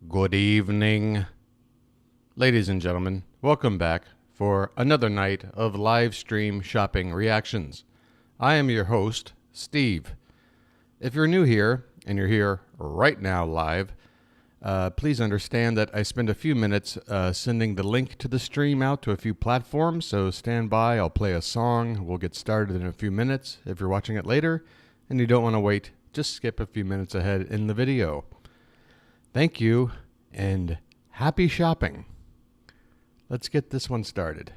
Good evening. Ladies and gentlemen, welcome back for another night of live stream shopping reactions. I am your host, Steve. If you're new here, and you're here right now live, please understand that I spend a few minutes sending the link to the stream out to a few platforms, so stand by, I'll play a song, we'll get started in a few minutes. If you're watching it later and you don't want to wait, just skip a few minutes ahead in the video. Thank you, and happy shopping. Let's get this one started.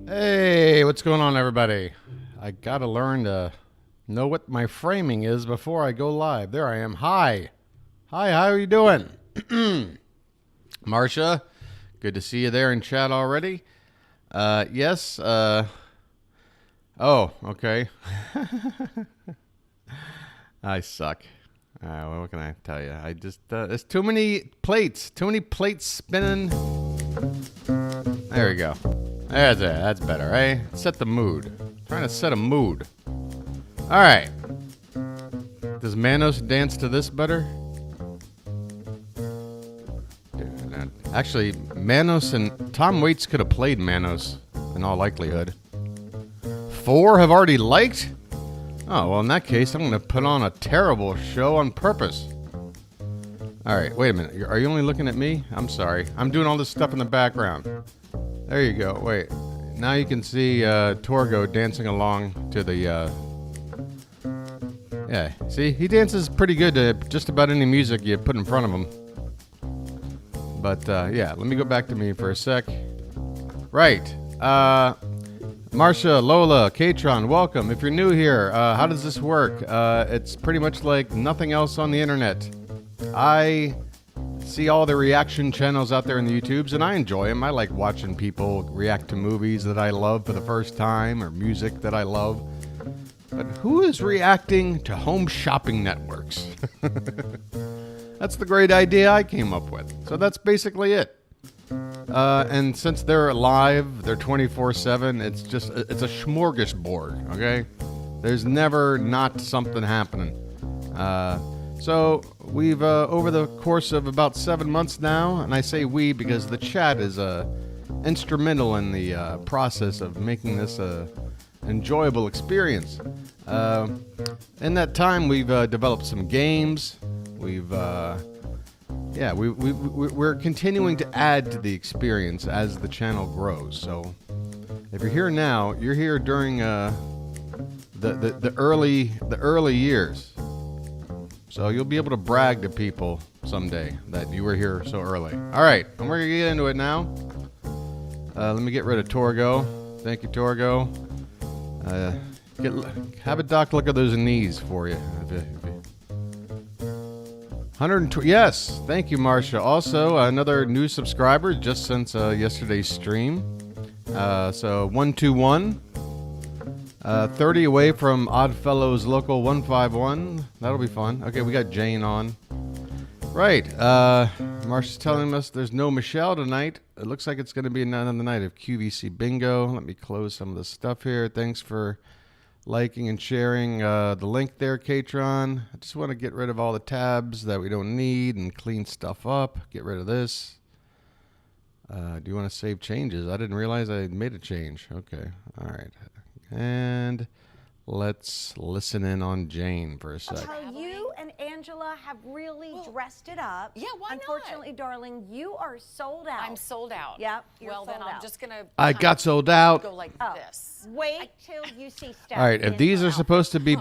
Hey, what's going on, everybody? I gotta learn to know what my framing is before I go live. There I am. Hi, how are you doing? Marcia, good to see you there in chat already. Yes, Oh, okay. I suck. Well, what can I tell you? I just, there's too many plates spinning. There we go. There's it. That's better, eh? Set the mood. Trying to set a mood. All right. Does Manos dance to this better? Actually, Manos and Tom Waits could have played Manos in all likelihood. 4 have already liked? Oh, well, in that case, I'm going to put on a terrible show on purpose. All right, wait a minute. Are you only looking at me? I'm sorry. I'm doing all this stuff in the background. There you go. Wait. Now you can see Torgo dancing along to the... Yeah, see? He dances pretty good to just about any music you put in front of him. But, yeah, let me go back to me for a sec. Right. Marsha, Lola, Katron, welcome. If you're new here, how does this work? It's pretty much like nothing else on the internet. I see all the reaction channels out there in the YouTubes, and I enjoy them. I like watching people react to movies that I love for the first time or music that I love. But who is reacting to home shopping networks? That's the great idea I came up with. So that's basically it. And since they're live, they're 24/7. It's a smorgasbord. Okay, there's never not something happening. So we've over the course of about 7 months now, and I say we because the chat is instrumental in the process of making this a enjoyable experience. In that time, we've developed some games. We're continuing to add to the experience as the channel grows. So if you're here now, you're here during the early years. So you'll be able to brag to people someday that you were here so early. All right, and we're gonna get into it now. Let me get rid of Torgo. Thank you, Torgo. Have a doc look at those knees for you. 120. Yes, thank you, Marsha. Also, another new subscriber just since yesterday's stream. So 121, 30 away from Oddfellows Local 151. That'll be fun. Okay, we got Jane on. Right. Marsha's telling us there's no Michelle tonight. It looks like it's going to be another night of QVC bingo. Let me close some of the stuff here. Thanks for liking and sharing the link there, Katron. I just want to get rid of all the tabs that we don't need and clean stuff up. Get rid of this. Do you want to save changes? I didn't realize I made a change. Okay. All right. And let's listen in on Jane for a sec. You and Angela have really dressed it up. Yeah, why not? Unfortunately, darling, you are sold out. I'm sold out. Yep, you're well, sold then out. I'm just going to... I got sold out. Go like this. Wait till you see Steph. All right, if these are supposed to be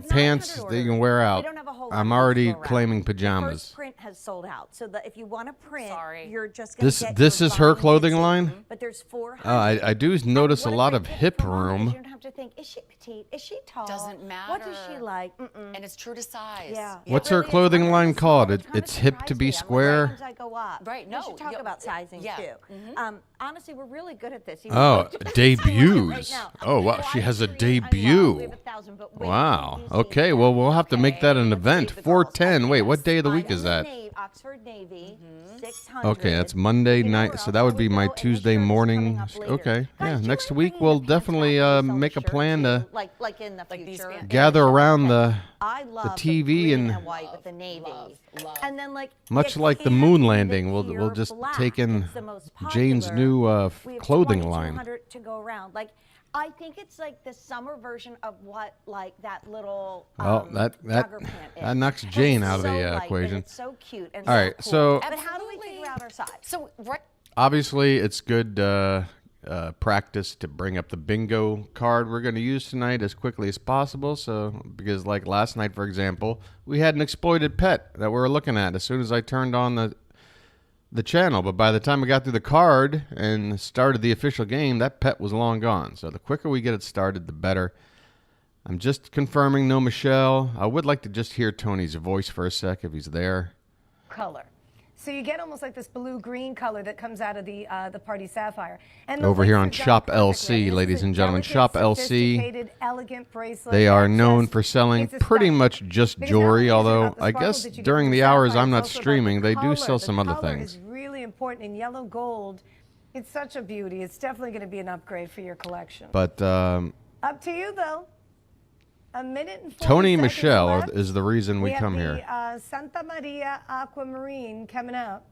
pants that you can wear out, I'm already claiming pajamas. The first print has sold out, so if you want to print, you're just going to get this is her clothing line? But there's 400. I do notice a lot of hip room. You don't have to think, is she petite? Is she tall? Doesn't matter. What does she like? And it's true to size. Yeah. What's her clothing line called? It's hip to be square. Right. No. We should talk about sizing too. Honestly, we're really good at this. Oh, debuts. Oh, wow. She has a debut. Wow. Okay. Well, we'll have to make that an event. 410. Wait, what day of the week is that? Oxford Navy, 600. Okay, that's Monday night. So that would be my Tuesday morning. Okay. Yeah. Next week, we'll definitely make a plan to gather around the TV and and then much like the moon landing, we'll just take in Jane's new clothing line. To go around. I think it's like the summer version of what that little that knocks Jane out of the equation. It's so cute and all right, cool. so but how do we figure out our size? So obviously it's good practice to bring up the bingo card we're going to use tonight as quickly as possible. So because like last night, for example, we had an exploited pet that we were looking at as soon as I turned on the channel, but by the time I got through the card and started the official game, that pet was long gone. So the quicker we get it started, the better. I'm just confirming no Michelle. I would like to just hear Tony's voice for a sec if he's there. Color. So you get almost like this blue-green color that comes out of the party sapphire. And the Over here links on are done perfectly. ShopLC, This ladies is a and gentlemen, delicate, ShopLC, sophisticated, elegant bracelet. they are that known just for selling makes it pretty stunning. much just Because not jewelry, only is it although about the I sparkles guess that you get during from the hours sapphire, I'm it's not also about streaming, the they do color. sell some other The color things. is really important, and yellow gold, it's such a beauty. It's definitely going to be an upgrade for your collection. But Up to you, though. A minute and 40 Tony seconds Michelle left. is the reason we come have here. the Santa Maria Aquamarine coming out.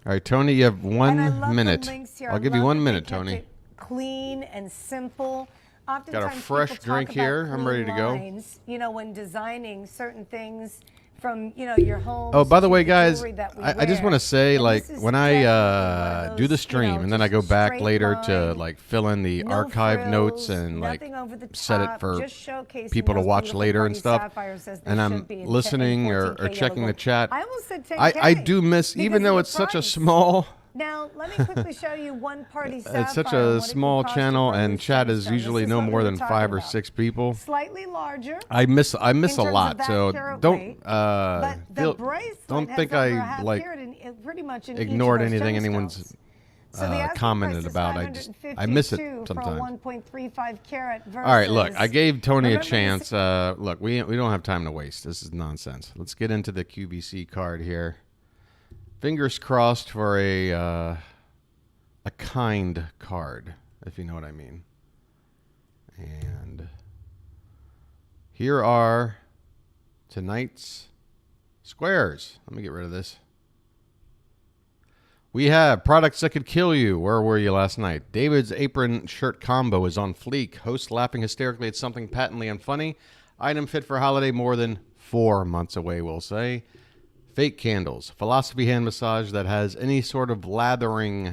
All right, Tony, you have And I 1 love the minute. links here. I'll I give you love 1 that minute, they kept Tony. it clean and simple. Got a Oftentimes fresh people talk drink about here. I'm ready to clean go. lines, you know, when designing certain things from, you know, your home. Oh, by the to way, guys, jewelry that we I just wear. want to say, And like, this is when definitely one I of do the those, stream you know, and then I just go back straight later to, line, like, fill in the no archive notes frills, and, like, nothing over the set it top, for just showcasing people to those watch beautiful later and party stuff, sapphires as they and should I'm be in listening or 14K checking yellow the gold. chat. I almost said 10K. I do miss, even because though of it's the such a price. small, Now, let me quickly show you one party sapphire. it's such and a what it can small cost you channel, for a and loose chat is gemstone. usually This is no what we more were than talking 5 or about. 6 people. Slightly larger. I miss a terms lot, of so that carat don't weight, but the bracelet don't has think over a I half like carat in pretty much in ignored each of those anything gemstones. anyone's So the asking commented price is about. I miss it 552 sometimes. For a 1.35 carat versus. All right, look, I gave Tony a Remember chance. this- Look, we don't have time to waste. This is nonsense. Let's get into the QVC card here. Fingers crossed for a kind card, if you know what I mean. And here are tonight's squares. Let me get rid of this. We have products that could kill you. Where were you last night? David's apron shirt combo is on fleek. Host laughing hysterically at something patently unfunny. Item fit for holiday more than 4 months away, we'll say. Fake candles. Philosophy hand massage that has any sort of lathering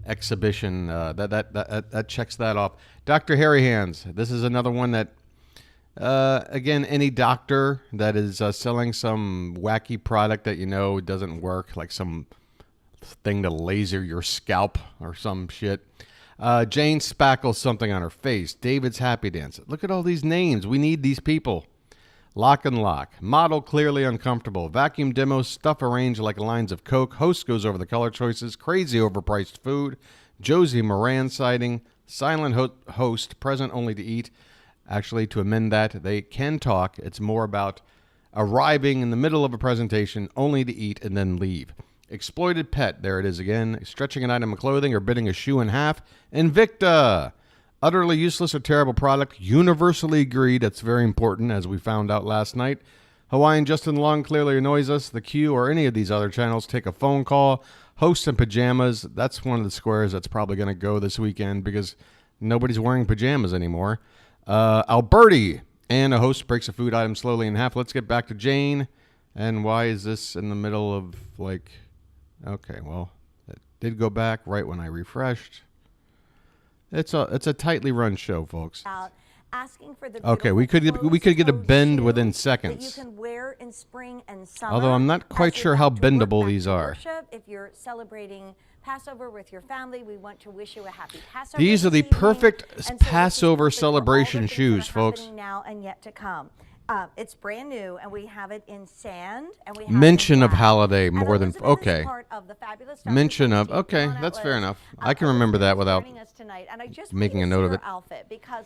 exhibition. That checks that off. Dr. Hairy Hands. This is another one that, again, any doctor that is selling some wacky product that you know doesn't work, like some thing to laser your scalp or some shit. Jane spackles something on her face. David's Happy Dance. Look at all these names. We need these people. Lock and Lock. Model clearly uncomfortable. Vacuum demo. Stuff arranged like lines of Coke. Host goes over the color choices. Crazy overpriced food. Josie Moran sighting. Silent host. Present only to eat. Actually, to amend that, they can talk. It's more about arriving in the middle of a presentation only to eat and then leave. Exploited pet. There it is again. Stretching an item of clothing or biting a shoe in half. Invicta. Utterly useless or terrible product. Universally agreed. That's very important, as we found out last night. Hawaiian Justin Long clearly annoys us. The Q or any of these other channels take a phone call. Hosts in pajamas. That's one of the squares that's probably going to go this weekend because nobody's wearing pajamas anymore. Alberti. And a host breaks a food item slowly in half. Let's get back to Jane. And why is this in the middle of, like... Okay, well, it did go back right when I refreshed. It's a tightly run show, folks. Asking for the Okay, we could get a bend within seconds. that you can wear in spring and summer. Although I'm not quite as sure you're how back to work, bendable back these to are. worship. If you're celebrating Passover with your family, we want to wish you a happy Passover. These are this the evening. perfect And so this is Passover perfect for all the celebration things that shoes, are folks. happening now and yet to come. It's brand new, and we have it in sand, and we have Mention it in of black. holiday And more than Elizabeth is okay. part of the fabulous Dr. Mention Jones of team. okay, Come on out, that's fair Liz. enough. I can remember that Elizabeth is without joining us tonight, and I just making want a you to note see of her it. outfit because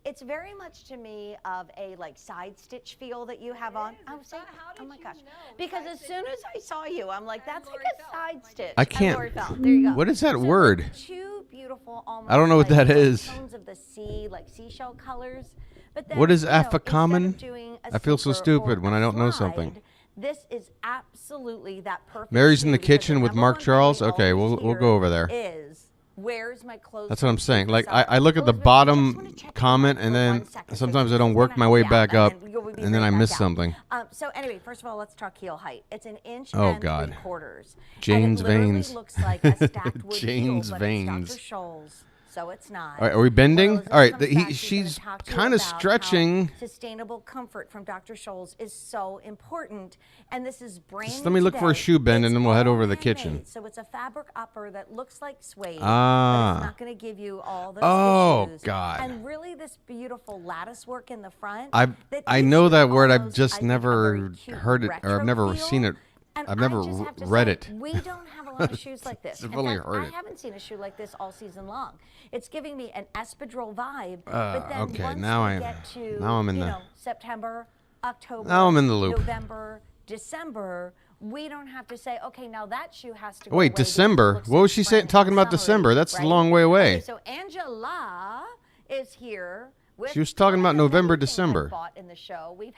it's very much to me of a side stitch feel that you have on. Oh, see? Oh my gosh! Because as soon as I saw you, I'm like, that's like a side stitch. I And can't- Lori Felt. There you go. What is that So word? Two beautiful, almost I don't know what like that is. tones of the sea, like seashell colors. But then, What is you know, Afikoman? instead of doing a I feel so zipper stupid or when I don't know slide, something. This is absolutely that perfect. Mary's in shoe the because kitchen the with number Mark one Charles? thing we Okay, always we'll hear go over there. Is where's my clothes? That's what I'm from saying. Like Susan? I look at the Elizabeth, I just bottom wanna check comment in and for then 1 second. So sometimes I you're don't just work gonna my help way me back out, up you'll be and then right I back miss out. something. So anyway, first of all, let's talk heel height. It's 1 inch Oh, and God. 3/4. Jane's and it literally veins. looks like a stacked wood Jane's heel, but veins. It's Dr. Scholl's, so it's not. All right, are we bending? When Elizabeth All right, comes back, she's she's gonna talk to you kind of about how stretching. Sustainable comfort from Dr. Scholl's is so important, and this is brand Just new let me look for a today. shoe bend, It's and then we'll head all over to the handmade, kitchen. So it's a fabric upper that looks like suede, Ah. but it's not going to give you all those Oh, issues. God. And really, this beautiful lattice work in the front. I that I gives know you that word. I've almost, just I think, a never very cute heard it, or I've retro never feel. seen it And I've never I just have to read say, it. We don't have a lot of shoes like this. I've In only fact, heard I it. haven't seen a shoe like this all season long. It's giving me an espadrille vibe. But then okay, once now we get to September, October, Now I'm in the loop. November, December, we don't have to say, okay, now that shoe has to go Wait, away because it December? looks What so was she saying? spring Talking and about summery, December? That's a right? long way away. Okay, so Angela is here. With She was talking about November, everything December. I bought in the show. We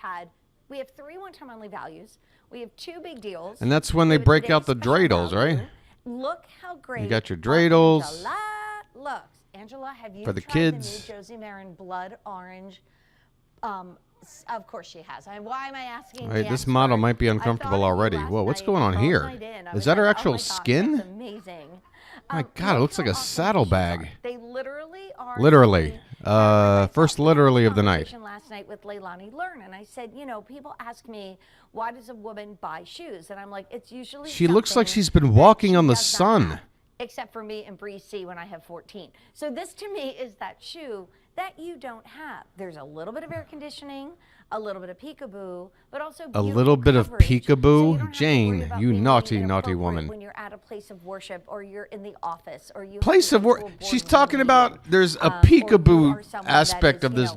have 3 one-time only values. We have 2 big deals. And that's when We they have a break out the today's special dreidels, right? value. Look how great You got your our dreidels. Angela looks. Angela, have you For the tried kids. the new Josie Marin blood orange? Of course she has. Why am I asking? Wait, the this expert? model might be I uncomfortable thought of you already. last Whoa, what's night, going on all here? night in. I Is was that her like, actual oh my gosh, skin? That's amazing. My God, it Look looks like how a awesome these saddlebag. shoes are. They literally are. Literally. I First had a literally of the night. conversation last night with Leilani Learn, and I said, people ask me, why does a woman buy shoes? And I'm like, it's usually She looks like something she's been that walking she on the does not sun. have, except for me and Bree C when I have 14. So this to me is that shoe that you don't have. There's a little bit of air conditioning, a little bit of peekaboo, but also A beautiful little bit of coverage, so you peekaboo? don't have to Jane, worry about you being naughty, naughty inappropriate woman. when you're at a place of worship or you're in the office or you Place have of to go to work. a board She's meeting, talking about there's a or you peekaboo are someone that aspect is, of this.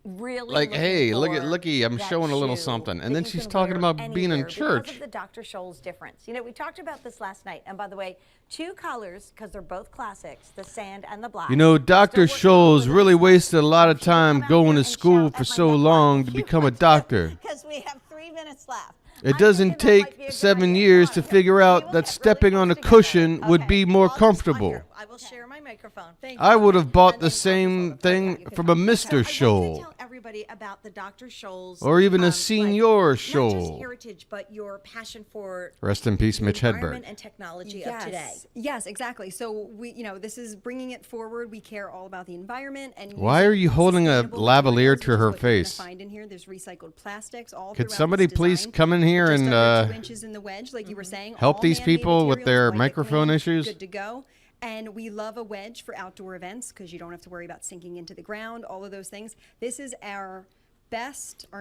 really Like, looking hey, for looky, I'm that showing a little shoe something. And that then you she's can talking wear about being in anywhere church. because of the Dr. Scholl's difference. We talked about this last night. And by the way, 2 colors, because they're both classics, the sand and the black. Dr. Scholl's really wasted a lot of She can time come out going here to and school shout for at my so neckline long if to you become a want to, doctor. Because we have 3 minutes left. It I'm doesn't thinking that might be a take good 7 idea. years Come to on, figure we out will that get stepping really on a close together. cushion would Okay. be more Well, it's fine comfortable. here. I will share my microphone. Thank I you. would have bought And the then same Dr. Scholl. thing Okay, from a Mr. I wanted to Scholl. tell everybody about the Dr. Scholl's, Or even a like, senior not just Scholl. heritage, but your passion for Rest in peace, the Mitch environment Hedberg. and technology of today. Yes, exactly. So this is bringing it forward. We care all about the environment and Why using are you holding a sustainable lavalier materials, to which is her what you're gonna face? Find in here, there's recycled plastics all Could throughout somebody this please design. come in here Just and under 2 inches in the wedge, like you were saying. help all these man-made people with materials, their wipe it microphone clean, issues? Good to go. And we love a wedge for outdoor events because you don't have to worry about sinking into the ground, all of those things. This is our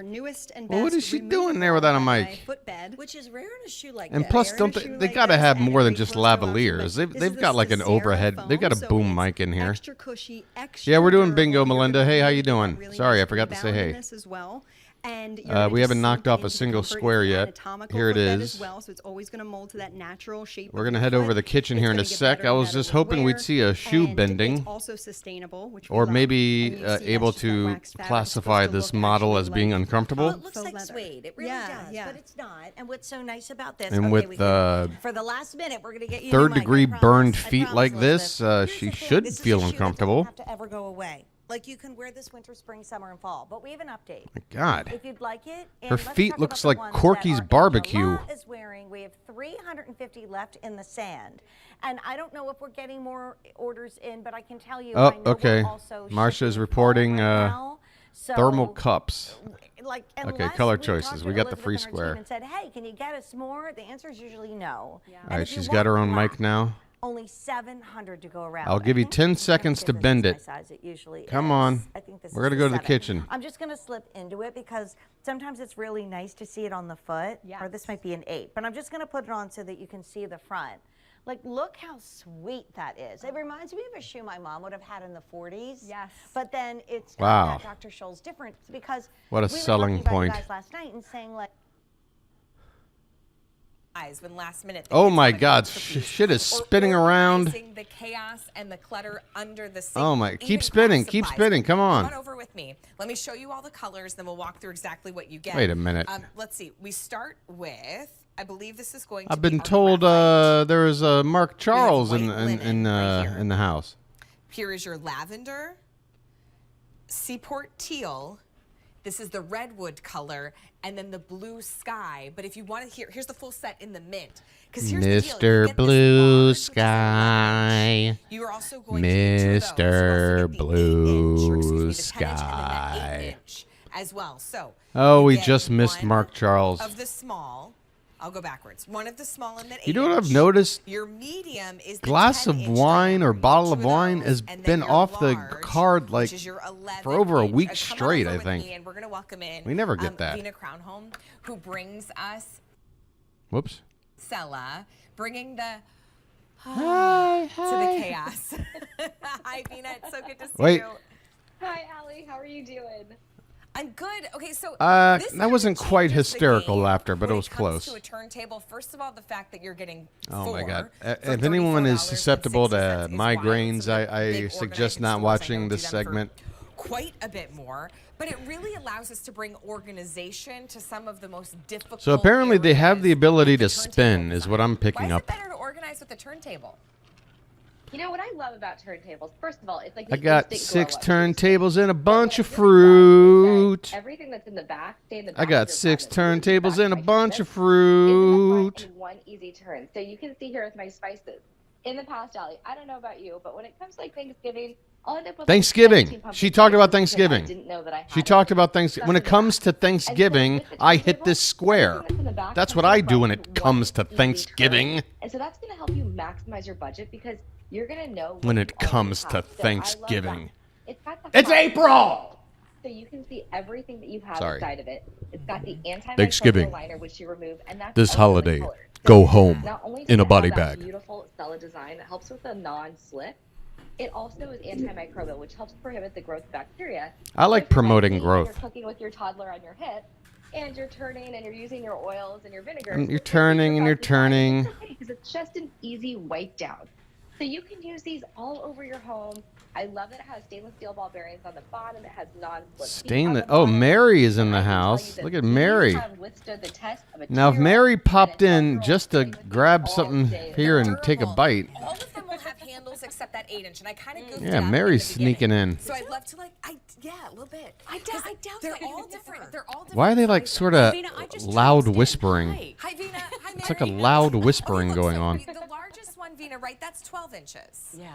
newest and best. Well, what is she doing there without a mic? Footbed. Which is rare in a shoe like And that. plus, Rare don't in a they, shoe they like got to this, have and more than we just close the option, lavaliers. but They've, this they've is got the like an Sierra overhead. They've got a foam, boom so mic in it's here. Extra cushy, extra Yeah, we're doing durable. bingo, You're Melinda. gonna Hey, how really you get that doing? really Sorry, nice I forgot to say rebound hey. in this as well. And We haven't knocked off a single square yet. Here it is. As well, so it's always going to mold to that natural shape. We're going to head over to the kitchen here in a sec. I was just hoping we'd see a shoe bending. It's also sustainable, which we Or love. maybe And you see able that's just that to waxed fabric. It's classify supposed to this look model actually as being like uncomfortable. Well, it looks faux like leather. suede. It really Yeah, does, yeah. but it's not. And what's so nice about this? And okay, with we can, for the last minute, we're going to get you third new mic, degree I promise. burned I feet promise, like Elizabeth. this, Here's she the thing, should this is feel a shoe that uncomfortable. Doesn't have to ever go away. Like you can wear this winter, spring, summer, and fall. But we have an update. My God. If you'd like it, and Her let's feet talk looks about like the ones Corky's that our barbecue. Angela is wearing. We have 350 left in the sand, and I don't know if we're getting more orders in, but I can tell you. Oh, I know okay. We're also Marsha's shipping reporting, fall right now. So, Thermal cups. Like, Okay, unless color we choices. talked We to got the Elizabeth free and her team square. And said, hey, can you get us more? The answer is usually no. Yeah. All right, she's got her own mic now. Only 700 to go around. I'll give I you think 10 I'm gonna seconds give to this bend my it. size. It usually Come is. on. I think this We're is gonna go to the 7. kitchen. I'm just gonna slip into it because sometimes it's really nice to see it on the foot. Yes. Or this might be an 8, but I'm just gonna put it on so that you can see the front. Like, look how sweet that is. It reminds me of a shoe my mom would have had in the 40s. Yes. But then it's Wow. got that Dr. Scholl's difference because What a we were selling talking about point. you guys last night and saying like, When last minute. Oh my God, shit is spinning around. The chaos and the clutter under the sink. Oh my- even keep craft spinning, keep supplies. spinning, come on. Come on over with me. Let me show you all the colors, then we'll walk through exactly what you get. Wait a minute. Let's see. We start with, I believe this is going to I've be been our told graphite. there is a Mark Charles in white linen right here. in the house. Here is your lavender, seaport teal. This is the redwood color, and then the blue sky. But if you want to here's the full set in the mint. Because here's the deal, you Mr. get this Blue large, which is a leather. Sky. You are also going to get two of those. You Mr. also get the 8-inch, or excuse me, Blue the 10-inch and then that Sky. 8-inch as well. So Oh, you we get just missed one Mark Charles. of the small. I'll go backwards. One of the small and then 8-inch. You know what I've noticed? Your medium is the Glass of 10-inch wine or diameter, bottle two of wine those, has and then been your off the large, card, like, which is your 11 for over a inch. week Come on straight, over I with think. me, and we're going to welcome in We never get that. Vina Crownholm, who brings us Whoops. Sella, bringing the Hi. to the chaos. Hi, Vina. It's so good to see Wait. you. Hi, Allie. How are you doing? I'm good. Okay, so this That wasn't kinda quite changes the hysterical game laughter, but it when was comes close. To a turntable, first of all, the fact that you're getting Oh my God! for If anyone is susceptible to $34.60 is wild. migraines, So the I big suggest organizing not stores, I watching know, this do them for segment. Quite a bit more, but it really allows us to bring organization to some of the most difficult. So apparently they have the areas ability of to the spin, turntable is what I'm picking Why up. is it better to organize with a turntable? You know what I love about turntables? First of all, it's like I the got instant 6 glow up. turntables and a But bunch what of it really does is fruit. that everything that's in the back, stay in the back. I got of your 6 cabinet. Really turntables and a back bunch of cabinet. fruit. Isn't it fun in one easy turn? So you can see here with my spices. In the past, Allie, I don't know about you, but when it comes to like Thanksgiving, I'll end up with Thanksgiving. Like 17 pumpkin She talked about spices because I Thanksgiving. didn't know that I had She it. talked about Thanksgiving. When it Stuff in comes to the back. Thanksgiving, And so with the I hit turntable, this square. everything that's in the back That's comes what I in do when one it comes to easy Thanksgiving. turn. And so that's going to help you maximize your budget because you're going to know When what it you already comes have. to So I love that. Thanksgiving. It's got the It's hot April! so you can see everything that you have Sorry. inside of it. It's got the antimicrobial Thanksgiving. liner, which you remove, and that's This also in holiday, color. go home Not only in does a it body have that bag. beautiful Stella design that helps with the non-slip, it also is antimicrobial, which helps prohibit the growth of bacteria. I like So if you're promoting me and growth. You're cooking with your toddler on your hip, and you're turning and you're using your oils and your vinegars. And you're turning and you're turning. It's okay because it's just an easy wipe down. So you can use these all over your home. I love that it has stainless steel ball bearings on the bottom. It has non-slip feet on Stainless. the Oh, bottom. Mary is in And I the can tell you house. that Look at these Mary. have withstood the test of a Now, if 2-year-old Mary and a popped in 12-year-old just to playing with these grab all something day here long. and take a Durable. bite. All of them will have handles except that 8-inch, and I kind of goofed Yeah, it up Mary's in the beginning. sneaking in. So I'd love to a little bit. I doubt they're they're all all different. They're all different. Why are they like sizes. sort of Vina, I just loud texted. whispering? Hi. Hi, Vina. Hi, Mary. It's like a loud whispering look, going so on. The largest one, Vina, right? That's 12 inches. Yeah.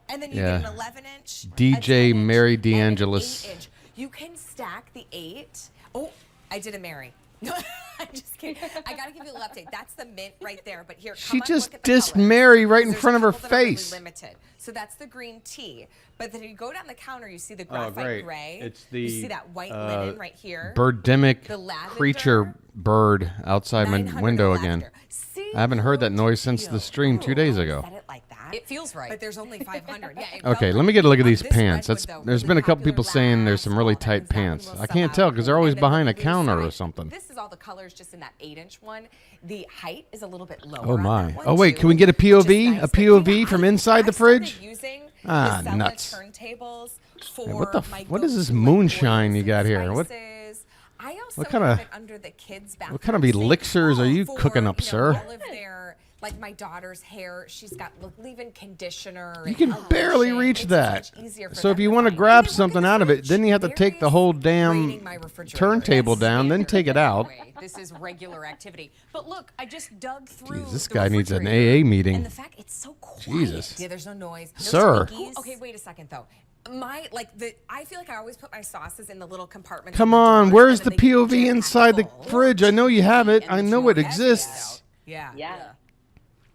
And then you Yeah. get an 11-inch. DJ a 10-inch, Mary and an DeAngelis. 8-inch. You can stack the 8. Oh, I did a Mary. No, I'm just kidding. I gotta give you a little update. That's the mint right there. But here, She come on, just look at the dissed colors. Mary right in There's a front of her couple that are really face. limited. So that's the green tea. But then you go down the counter, you see the graphite great. gray. It's you the, see that white linen right here. Birdemic The lavender. creature bird outside my 900 window lavender. again. See I haven't heard that how noise since the cute. stream 2 days ago. Said it like that. It feels right. But there's only 500. Yeah. it Okay, felt let me get a look at like these this pants. redwood, That's though, there's really been a couple popular people saying there's some really last fall. tight That one's pants. gonna I sell can't out. tell because they're always And then behind the a blue counter or side. something. This is all the colors just in that 8-inch one. The height is a little bit lower. Oh on my. that one, Oh wait, too, can we get a which is POV? nice. A But POV yeah, from I inside the started fridge? using Ah, the Sella nuts. turntables for Hey, what the my what is this go-to, like, moonshine oils you and got here? What spices. I also what kinda- have it under the kids' bathroom what kind of sink elixirs are you for, cooking up, you know, sir? all of their, like my daughter's hair, she's got leave-in conditioner. You and can barely lotion. reach It's that. much easier for So if them you to want to find. grab Hey, look at something the out of it, fridge. then you have to There take the is whole damn rating my refrigerator. turntable That's down, then take it out. Way. This is regular activity. But look, I just dug through. Jeez, this the guy needs an refrigerator, AA meeting. And the fact it's so quiet. Jesus. Yeah, there's no noise. No Sir. squeakies. Okay, wait a second though. I feel like I always put my sauces in the little compartments. Come in the on, doors, where's and the then they POV jam-packed inside the full. fridge? I know you have it. And I the know it drawer. exists. Yeah. Yeah.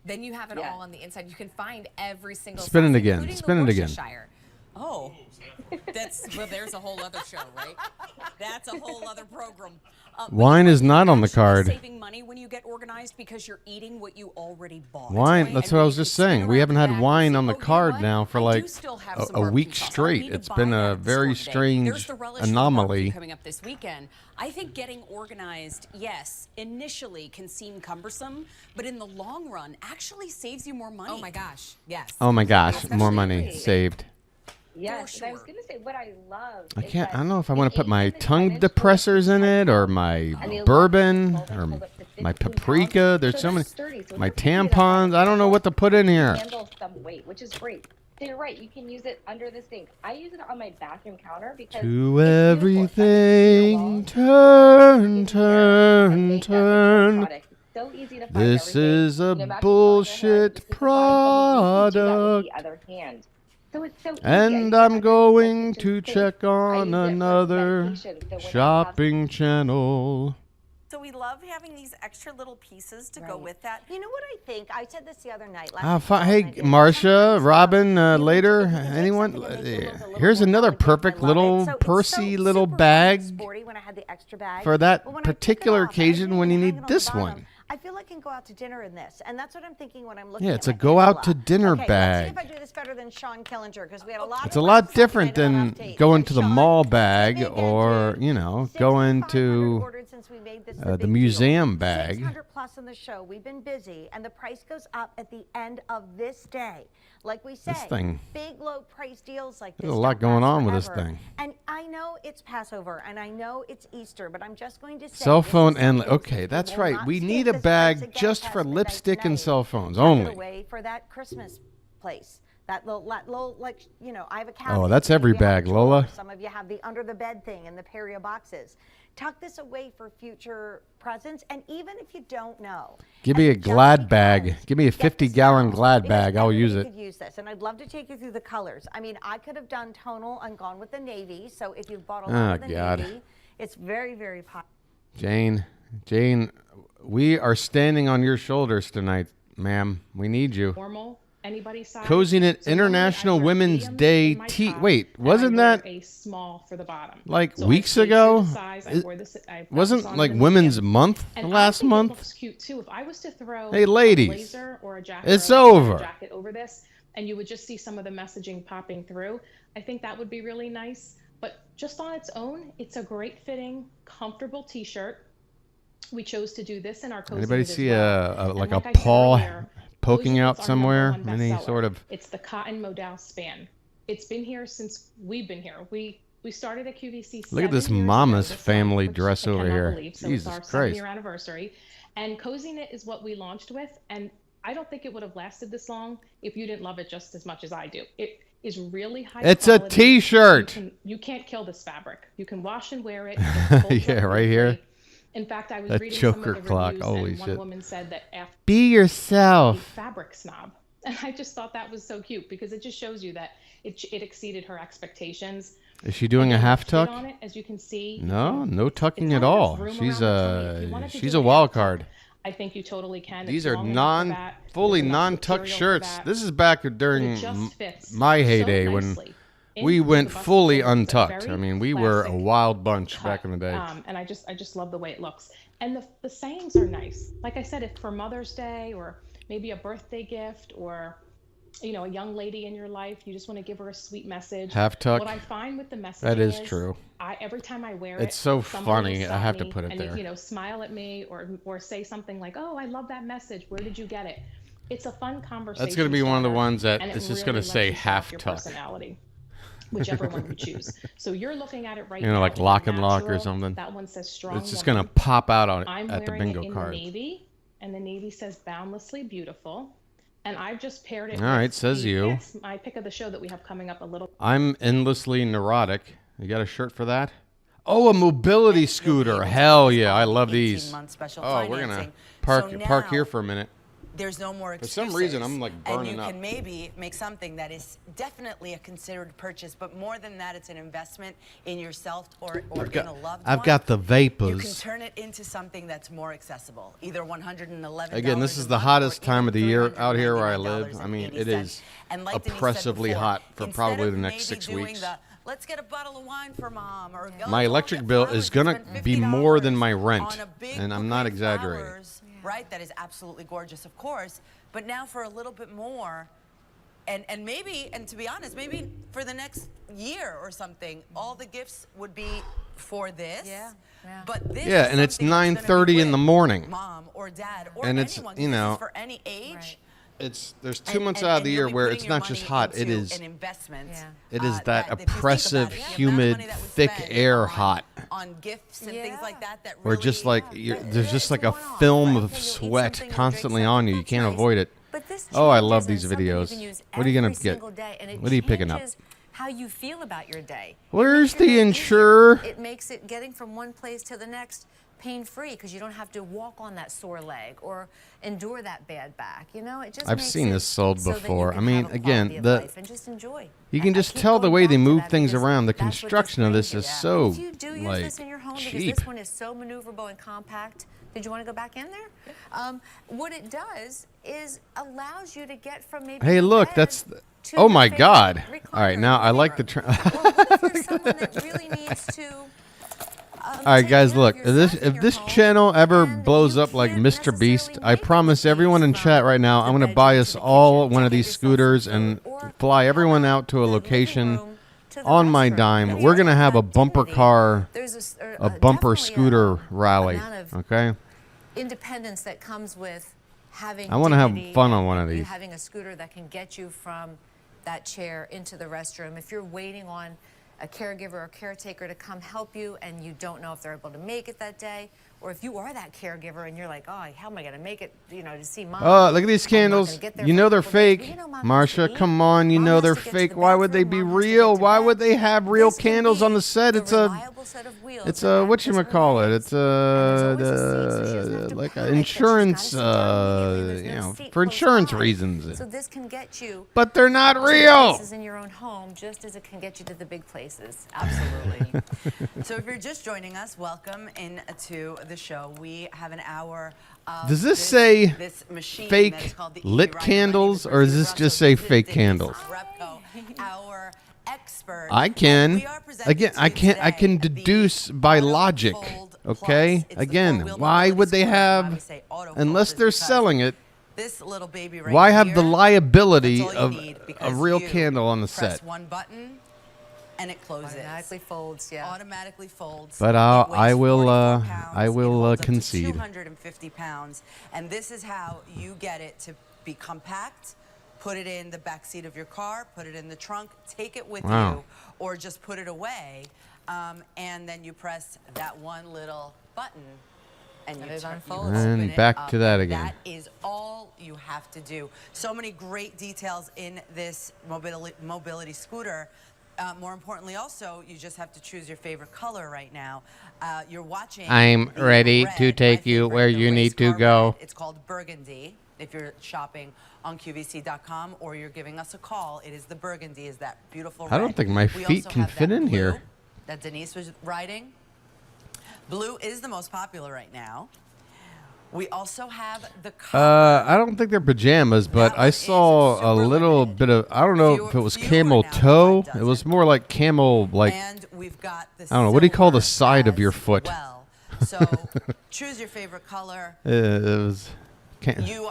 Then you have it Yeah. all on the inside. You can find every single. Spin it sauce, again. including the Spin it again. Worcestershire. Oh, there's a whole other show, right? That's a whole other program. But Wine you know is what? not You're on the actually card. Saving money when you get organized because you're eating what you already bought. Wine, that's And what I when was you just spin saying. We around haven't the had back and wine see, on the oh, you know card what? now for I like do still have some a week barbecue sauce. I straight. need to It's buy been that a at the very store today. There's strange the relish for the anomaly. barbecue coming up this weekend. I think getting organized, yes, initially can seem cumbersome, but in the long run actually saves you more money. Oh my gosh. Yes. Oh my gosh, more Especially money if- saved. Yes, For and I was sure. going to say what I love. I is can't. that I don't know if I the want to put 8 my and the tongue 10-inch depressors in hold it or the my and the bourbon elastic or hold up to my 15 paprika. pounds. There's So so they're many. sturdy, so My it's okay to tampons. I don't know what to put in here. handle some weight, which is great. So you're right. You can use it under the sink. I use it on my bathroom counter because To it's beautiful. It's got this everything, wall. turn, It's I turn, make that turn. product. It's so easy to find This everything. is a No matter bullshit this is the product, but you can do that with product. the other hand. So it's so easy. And I I'm use going it to for check I on use it for another medication, so when I have shopping channel. So we love having these extra little pieces to go Right. with that. You know what I think? I said this the other night. Hey, Marcia, Robin, later, anyone? Here's another perfect little pursy little bag sporty when I had the extra bag. for that But when I took it particular off, I didn't occasion when you hang it need on the this bottom. one. I feel I can go out to dinner in this, and that's what I'm thinking when I'm looking. Yeah, at it's a my go out Angela. to dinner Okay, bag. Let's see if I do this better than Sean Killinger, because we had a lot. It's a lot different than going to the mall bag or, you know, going to the museum bag. 600 plus on the show. We've been busy, and the price goes up at the end of this day. Like we say, big low price deals like this. There's a lot going on with this thing. And I know it's Passover, and I know it's Easter, but I'm just going to say. Cell phone and okay, that's right. We need a bag just for lipstick and cell phones only. Away for that Christmas place. That little, like, you know, I have a cabinet. Oh, that's every bag, Lola. Some of you have the under the bed thing and the Perio boxes. Tuck this away for future presents, and even if you don't know. Give me a Glad bag. Give me a 50-gallon Glad bag. I'll use it. Could use this, and I'd love to take you through the colors. I mean, I could have done tonal and gone with the navy. So if you've bought a lot of the navy, it's very, very popular. Jane, we are standing on your shoulders tonight, ma'am. We need you. Normal. Anybody's size. Cozy Knit International Women's Day tea. Wait, wasn't that a small for the bottom? Like weeks ago? Wasn't like Women's Month last month? It looks cute too. If I was to throw hey a ladies, blazer or a jacket, it's or over. A jacket over this, and you would just see some of the messaging popping through, I think that would be really nice. But just on its own, it's a great fitting, comfortable T-shirt. We chose to do this in our Cozy Anybody Knit see well. like a paw poking out somewhere? Any sort of. It's the cotton modal span. It's been here since we've been here. We started at QVC. Look at this mama's family dress over here. So Jesus it's our Christ. 7-year anniversary. And Cozy Knit is what we launched with. And I don't think it would have lasted this long if you didn't love it just as much as I do. It is really high It's quality. a T-shirt. You can't kill this fabric. You can wash and wear it. Yeah, right here. In fact, I was That reading choker some of the clock. reviews, Holy and one shit. woman said that after Be yourself. fabric snob, and I just thought that was so cute because it just shows you that it exceeded her expectations. Is she doing a half tuck? On it, as you can see. No tucking at all. She's a wild card. I think you totally can. These are fully non-tucked shirts. This is back during my heyday when we went fully untucked. I mean, we were a wild bunch back in the day. And I just love the way it looks. And the sayings are nice. Like I said, if for Mother's Day or maybe a birthday gift or, you know, a young lady in your life, you just want to give her a sweet message. Half tuck. What I find with the message that is true. Every time I wear it's so funny. I have to put it there. You know, smile at me or say something like, "Oh, I love that message. Where did you get it?" It's a fun conversation. That's going to be one of the ones that it's just going to say half tuck. Whichever one you choose. So you're looking at it right now. You know, like lock and lock or something. That one says strong. It's just going to pop out on I'm at the bingo it card. The navy, and the navy says boundlessly beautiful. And I've just paired it. All right, says you. My pick of the show that we have coming up a little. I'm endlessly neurotic. You got a shirt for that? Oh, a mobility scooter. Hell yeah, I love these. Oh, we're going to park here for a minute. There's no more excuses. For some reason, I'm like burning up. And you up. can maybe make something that is definitely a considered purchase, but more than that, it's an investment in yourself or in a loved one. I've got the vapors. You can turn it into something that's more accessible, either $111. Again, this is the hottest time of the year out here where I live. I mean, it is oppressively hot for probably the next 6 weeks. Let's get a bottle of wine for mom. Or my electric bill is going to be more than my rent, and I'm not exaggerating. Right, that is absolutely gorgeous, of course, but now for a little bit more, and maybe, and to be honest, maybe for the next year or something, all the gifts would be for this. Yeah. But this and it's 9:30 in the morning. Mom or dad or and it's anyone, you know for any age. Right. There's 2 months out of the year where it's not just hot. It is an investment. It is that oppressive, humid, thick air hot. On gifts and things like that. Where just like there's just like a film of sweat constantly on you. You can't avoid it. Oh, I love these videos. What are you gonna get? What are you picking up? How you feel about your day. Where's the insurer? It makes it getting from one place to the next pain-free because you don't have to walk on that sore leg or endure that bad back. You know, it just I've seen this sold before. I mean, again, and just enjoy. You can just tell the way they move things around. The construction of this is so if you do use this in your home cheap. Because this one is so maneuverable and compact. Did you want to go back in there? What it does is allows you to get from maybe. Hey, look, that's. Oh my God! All right, now I like the. Or what if you're someone that really needs to All right, guys, look. If this channel ever blows up like Mr. Beast, I promise everyone in chat right now, I'm going to buy us all one of these scooters and fly everyone out to a location on my dime. We're going to have a bumper car, a bumper scooter rally, okay? Independence that comes with having I want to have dignity fun on one of and these. having a scooter that can get you from that chair into the restroom. If you're waiting on a caregiver or caretaker to come help you and you don't know if they're able to make it that day, or if you are that caregiver and you're like, oh, how am I going to make it, to see mom? Oh, look at these candles. You know they're fake. You know Mom has Marsha, to eat. come on. You Mom know has they're to get to fake. the Why would they bathroom. be Mom has to get real? to Why bed. would they have real This can candles on be the set? the It's a reliable set of wheels It's that a act as her whatchamacallit. legs. It's And there's always a seat, so she doesn't have to like cry, a but she's insurance, gotta sit down immediately. There's no seat for close insurance by. reasons. So this can get you But they're not to real. places in your own home, just as it can get you to the big places. Absolutely. So if you're just joining us, welcome into the show. We have an hour of Does this say this machine that fake is called the lit Easy Rider. candles, or does this just say fake candles? Repco, our expert. I can. We are presenting Again, to I you can. I today can the deduce by Auto logic. Fold Okay. Plus. It's the Again, four-wheel why mobility would they scooter. Why we have, say Auto Fold unless is they're because selling it? This little baby right Why have here, the liability that's all you of need, a because real you candle on the press set? one button and it closes. Automatically folds, yeah. Automatically folds. But It I weighs will. 44 pounds. I It will holds up to concede. 250 pounds, and this is how you get it to be compact. Put it in the back seat of your car. Put it in the trunk. Take it with Wow. you, or just put it away, and then you press that one little button. And you unfolds. And open it back up. to that again. That is all you have to do. So many great details in this mobility scooter. More importantly, also, you just have to choose your favorite color right now. You're watching. I'm the ready red, to take my you favorite, where the you race need to car go. red. It's called Burgundy. If you're shopping on QVC.com or you're giving us a call, it is the Burgundy. Is that beautiful red? I don't think my We feet also can have fit that in blue here. that Denise was riding. Blue is the most popular right now. We also have the color. I don't think they're pajamas, but I saw a little bit of. I don't know if it was camel toe. It was more like camel, like. And we've got the I don't know. What do you call the silver side of your as foot? well. So choose your favorite color. It was.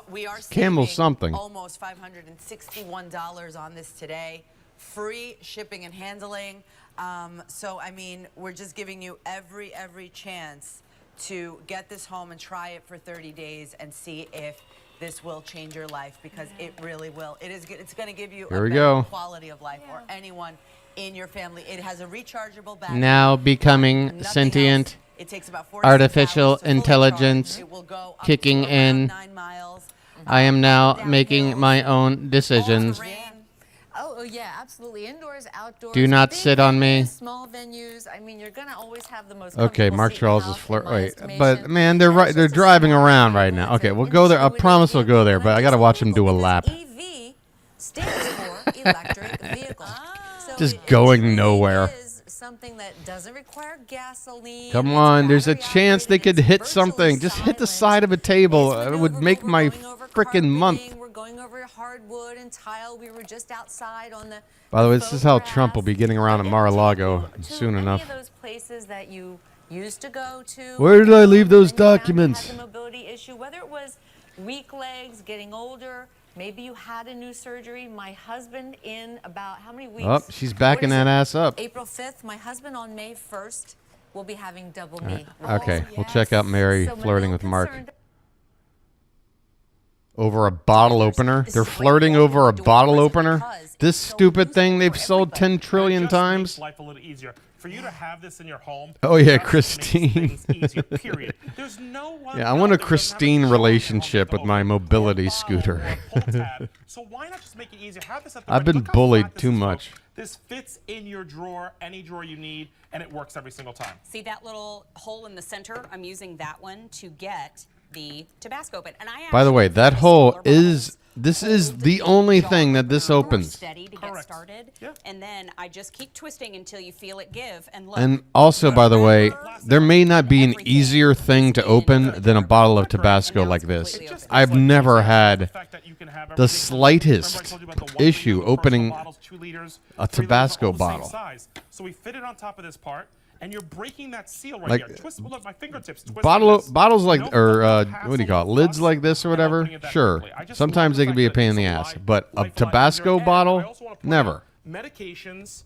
We are camel saving something. almost $561 on this today. Free shipping and handling. So I mean, we're just giving you every chance to get this home and try it for 30 days and see if this will change your life, because it really will. It's going to give you Here a we better go. quality of life, or anyone in your family. It has a rechargeable battery. Now becoming Nothing sentient. else. It takes about 46 Artificial hours to fully intelligence charge. It will go up kicking to around in. 9 miles. I am now making my own decisions. Oh, yeah, absolutely. Indoors, outdoors. Do not big sit on me. venues, Small venues. I mean, you're gonna always have the most. Okay, comfortable Mark seat in the Charles is house, in flirt. my Wait, estimation. but man, they're And right. it's They're just a driving small around vehicle. right now. It's Okay, an we'll go there. I intuitive promise we'll go there, vehicle. but I gotta watch him do a lap. EV stands for electric vehicle. So Just it going truly nowhere. is something that doesn't require gasoline. Come it's on, there's a battery chance they operated, could it's hit virtually something. Just hit the silent. side of a table. It's It would make maneuverable. my We're going over freaking month. carpeting, We're going over hardwood and tile. We were just outside on the. By the way, this faux is how grass. Trump will be getting around at It'll Mar-a-Lago take you to soon any enough. of those places that you used to go to. Where did I leave those and you found you had documents? the mobility issue, whether it was weak legs, getting older, maybe you had a new surgery. My husband in about how many weeks? Oh, she's backing that ass up. April 5th. My husband on May 1st will be having double knee. Okay, we'll check out Mary So I'm a flirting little with Mark. concerned. Over a bottle opener? They're flirting over a bottle opener? This stupid thing they've sold 10 trillion It just makes times? life a little easier. For you to have this in your home. Oh, yeah, just makes Christine. things easier, period. There's no one Yeah, I want a out there that doesn't have Christine a drawer relationship with my mobility or a bottle scooter. or a pull tab. So why not just make it easier? Have this at the I've ready. been Look how bullied flat this too is, much. folks. This fits in your drawer, any drawer you need, and it works every single time. See that little hole in the center? I'm using that one to get the Tabasco open. And I By the way, actually that put hole solar is, this is the only thing that this opens. steady to get started, and then I just keep twisting until you feel it give. And look, And also, by the way, there may not be an easier thing to open than a bottle of Tabasco like this. I've never had the slightest issue opening a Tabasco bottle. So we fit it on top of this part. and you're breaking that seal right Like, here. Twist, look, my fingertips twisting bottles like, Nope, or don't what do you call it? hassle Lids us like this or by whatever. opening it that Sure. quickly. I just Sometimes love they the can be a fact that pain in the it's ass, light, but a light Tabasco easier. And I bottle, also wanna point never. out, medications.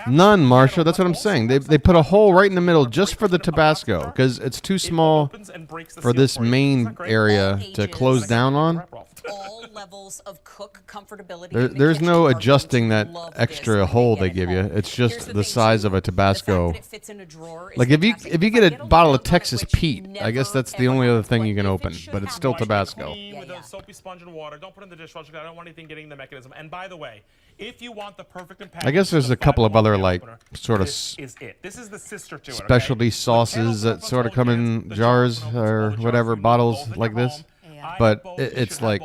None, Marsha. That's what I'm saying. They put a hole right in the middle just for the Tabasco because it's too small for this main area to close down on. All levels of cook comfortability. There's no adjusting that extra hole they give you. It's just the size of a Tabasco. Like if you get a bottle of Texas Pete, I guess that's the only other thing you can open, but it's still Tabasco. With a soapy sponge and water. Don't put it in the dishwasher. I don't want anything getting in the mechanism. And by the way, if you want the perfect I guess there's a couple of other like sort of this is it. This is the sister to it. Okay? specialty sauces that sort of come in jars or whatever bottles like this, but it's like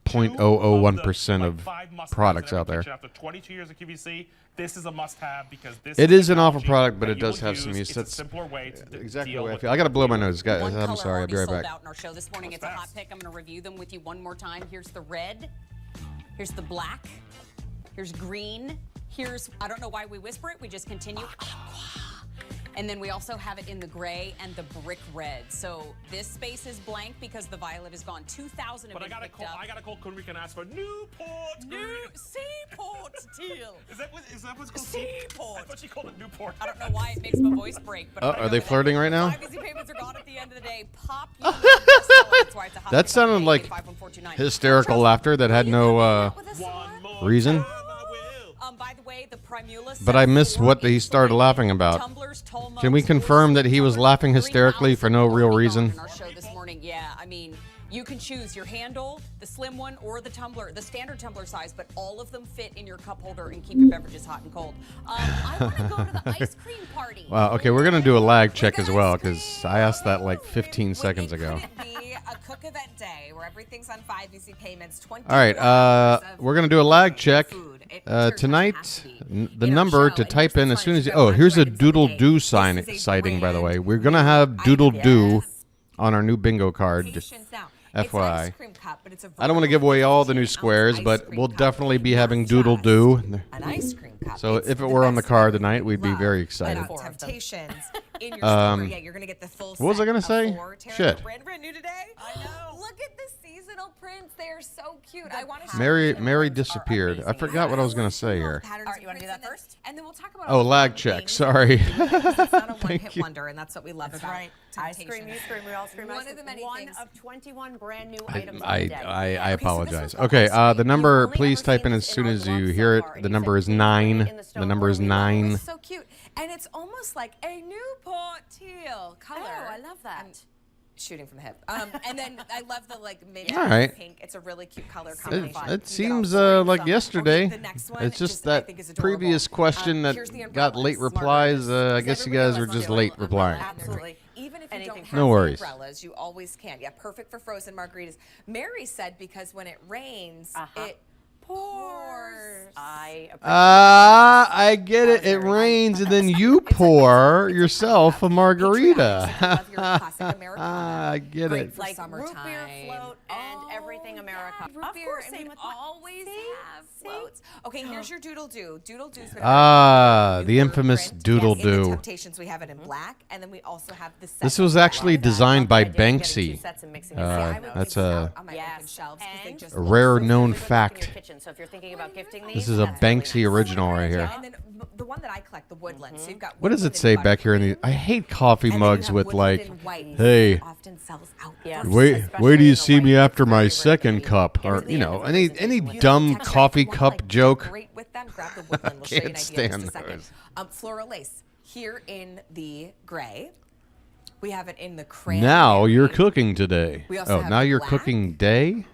0.001% of products out there. After 22 years of QVC, this is a must-have because this. It is an awful product, but it does have some use. It's a That's simpler way to exactly deal the way I with feel. I gotta blow my nose, guys. I'm sorry. I'll be right Sold back. out in our show this morning. It's a hot pick. I'm going to review them with you one more time. Here's the red. Here's the black. Here's green. Here's, I don't know why we whisper it. We just continue. And then we also have it in the gray and the brick red. So this space is blank because the violet is gone. 2,000 have But been picked up. I gotta call Kunrick and ask for Newport. Seaport teal. Is that what's called? Seaport. I thought she called it Newport. I don't know why it makes my voice break. But Are they flirting right now? 5 easy payments are gone at the end of the day. Popular bestseller. That's why it's a hot That pick sounded on like 855-1429. hysterical laughter that had no reason. By the way, the Primula But I missed what he started laughing about. Can we confirm that he was laughing hysterically for no real reason? In our show this morning, yeah. I mean, you can choose your handle, the slim one, or the tumbler, the standard tumbler size, but all of them fit in your cup holder and keep your beverages hot and cold. I want to go to the ice cream party. Wow. Okay, we're gonna do a lag check as well because I asked that like 15 seconds ago. Be a cook event day where everything's on 5 easy payments. 20 All right, we're gonna do a lag check tonight. The number to type in as soon as here's a Doodle Doo sighting, by the way. We're gonna have Doodle Doo on our new bingo card. FYI. I don't want to give away all the new squares, but we'll definitely be having Doodle Doo. An ice cream cup. So if it were on the card tonight, we'd be very excited. Temptations in your store. Yeah, you're gonna get the full. What was I gonna say? Shit. Brand new today. I know. Look at the seasonal prints. They are so cute. I want to. Mary disappeared. I forgot what I was gonna say here. All right, you want to do that first? And then we'll talk about. Oh, lag check. Sorry. It's not a one-hit wonder, and that's what we love about right. I scream, you scream, we all scream. One of the many things. Of 21 brand new items I a day. I apologize. Okay, the number, please type in as soon as you hear it. The number is 9. The number is 9. It's so cute, and it's almost like a Newport teal color. Oh, I love that. I'm shooting from the hip. And then I love the like mint All right. pink. It's a really cute color combination. It seems like yesterday. The next one It's just I that think is adorable. previous question that Here's the got late umbrellas. replies. I guess you guys were just late replying. Absolutely. Even if you don't have No worries. umbrellas, you always can. Yeah, perfect for frozen margaritas. Mary said because when it rains, it pours. I get it. It rains and then you pour yourself a margarita. I get Great it. for Like summertime. root beer float and everything America. Root beer, and we always have floats. Okay, here's your Doodle Doo. Doodle Doo's been The infamous Doodle In the Doo. Temptations, we have it in black, and then we also have the set. This was actually designed by Banksy. I would That's keep a on my open shelves 'cause they just a look rare so known good. fact. So if you're thinking about gifting these, This is a Banksy original right here. And then the one that I collect, the Woodland. So you've got What does it Woodland say and back here in the? I hate coffee And then mugs you have with Woodland like, and white. hey, Often sells out. wait till you see me after my second cup, or you know, any dumb coffee cup joke. Great with them. Grab the Woodland. We'll show you an Can't idea in just a stand second. those. Floral lace here in the gray. We have it in the crayon. Now you're cooking today. We also Oh, have now the you're black, cooking day?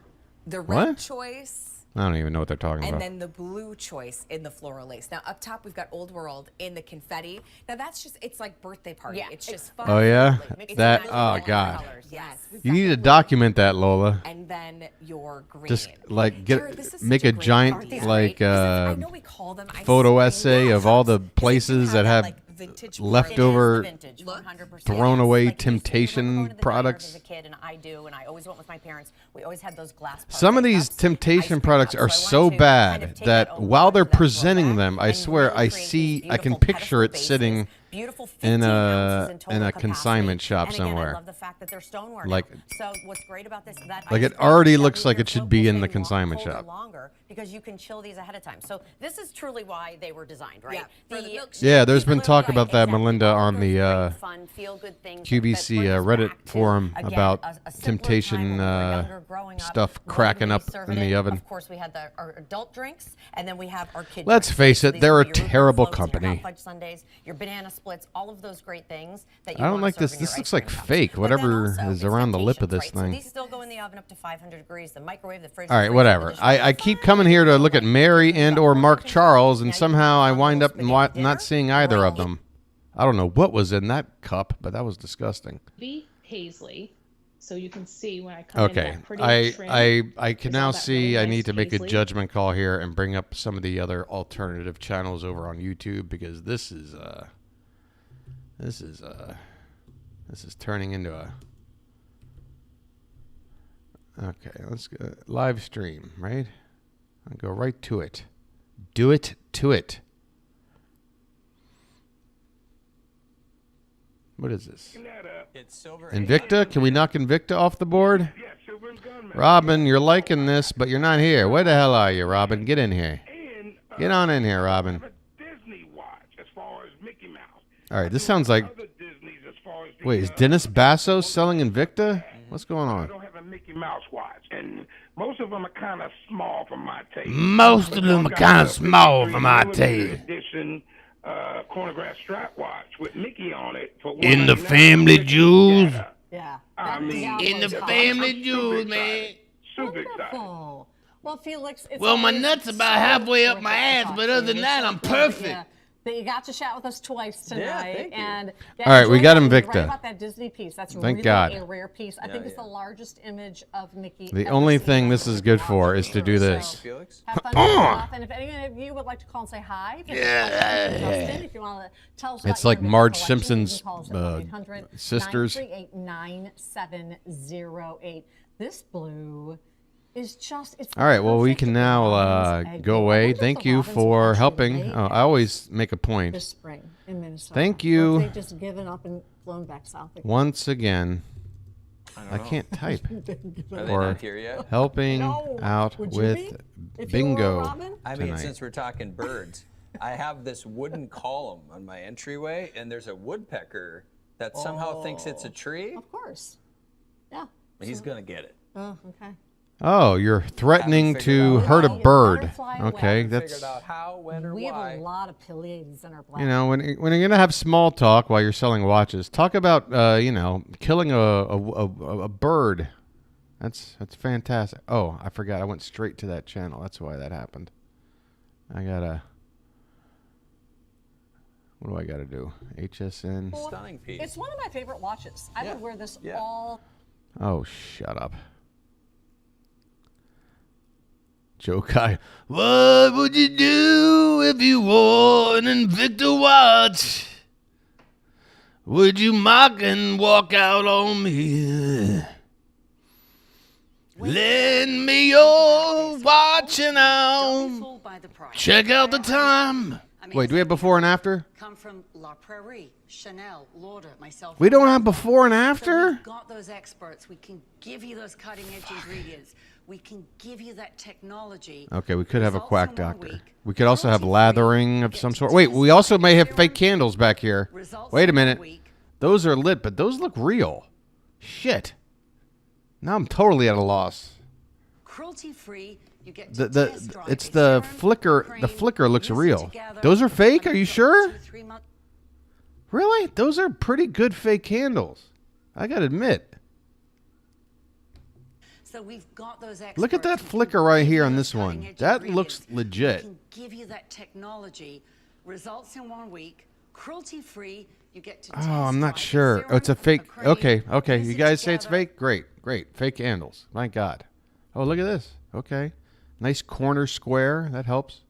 The red What? choice. I don't even know what they're talking And about. then the blue choice in the floral lace. Now up top we've got Old World in the confetti. Now that's just, it's like birthday party. Yeah, it's just fun. Oh yeah, It's that. really Oh good god. colors. Yes. We've You got need the to document that, Lola. and then your green. Just like Jared, this is make such a great giant party. like I know we call them ice photo cream essay of all the places that have vintage leftover vintage, 100%. thrown away Like, you used to remember temptation going to the products. diners as a kid, and I do, and I always went with my parents. We always had those glass. Some of parfait these cups, temptation ice cream products cups. are So I so wanted to kind of bad take that old while ones they're that roll presenting back them, I and swear really I create see, these I can beautiful picture it pedestal sitting bases beautiful 15 ounces in total capacity. consignment shop and again, somewhere. I love the fact that they're stoneware Like- now. So what's great about this, that Like, ice it already that looks like liter it should Coke be will in the stay consignment colder shop. longer because you can chill these ahead of time. So this is truly why they were designed, right? Yeah, there's been talk about that, exactly. Melinda, All on those the great, fun, feel-good things QVC that bring us Reddit back to, forum again, about a simpler temptation time when we were younger, growing up, stuff what cracking did we up serve in it the oven. Of course, we had our adult drinks, and then we have our kid Let's drinks. face So it, these they're would a be your Reuben terrible floats, your hot company. fudge sundaes, your banana splits, all of those great things that you I don't wanna like serve this. in This your looks ice like cream cups. fake. But then Whatever also, is it's around the lip of temptations, this right? thing. So these still go in the oven up to 500 degrees. The microwave, the fridge. All right, whatever. I keep coming here to look at Mary and or Mark Charles, and somehow I wind up not seeing either of them. I don't know what was in that cup, but that was disgusting. Paisley, so you can see when I come in Okay, that pretty trim. I can There's all now that see really I nice need to make a paisley. judgment call here and bring up some of the other alternative channels over on YouTube, because this is turning into a. Okay, let's go live stream, right? I'll go right to it. Do it to it. What is this? It's silver. Invicta? Can we knock Invicta off the board? Robin, you're liking this, but you're not here. Where the hell are you, Robin? Get in here. Get on in here, Robin. All right, this sounds like... Wait, is Dennis Basso selling Invicta? What's going on? Mickey Mouse watch, and most of them are kind of small for my taste. Most of them are kind of small for my taste. Edition chronograph strap watch with Mickey on it for In the family jewels. Yeah. I mean, In the family jewels, man. Super excited. Well, Felix, it's Well, my always nuts about halfway up my ass, but other than that, I'm perfect. That you got to chat with us twice tonight, thank you. and All right, we got him Invicta. Right about that Disney piece. That's Thank really God. a rare piece. I think it's the largest image of Mickey. The ever only seen. thing this is good for is to do this. Felix? Have fun with stuff, and if any of you would like to call and say hi, Justin, if you want to tell us about It's your like Invicta Marge collection, Simpson's, you can call us at 1-800-938-9708. sisters. 9708. This blue is just. It's All right, well, we perfect can now robin's egg go yolk. I away. wonder if Thank the you robins will for actually helping. lay Oh, I always make a point. this spring in Minnesota. Thank Or you. if they've just given up and flown back south. Once again, I know. can't type. Are they Or not here yet? helping No. out Would you with be? If you were a bingo robin? I mean, tonight. since we're talking birds, I have this wooden column on my entryway, and there's a woodpecker that somehow thinks it's a tree. Of course. Yeah. He's gonna get it. Oh, okay. Oh, you're threatening figured to out hurt a how. bird. Butterfly Okay, away. that's Figured out how, when, or We have why. a lot of Pleiades in our black. you know when you're gonna have small talk while you're selling watches, talk about killing a bird. That's fantastic. Oh, I forgot. I went straight to that channel. That's why that happened. I gotta. What do I gotta do? HSN. Stunning piece. It's one of my favorite watches. I would wear this Yeah. all. Oh, shut up. Joe Kai. What would you do if you wore an Invicta watch? Would you mock and walk out on me? Lend me your watch and I'll check out the time. Wait, do we have before and after? Come from La Prairie, Chanel, Lauder, myself. We don't have before and after? So we've got those experts. We can give you those cutting edge ingredients. We can give you that technology. Okay, we could have a Results quack in 1 doctor. week. We could also have lathering of some sort. Wait, we also may have fake candles back here. Wait a minute. Those are lit, but those look real. Shit. Now I'm totally at a loss. Cruelty free. You get to The test drive it's a the serum, flicker. cream, The flicker looks mix it real. together, Those are fake? Are you sure? 2-3 months. Really? Those are pretty good fake candles. I gotta admit. So we've got those experts. Look at that who can flicker right give here you on those this one. cutting-edge That ingredients. looks legit. We can give you that technology. Results in 1 week. Cruelty free. You get to Oh, I'm not sure. Oh, it's a fake. Okay, okay. You guys say it's fake? Great, great. Fake candles. My God. Oh, look at this. Okay. Nice corner square. That helps.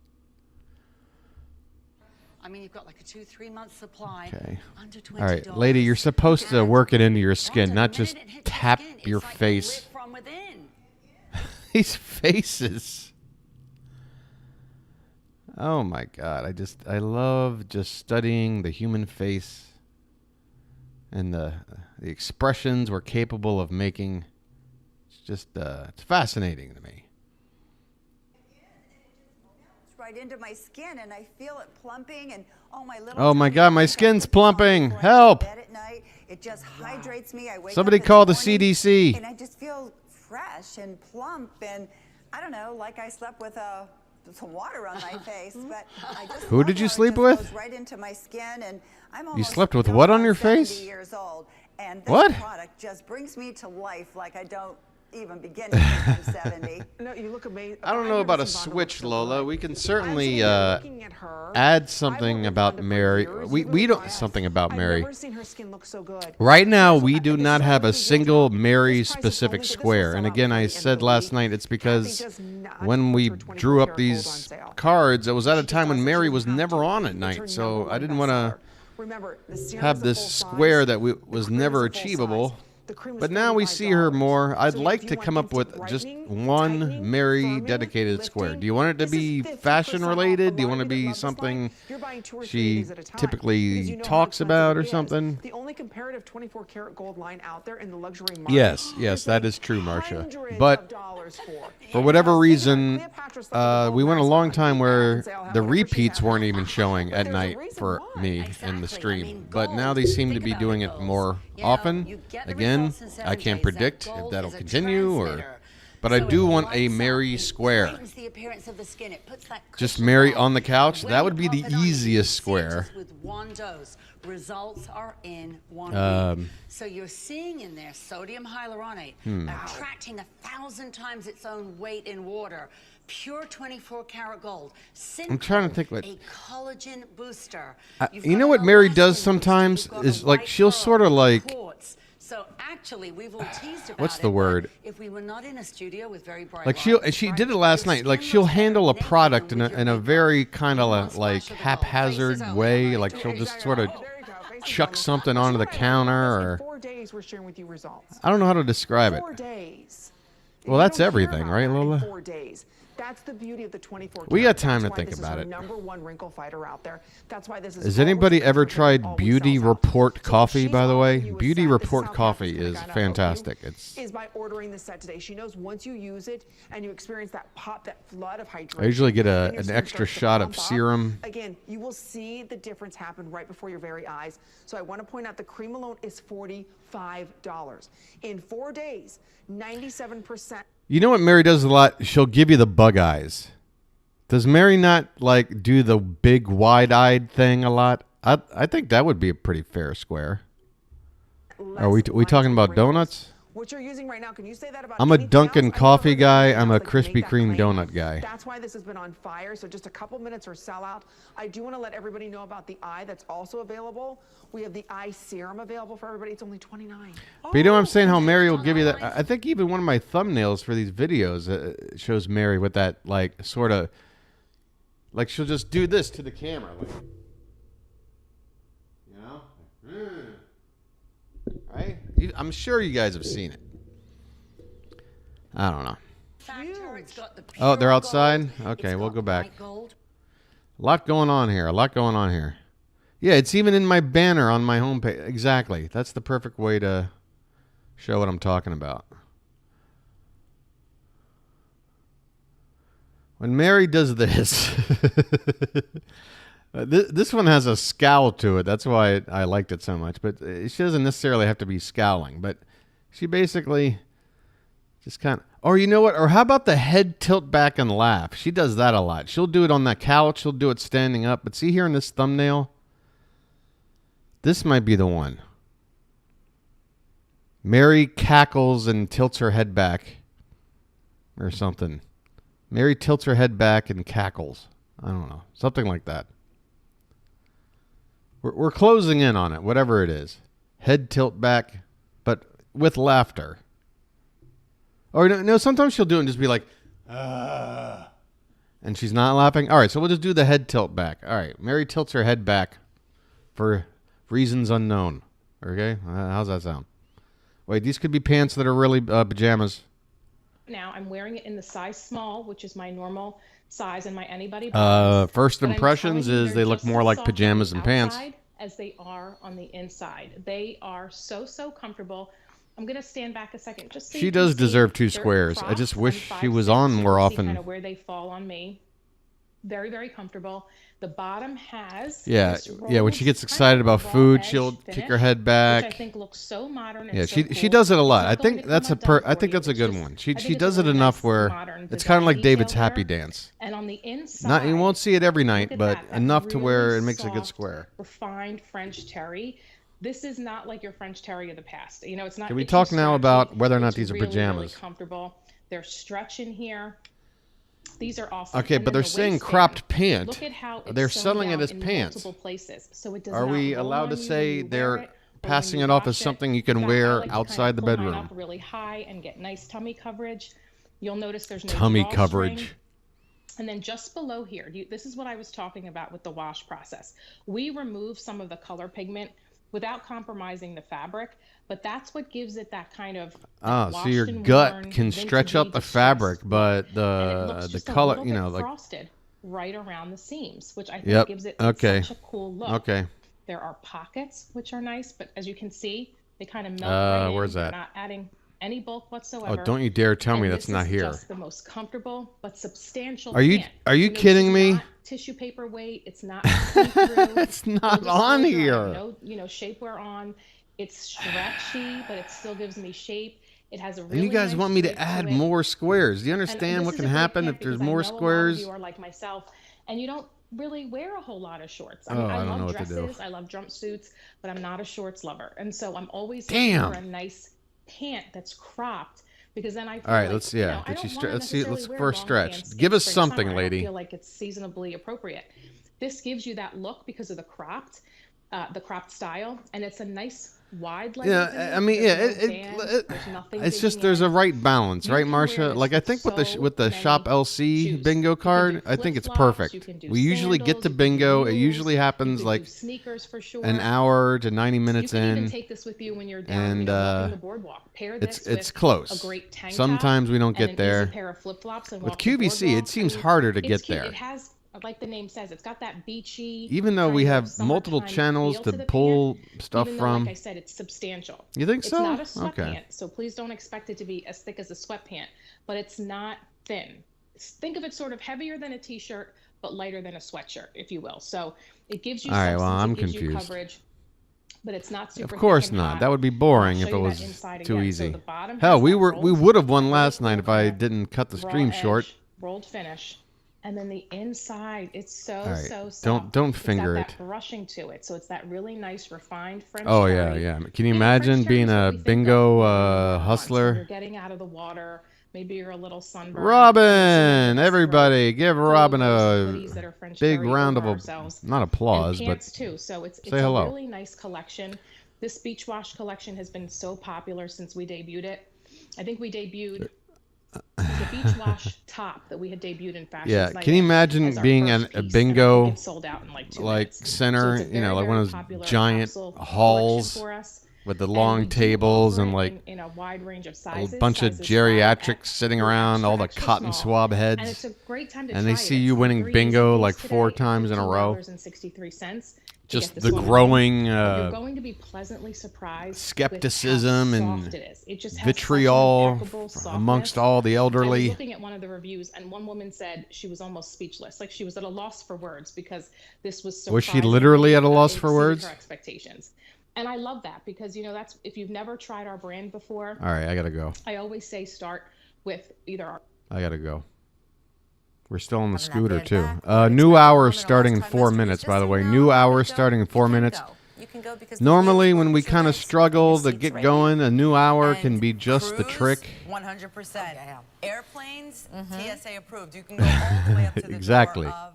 I mean, you've got like a 2-3 month supply. Okay. Under $20. All right, lady, you're supposed to work it into your skin, not just tap your face. From within. These faces. Oh my God. I love just studying the human face and the expressions we're capable of making. It's just, it's fascinating to me. Right into my skin, and I feel it plumping, and my little. Oh my God, my skin's plumping. Help. At night. It just hydrates me. I wake Somebody up call the morning, CDC. and I just feel fresh and plump, and I don't know, like I slept with some water on my face, but I just Who did you sleep with? goes right into my skin, and I'm You almost slept with what on your 70 face? years old, and this What? product just brings me to life like I don't even begin to think I'm 70. No, you look amazing. I don't know about a switch, Lola. We can certainly add something about Mary. We don't something about Mary. I've never seen her skin look so good. Right now, we do not have a single Mary specific square. And again, I said last night it's because when we drew up these cards, it was at a time when Mary was never on at night. So I didn't want to have this square that was never achievable. But now we see her more. I'd like to come up with just one Mary dedicated square. Do you want it to be fashion related? Do you want to be something she typically talks about or something? The only comparative 24 karat gold line out there in the luxury market. Yes, that is true, Marcia. But for whatever reason, we went a long time where the repeats weren't even showing at night for me in the stream. But now they seem to be doing it more often. Again, I can't predict if that'll continue but I do want a Mary square. Just Mary on the couch. That would be the easiest square. With one dose, results are in 1 week. So you're seeing in there sodium hyaluronate attracting 1,000 times its own weight in water. Pure 24 karat gold. I'm trying to think what. A collagen booster. You know what Mary does sometimes is like she'll sort of like. So actually, we've all teased about What's the word? If we were not in a studio with very bright Like she did it last night. Like she'll handle a product in a very kind of like haphazard way. Like she'll just sort of chuck something onto the counter or. 4 days we're sharing with you results. I don't know how to describe it. 4 days. Well, that's everything, right, Lola? 4 days. That's the beauty of the 24 We got time to That's why think this about is it. the #1 wrinkle fighter out there. That's why this is. Has anybody ever tried Beauty Report coffee, by the way? Beauty Report coffee is fantastic. Is by ordering the set today. She knows once you use it and you experience that pop, that flood of hydration. I usually get and your an skin extra starts to shot of pump up. serum. Again, you will see the difference happen right before your very eyes. So I want to point out the cream alone is $45. In 4 days, 97%. You know what Mary does a lot? She'll give you the bug eyes. Does Mary not like do the big wide-eyed thing a lot? I think that would be a pretty fair square. Are we talking about donuts? What you're using right now, can you say that about I'm a anything Dunkin' else? coffee guy. I'm a Krispy Kreme donut guy. That's why this has been on fire. So just a couple minutes or sell out. I do want to let everybody know about the eye that's also available. We have the eye serum available for everybody. It's only $29. But you know what I'm saying? How Mary will give you that. I think even one of my thumbnails for these videos shows Mary with that like sort of like she'll just do this to the camera. Like, you know? Right? I'm sure you guys have seen it. I don't know. Oh, they're outside? Okay, we'll go back. A lot going on here. Yeah, it's even in my banner on my homepage. Exactly. That's the perfect way to show what I'm talking about. When Mary does this, this one has a scowl to it. That's why I liked it so much. But she doesn't necessarily have to be scowling. But she basically just kind of... Or you know what? Or how about the head tilt back and laugh? She does that a lot. She'll do it on that couch. She'll do it standing up. But see here in this thumbnail? This might be the one. Mary cackles and tilts her head back. Or something. Mary tilts her head back and cackles. I don't know. Something like that. We're closing in on it, whatever it is. Head tilt back, but with laughter. Or no, sometimes she'll do it and just be like, and she's not laughing. All right, so we'll just do the head tilt back. All right, Mary tilts her head back for reasons unknown. Okay, how's that sound? Wait, these could be pants that are really pajamas. Now I'm wearing it in the size small, which is my normal size in my anybody bottoms. First But I'm impressions telling you, is they're they look just more as like soft on the pajamas and pants. outside as they are on the inside. They are so comfortable. I'm gonna stand back a second just so She you can does see. deserve 2 They're squares. I cropped. just I'm wish she 5'6", was on you more can see often. kind of where they fall on me. Very comfortable. The bottom has Yeah, this yeah. When rolled she gets kind excited of about raw food, edge she'll kick her finish, head back. which I think looks so modern. And Yeah, so she cool. does it a It's lot. not I going think to that's come a undone I for think you. that's a It's good just- one. I She think it's does a it really enough nice where modern it's kind of design like David's detail happy there. dance. And on the inside, Not you won't see it every night, look at but that enough to where really it makes a good soft, square. refined French terry. This is not like your French terry of the past. You know, it's not. Can we itchy, talk now scratchy. about whether or not It's these are really, pajamas? Really comfortable. There's stretch in here. These are awesome. Okay, And but then they're the saying waistband, cropped pant. Look at how it's They're sewn selling it down as in pants. multiple places, so it does Are not we roll allowed on to you when say you wear they're it or passing when it you off wash as something you In can fact, I wear like to outside the kinda pull mine bedroom? up really high and get nice tummy coverage. You'll notice there's no Tummy drawstring. coverage. And then just below here, this is what I was talking about with the wash process. We remove some of the color pigment without compromising the fabric, but that's what gives it that kind of Ah, so your washed and gut worn, can stretch out the vintagey fabric, distressed but look. And it looks the just a color, little you know, bit like frosted right around the seams, which I think Yep. gives it Okay. such a cool look. Okay. There are pockets, which are nice, but as you can see, they kind of melt right in. Where's They're that? not adding any bulk Oh, whatsoever. don't you dare tell me And that's this not is here. just the most comfortable but substantial Are you pant. are you know, kidding this is me? not tissue paper weight. It's not see-through. It's not on here. No, shapewear on. It's stretchy, but it still gives me shape. It has a really And you guys nice want me to drape add it. more squares. Do you And understand this what is can a great happen pant if there's because I more know a lot of squares? you are like myself, and you don't really wear a whole lot of shorts. I Oh, mean, I I don't know love what to do. dresses, I love jumpsuits, but I'm not a shorts lover, and so I'm always Damn. looking for a nice pant that's cropped because then I feel All right, like, let's you know, yeah. I Did she don't stre- wanna let's see. necessarily Let's wear for a long stretch. pants Give in us spring, something, summer. I don't lady. feel like it's seasonably appropriate. This gives you that look because of the cropped style, and it's a nice wide leg. Yeah, I mean, yeah. It's just there's a right balance, right, Marcia? Like I think with the ShopLC bingo card, I think it's perfect. We usually get to bingo. It usually happens like sneakers for sure. an hour to 90 You minutes can even in, take this with you when you're down, and walking the boardwalk. Pair this it's with close. a great tank Sometimes top we don't and get there. An easy pair of flip-flops and With walk the QVC, boardwalk. it seems I mean, harder to it's get cute. there. It has, like the name says, it's got that beachy. Even though we kind of have multiple summertime channels feel to to the pull pant, stuff even though, from. like I said, it's substantial. You think it's so? Not a sweatpant, Okay. so please don't expect it to be as thick as a sweatpant, but it's not thin. Think of it sort of heavier than a t-shirt, but lighter than a sweatshirt, if you will. So it gives you All right, substance, well, I'm it gives you confused. coverage, but it's not super Of course thick and not. hot. That would be boring I'll if show it you that was inside too again. So easy. the bottom Hell, has we that would have won last night if I didn't cut the raw stream edge, short. rolled finish, and then the inside, it's so All right, so soft. don't It's got finger that it. brushing to it, so it's that really nice refined French Oh yeah, terry. yeah. Can you imagine being a bingo So you're hustler? getting out of the water. Maybe you're a little sunburned. Robin, everybody, give Robin a hoodies that are French big terry round of over ourselves. not applause, And but pants too. So it's say a hello. really nice collection. This beach wash collection has been so popular since we debuted it. I think we debuted the beach wash top that we had debuted in Fashion Yeah, Night can you as imagine our being first a piece, and I think bingo it sold out in like 2 like minutes. center, So it's a you know, very, like one very of popular those giant capsule halls collection for us. with the And long we do tables offer and it like in a wide range of a sizes, bunch of sizes 5 geriatrics sitting around, all the extra cotton small. swab And heads, it's a great time to and they try see it. you It's winning 3 bingo easy like days 4 today, times in a row. $15.63 to Just get the this one growing home. You're going to be pleasantly surprised skepticism with how and soft it is. It just has vitriol such an impeccable softness. amongst all the I was elderly. looking at one of the reviews, and one woman said she was almost speechless, like she was at a loss for words because this was Was she surprisingly, literally at a loss it for exceeded words? her expectations. And I love that because, you know, that's if you've never tried our brand before. All right, I gotta go. I always say start with either our I gotta go. We're still on the scooter too. New hour starting in 4 minutes, by the way. New hour starting in 4 minutes. Normally, when we kind of struggle to get going, a new hour can be just the trick. 100%. Airplanes, TSA approved. You can go all the way up to the Exactly. door of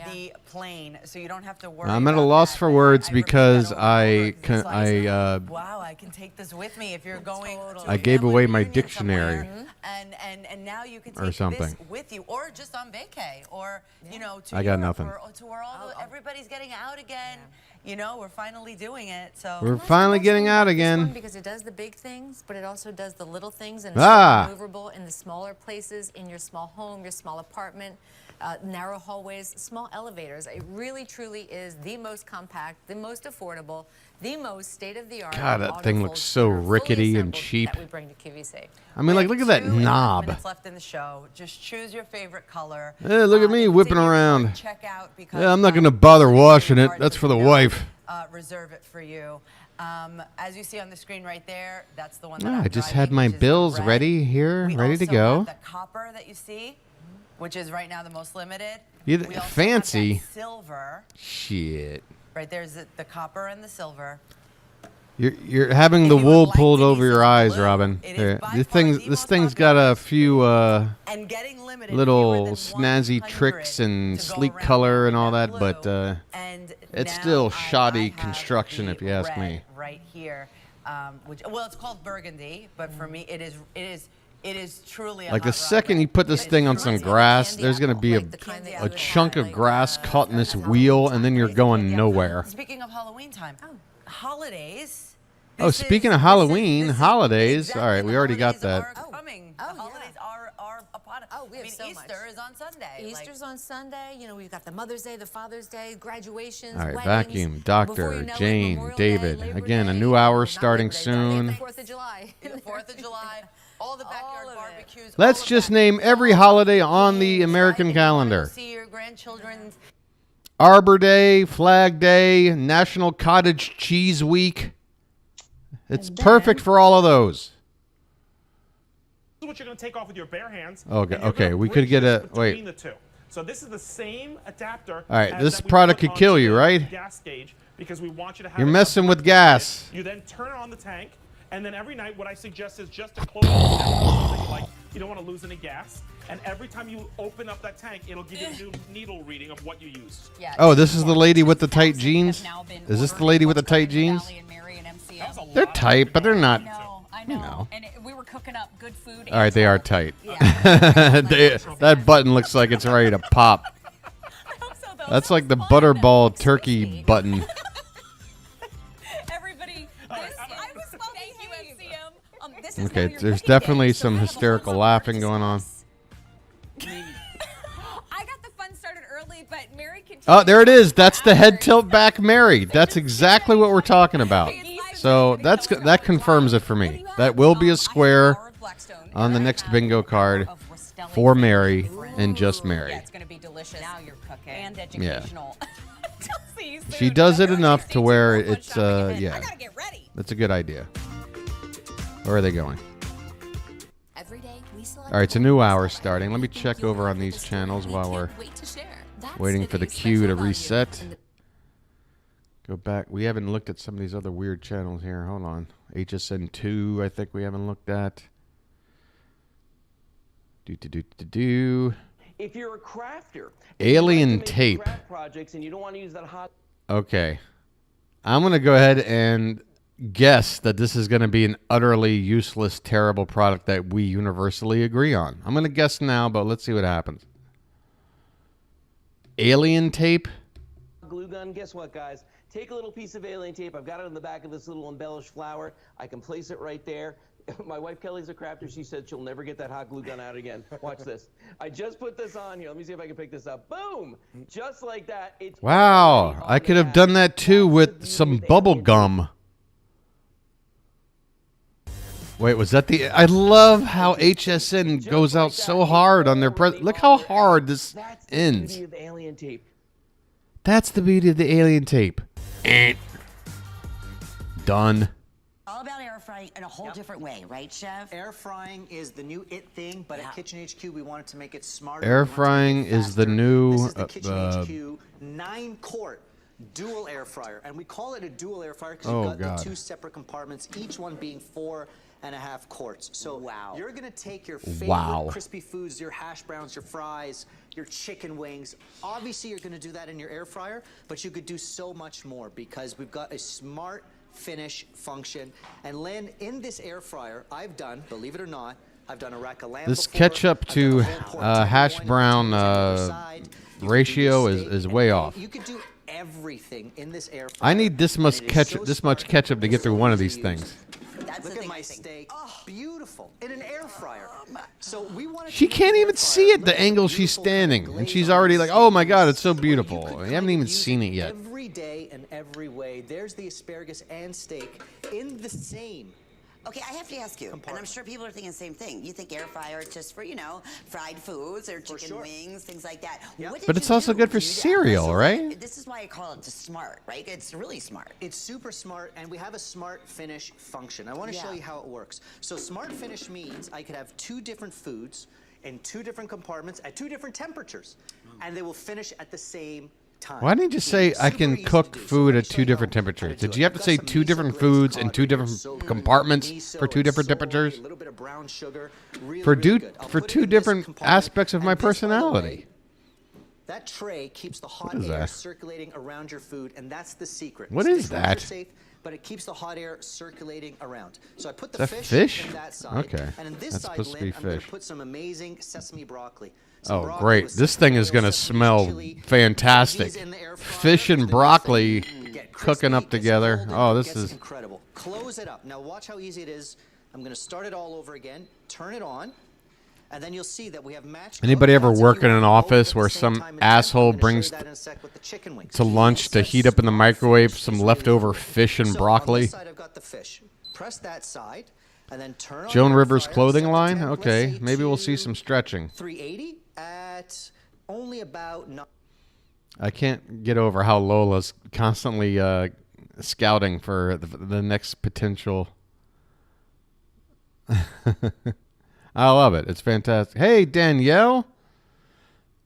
the plane, so you don't have to worry. I'm at a loss for words because I Wow, I can take this with me if you're going. To I a gave family away my reunion dictionary. somewhere, and now you can Or take something. this with you, or just on vacay, or you know, to I got Europe, nothing. or to where everybody's getting out again. You know, we're finally doing it. So We're finally getting out again. Because it does the big things, but it also does the little things, and Ah. it's so maneuverable in the smaller places, in your small home, your small apartment. narrow hallways, small elevators. It really, truly is the most compact, the most affordable, the most state-of-the-art. God, that thing looks so rickety and cheap. That we bring to QVC. I mean, like, look at that knob. Minutes left in the show. Just choose your favorite color. Hey, look at me whipping around. Check out because Yeah, I'm not going to bother washing it. That's for the wife. Reserve it for you. As you see on the screen right there, that's the one that I just had my bills ready here, ready to go. The copper that you see, which is right now the most limited. Fancy. Silver. Shit. Right there's the copper and the silver. You're having the wool pulled over your eyes, Robin. This thing's got a few little snazzy tricks and sleek color and all that, but it's still shoddy construction, if you ask me. Right here, well, it's called burgundy, but for me, it is truly like the second you put this thing on some grass, there's going to be a chunk of grass caught in this wheel, and then you're going nowhere. Speaking of Halloween time, holidays. Oh, speaking of Halloween, holidays. All right, we already got that. Coming. The holidays are upon us. Oh, we have so much. Easter is on Sunday. Easter's on Sunday. You know, we've got the Mother's Day, the Father's Day, graduations, All right, weddings. vacuum, Doctor, Jane, David. Again, a new hour starting soon. 4th of July. The 4th of July. All the backyard barbecues. Let's just name every holiday on the American calendar. See your grandchildren's. Arbor Day, Flag Day, National Cottage Cheese Week. It's perfect for all of those. This is what you're going to take off with your bare hands. Okay, we could get a wait. The two. So this is the same adapter. All right, this product could kill you, right? Gas gauge, because we want you to have. You're messing with gas. You then turn it on the tank, and then every night, what I suggest is just to close it. Like you don't want to lose any gas, and every time you open up that tank, it'll give you a new needle reading of what you used. Yeah. Oh, this is the lady with the tight jeans. Is this the lady with the tight jeans? They're tight, but they're not. I know. And we were cooking up good food. All right, they are tight. That button looks like it's ready to pop. That's like the butterball turkey button. Everybody, thank you, MCM. Okay, there's definitely some hysterical laughing going on. I got the fun started early, but Mary continued. Oh, there it is. That's the head tilt back Mary. That's exactly what we're talking about. So that confirms it for me. That will be a square on the next bingo card for Mary and just Mary. Yeah, it's going to be delicious. Now you're cooking. And educational. Yeah. She does it enough to where it's, yeah. That's a good idea. Where are they going? All right, it's a new hour starting. Let me check over on these channels while we're waiting for the queue to reset. Go back. We haven't looked at some of these other weird channels here. Hold on. HSN 2, I think we haven't looked at. If you're a crafter, Alien tape. Projects and you don't want to use that hot. Okay. I'm going to go ahead and guess that this is going to be an utterly useless, terrible product that we universally agree on. I'm going to guess now, but let's see what happens. Alien tape? Glue gun. Guess what, guys? Take a little piece of alien tape. I've got it on the back of this little embellished flower. I can place it right there. My wife Kelly's a crafter. She said she'll never get that hot glue gun out again. Watch this. I just put this on here. Let me see if I can pick this up. Boom! Just like that. It's wow. I could have done that too with some bubble gum. Wait, was that the... I love how HSN goes out so hard on their... Look how hard this ends. That's the beauty of the alien tape. That's the beauty of the alien tape. Done. All about air frying in a whole different way, right, Chef? Air frying is the new it thing, but at Kitchen HQ we wanted to make it smarter. Air frying is the new... This is the Kitchen HQ 9-quart dual air fryer, and we call it a dual air fryer because you've got the two separate compartments, each one being 4.5 quarts. So you're going to take your favorite crispy foods, your hash browns, your fries, your chicken wings. Obviously, you're going to do that in your air fryer, but you could do so much more because we've got a smart finish function. And Lynn, in this air fryer, I've done, believe it or not, I've done a rack of lamb This before. ketchup to hash brown ratio is way off. You could do everything in this air fryer. I need this much ketchup to get through one of these things. Look at my steak. Beautiful. In an air fryer. So we want She can't even see it, the angle she's standing. And she's already like, oh my God, it's so beautiful. You haven't even seen it yet. Every day and every way. There's the asparagus and steak in the same. Okay, I have to ask you, and I'm sure people are thinking the same thing. You think air fryer is just for, fried foods or chicken wings, things like that. What did But it's you also do good for to do that? cereal, right? This is why I call it smart, right? It's really smart. It's super smart, and we have a smart finish function. I want to show you how it works. So smart finish means I could have 2 different foods in 2 different compartments at 2 different temperatures, and they will finish at the same time. Why didn't you say I can cook food at 2 different temperatures? Did you have to say 2 different foods in 2 different compartments for 2 different temperatures? A little bit of brown sugar. Really, For really good. I'll for put it 2 in this different compartment. aspects of my And this, by the way, personality. that tray keeps the hot What is air that? circulating around your food, and that's the secret. What It's is dishwasher that? safe, but it keeps the hot air circulating around. So I put the Is that fish, fish? in that side, Okay. and in this That's side, supposed to Lynn, be I'm going fish. to put some amazing sesame broccoli. Some Oh, broccoli great. with This some thing is oil, going to sesame smell chili, fantastic. veggies in the air fryer, Fish and broccoli cooking up gets together. golden, Oh, gets this is... incredible. Close it up. Now watch how easy it is. I'm going to start it all over again. Turn it on. And then you'll see that we have matched. Anybody ever work in an office where some asshole brings to lunch to heat up in the microwave some leftover fish and broccoli? On this side, I've got the fish. Press that side, and then turn on Joan your Rivers fryer, clothing set the line? temp, let's Okay, say maybe we'll see to some stretching. 380 at only about. I can't get over how Lola's constantly scouting for the next potential. I love it. It's fantastic. Hey, Danielle.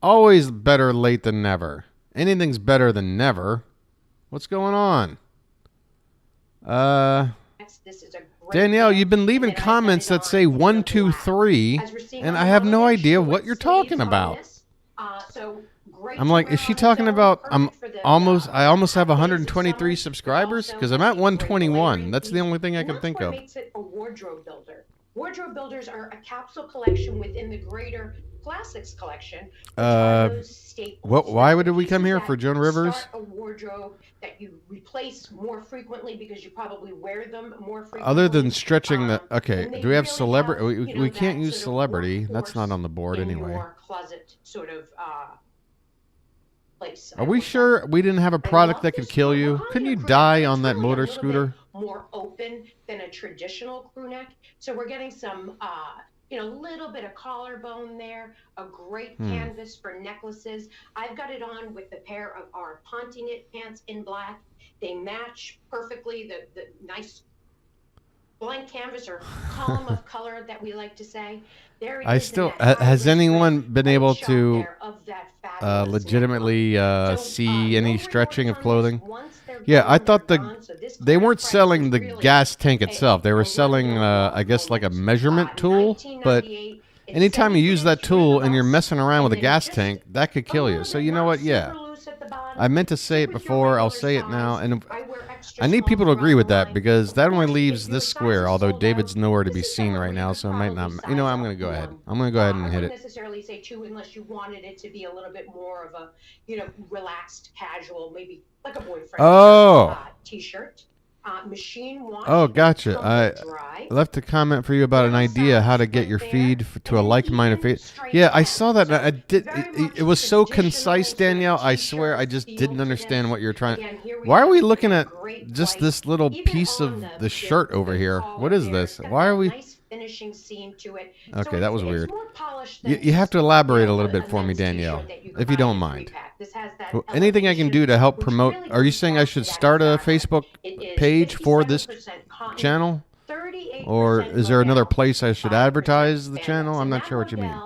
Always better late than never. Anything's better than never. What's going on? Danielle, you've been leaving comments that say 1, 2, 3, and I have no idea what you're talking about. I'm like, is she talking about I almost have 123 subscribers? Because I'm at 121. That's the only thing I can think of. Makes it a wardrobe builder. Wardrobe builders are a capsule collection within the greater classics collection. Why did we come here for Joan Rivers? Start a wardrobe that you replace more frequently because you probably wear them more frequently. Other than stretching the... Okay, do we have celebrity? We can't use celebrity. That's not on the board anyway. Your closet sort of place. Are we sure we didn't have a product that could kill you? Couldn't you die on that motor scooter? More open than a traditional crew neck. So we're getting some, a little bit of collarbone there, a great canvas for necklaces. I've got it on with the pair of our Ponte knit pants in black. They match perfectly the nice blank canvas or column of color that we like to say. There it is. Has anyone been able to legitimately see any stretching of clothing? Yeah, I thought they weren't selling the gas tank itself. They were selling, I guess, like a measurement tool. But anytime you use that tool and you're messing around with a gas tank, that could kill you. So you know what? Yeah. I meant to say it before. I'll say it now. And I need people to agree with that because that only leaves this square, although David's nowhere to be seen right now, so it might not. You know, I'm going to go ahead. I'm going to go ahead and hit I it. wouldn't necessarily say 2 unless you wanted it to be a little bit more of a, relaxed, casual, maybe like a boyfriend t-shirt. Machine wash. Oh, gotcha. I left a comment for you about an idea how to get your feed to a like-minded feed. Yeah, I saw that. I did. It was so concise, Danielle. I swear, I just didn't understand what you're trying. Why are we looking at just this little piece of the shirt over here? What is this? Why are we? Finishing seam to it. Okay, that was weird. You have to elaborate a little bit for me, Danielle, if you don't mind. Anything I can do to help promote? Are you saying I should start a Facebook page for this channel? Or is there another place I should advertise the channel? I'm not sure what you mean.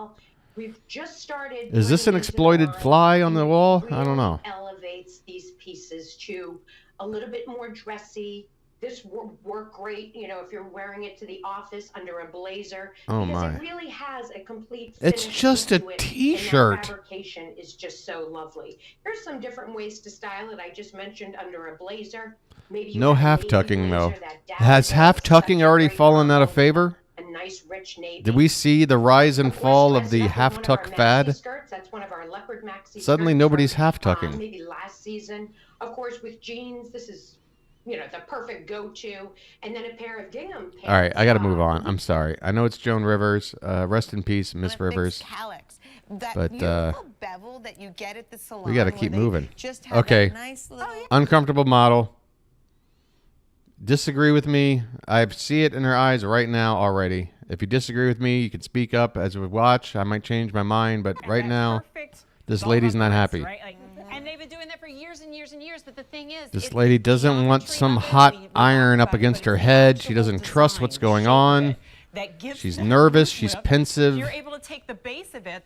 Is this an exploited fly on the wall? I don't know. Elevates these pieces to a little bit more dressy. This would work great, if you're wearing it to the office under a blazer. Oh because my. it really has a complete It's finish just a to it, t-shirt. And that fabrication is just so lovely. There's some different ways to style it. I just mentioned under a blazer. Maybe you No have a half navy tucking though. blazer that Has half tucking already fallen out of favor? a nice rich navy. Did we see the rise and fall of the half tuck fad? Skirts, that's one of our leopard maxi Suddenly skirts nobody's from, half tucking. maybe last season. Of course, with jeans, this is the perfect go-to, and then a pair of gingham pants. All right, I got to move on. I'm sorry. I know it's Joan Rivers. Rest in peace, Miss Rivers. Calyx. That But beautiful bevel that you get at the salon. we got to where keep they moving. Just have Okay. that nice little. Uncomfortable model. Disagree with me. I see it in her eyes right now already. If you disagree with me, you can speak up as we watch. I might change my mind, but right now, this lady's not happy. Right? Like, and they've been doing that for years and years and years. But the thing is, This lady doesn't want some hot iron up against her head. She doesn't trust what's going on. She's nervous. She's pensive. You're able to take the base of it,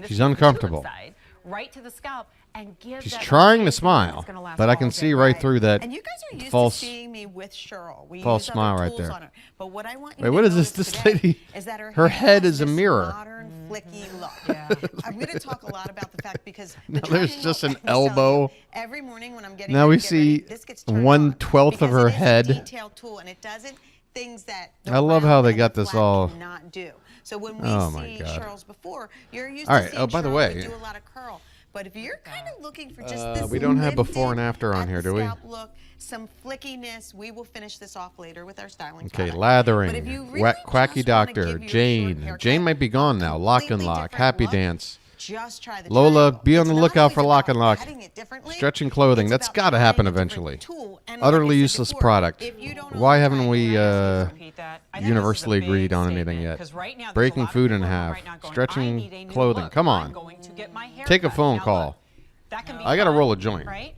She's uncomfortable. Side, right to the scalp, and give. She's that trying to shape smile, that's gonna last but I all can day. see right through that And you guys are used false, to seeing me with Cheryl. We false use smile other right tools there. on her. But what I want you Wait, to what is notice this? This today lady, is that her head has is a this mirror. Modern, flicky look. I'm going to talk a lot about the fact because Now the there's tracking just will- an I will tell elbow. you, every morning when I'm getting Now we ready to get ready, see this gets turned 1/12 of because her it is a head. detailed tool and it doesn't things that the I love how they got this all. not do. So when we Oh my see God. Cheryl's before, you're used All to right. seeing Oh, by the Cheryl way, that do a lot of curl. But if you're kind of looking for just this we don't have lifted before and after on at here, the do we? scalp look, some flickiness, we will finish this off later with our styling Okay, product. lathering, But if you really quacky doctor, Jane. Jane might be gone now. Lock and Lock, Happy Dance. Just try the Lola, be on the lookout for Lock and Lock. Stretching clothing, that's got to happen eventually. Utterly useless product. Why haven't we universally agreed on anything yet? Breaking food in half, stretching clothing. Come on. Take a phone call. That can be I got to fun, roll a joint. Right?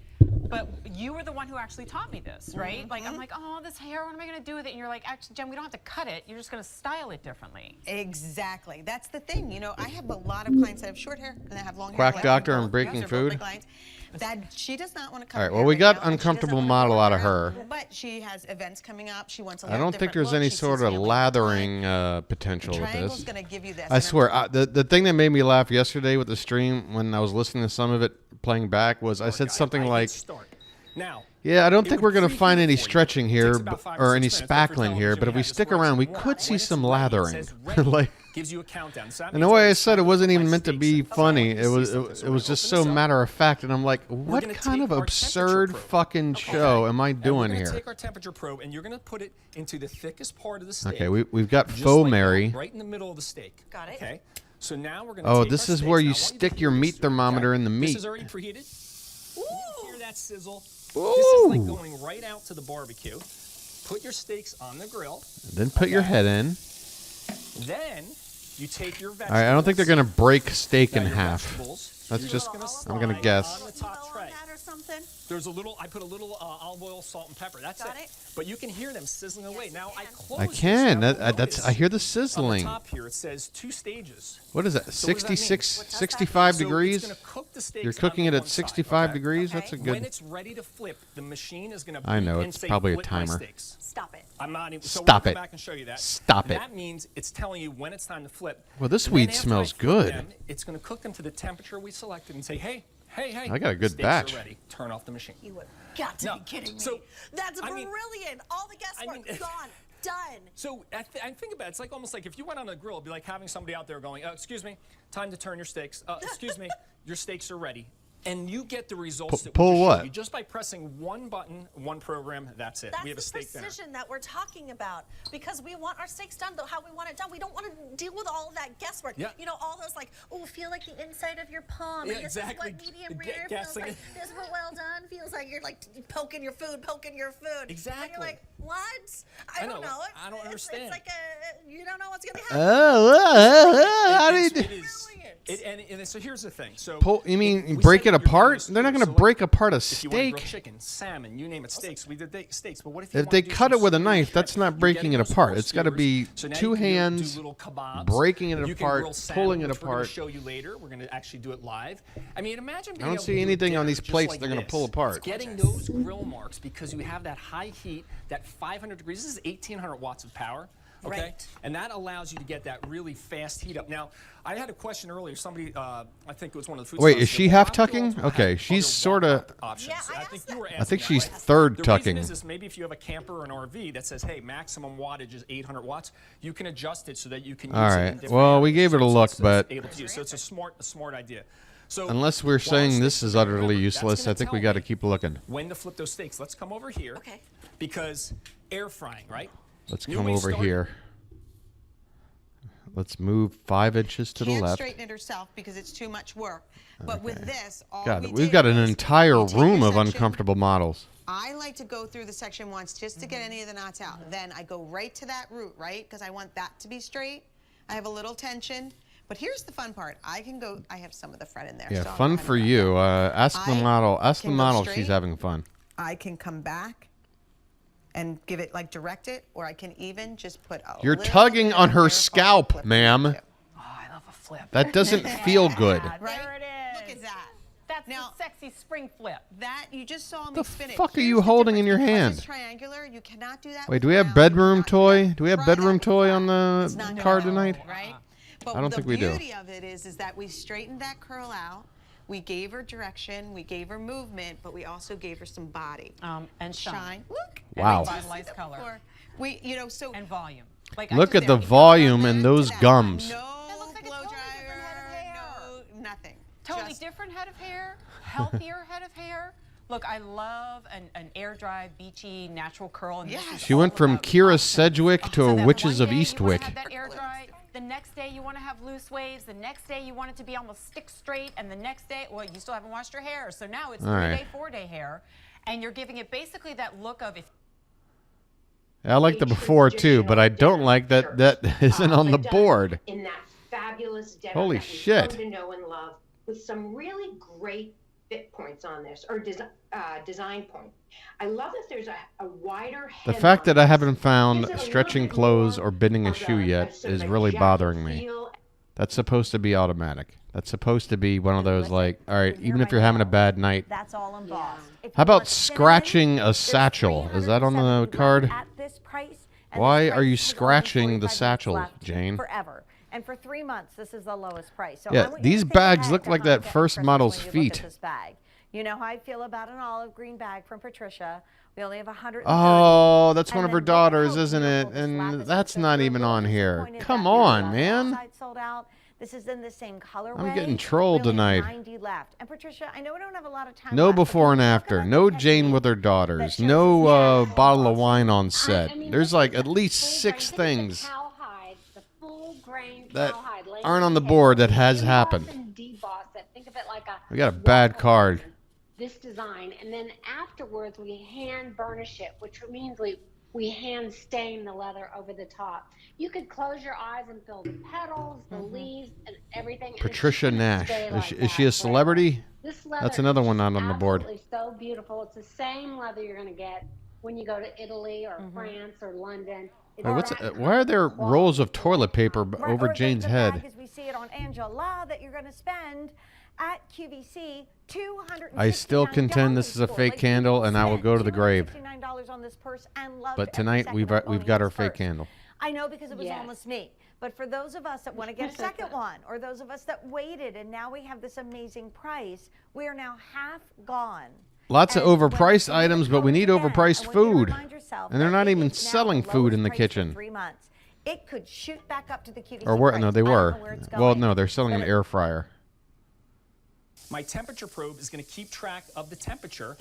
But you were the one who actually taught me this, right? Like, I'm like, oh, this hair, what am I going to do with it? And you're like, actually, Jen, we don't have to cut it. You're just going to style it differently. Exactly. That's the thing. You know, I have a lot of clients that have short hair and that have long hair. Quack like doctor me. and breaking Those are both food. my clients. That she does not want to cut All right, her well, hair we right got now, and she doesn't uncomfortable wanna model grow out of hair, her. But she has events coming up. She wants a I little don't think different there's look. any She sort sees of family lathering potential with Triangle's this. gonna give you this, I and swear, the thing that made me laugh yesterday with the stream when I was listening to some of it playing back was I said something like, Now, yeah, I don't think we're going to find any stretching here or any spackling here, but if we stick around, we could see some lathering. Like, gives you a countdown. So that and the means way I every said it time wasn't you even apply meant to steaks be in, funny. so It was just so matter of fact, and I'm like, what gonna kind take of our absurd temperature probe. fucking show am I And doing we're gonna here? take our temperature probe and you're going to put it into the thickest part of the steak. Okay, we've got just faux like Mary. that, right in the middle of the steak. Got it. Okay. So now we're going to Oh, take this our is steaks. where Now, you I want to stick your meat thermometer in the This meat. is already preheated. Ooh. You hear that sizzle? Ooh. This is like going right out to the barbecue. Put your steaks on the grill. Then put your head in. Then you take your vegetables. All right, I don't think they're going to break steak Now in your half. vegetables, That's you're just, gonna I'm going to slide guess. on the top tray. There's a little, I put a little olive oil, salt, and pepper. That's it. But you can hear them sizzling away. Now I close I this. can. Now, I hear the on the sizzling. top here, it says 2 stages. What is that? So what does that mean? 66, 65 So it's degrees? gonna cook the steaks You're on cooking it one at side, 65 okay? degrees? That's a When good... it's ready to flip, the machine is going to I know, and it's say, probably a "Flip my timer." steaks." Stop it. I'm not even. So Stop we'll it. come back and show you that. Stop And it. That means it's telling you when it's time to flip. Well, this And weed then after smells I flip good. them, it's going to cook them to the temperature we selected and say, hey, I got a good steaks batch. Are ready. Turn off the machine. You have got to be kidding me. So, That's I mean- brilliant. All the guesswork gone. Done. So I think about it, it's like almost like if you went on a grill, it'd be like having somebody out there going, excuse me, time to turn your steaks. Excuse me, your steaks are ready. And you get the results that we pull just what? showed you just by pressing one button, one program, that's it. We have a steak dinner. That's the precision that we're talking about because we want our steaks done how we want it done. We don't want to deal with all of that guesswork. Yeah. You know, all those like, oh, feel like the inside of your palm. Yeah, and this exactly. is what medium Get- rare feels guessing like. it. This is what well done feels like. You're like poking your food. Exactly. And you're like, what? I don't know. I don't understand. It's like you don't know what's going to happen. And so here's the thing. So You mean we break said it you're apart? doing They're not this going to so break apart a if you want grilled steak. chicken, salmon, you name it, steaks. We did steaks. But what if you If want they to do cut some it with a smoked knife, shrimp? that's not You breaking get it those apart. smoked It's got to skewers. be So now two you can do hands little kebabs. breaking it You can apart, grill salmon, pulling it which we're gonna apart. show you later. We're going to actually do it live. I mean, imagine I being don't able see to do anything on dinner these just plates like they're gonna this. pull apart. Getting those grill marks because you have that high heat, that 500 degrees. This is 1,800 watts of power. Okay, Right. and that allows you to get that really fast heat up. Now, I had a question earlier. Somebody, I think it was one of the food. Wait, stars is said, she well, half why don't you tucking? also Okay, have she's other sort of. walk-up options? I think you were I think asking she's that way. third The tucking. reason is maybe if you have a camper or an RV that says, hey, maximum wattage is 800 watts, you can adjust it so that you can use All it in right. different Well, we areas. gave it a So look, it's but able to use. So it's a smart idea. So unless we're saying this is utterly useless, I think we got to keep looking. when to flip those steaks. Let's come over here. Okay. Because air frying, right? Let's New come way over start. here. Let's move 5 inches to the Can't left. straighten it herself because it's too much work. But with this, all God, we we've did got an was entire you take room your of section. uncomfortable models. I like to go through the section once just to get any of the knots out. Then I go right to that root, right? Because I want that to be straight. I have a little tension. But here's the fun part. I have some of the fret in there. Yeah, so I'm fun not for gonna- you. Ask the model. Ask the can go model if she's straight. having fun. I can come back and give it, like, direct it, or I can even just put a You're little tugging bit on of her hair scalp, follicle ma'am. I love a flip. That doesn't feel good. Right? There it is. Look at that. That's Now, the sexy spring flip. That you just saw me The spin it. fuck are Here's you the holding in difference. your Because hand? It's triangular. You cannot do that. Wait, with do we have round. bedroom toy? Do we have bedroom toy on It's the not card gonna tonight? hold, right? But I don't think we do. The beauty of it is that we straightened that curl out. We gave her direction. We gave her movement, but we also gave her some body. And shine. Look. Wow. And revitalized color. Before. We, you know, so And volume. Like Look at the volume and those gums. no blow dryer, no nothing. Totally Just different head of hair, healthier head of hair. Look, I love an air dry, beachy, natural curl. And this is She went from Kira Sedgwick to so a that Witches one of day you Eastwick. wanna have that air dry. The next day you want to have loose waves. The next day you want it to be almost stick straight. And the next day, well, you still haven't washed your hair. So now it's All right. 3-day, 4-day hair. And you're giving it basically that look of if I like the before too, but I don't like that that isn't on the board. In that fabulous denim Holy that we've shit. come to know and love, with some really great fit points on this, or design point. I love that there's a wider The hem fact on that I this. haven't found Gives it a little stretching bit clothes more or bending a of shoe yet sort is of a really jacket bothering me. feel. That's supposed to be automatic. That's supposed to be one of those like, all right, even if you're having a bad night. That's all involved. If How you about want cinnamon, scratching a there's satchel? Is that on the 370 card? at this price, and Why this are price you has only scratching the 45 minutes satchel, left Jane? Forever. And for 3 months, this is the lowest price. So I Yeah, want you to these think bags ahead look to like how that to get first Christmas model's when you look at feet. this bag. You know how I feel about an olive green bag from Patricia. We only have 100. Oh, that's one And of her then look at how daughters, isn't it? beautiful this lack And is. that's So not we're even a little on here. disappointed Come that on, the man. side sold out. This is in the same colorway. I'm getting trolled We only have tonight. 90 left. And Patricia, I know we don't have a lot of time No left, but before and can you talk after. about No the Jane technique with her that daughters. shows No us bottle of wine on set. I mean, There's look like at at the least full 6 grain. Look at the things cowhide, the full grain that cowhide laying aren't on the cake. board that has Emboss happened. and deboss it. Think of it like a We got a bad waffle card. iron, this design, and then afterwards we hand burnish it, which means we hand stain the leather over the top. You could close your eyes and feel the petals, the leaves, and everything. and it's Patricia gonna Nash. stay Is like she, is that she a forever. celebrity? This leather That's another is one not on the board. absolutely so beautiful. It's the same leather you're going to get when you go to Italy or France or London. It's Wait, what's that why are there kind of rolls of toilet paper Right, over or Jane's the head? bag as we see it on Angela that you're going to spend at QVC $269. I still contend this is a for. fake Like, candle, you and I will spent go to the grave. $269 on this purse and loved But every tonight second we've of got our owning this fake purse. candle. I know because it was Yes. almost me. But for those of us that want to get a second one, or those of us that waited and now we have this amazing price, we are now half gone. Lots of And when overpriced the items, but we need colors again, overpriced I want you to food. remind yourself And they're that not it even is now selling the food in the lowest price for kitchen. 3 months. It could shoot back up to the QVC Or were price. no, they I don't were. know where it's Well, going, no, they're selling but an air fryer. My temperature probe is going to keep track of the temperature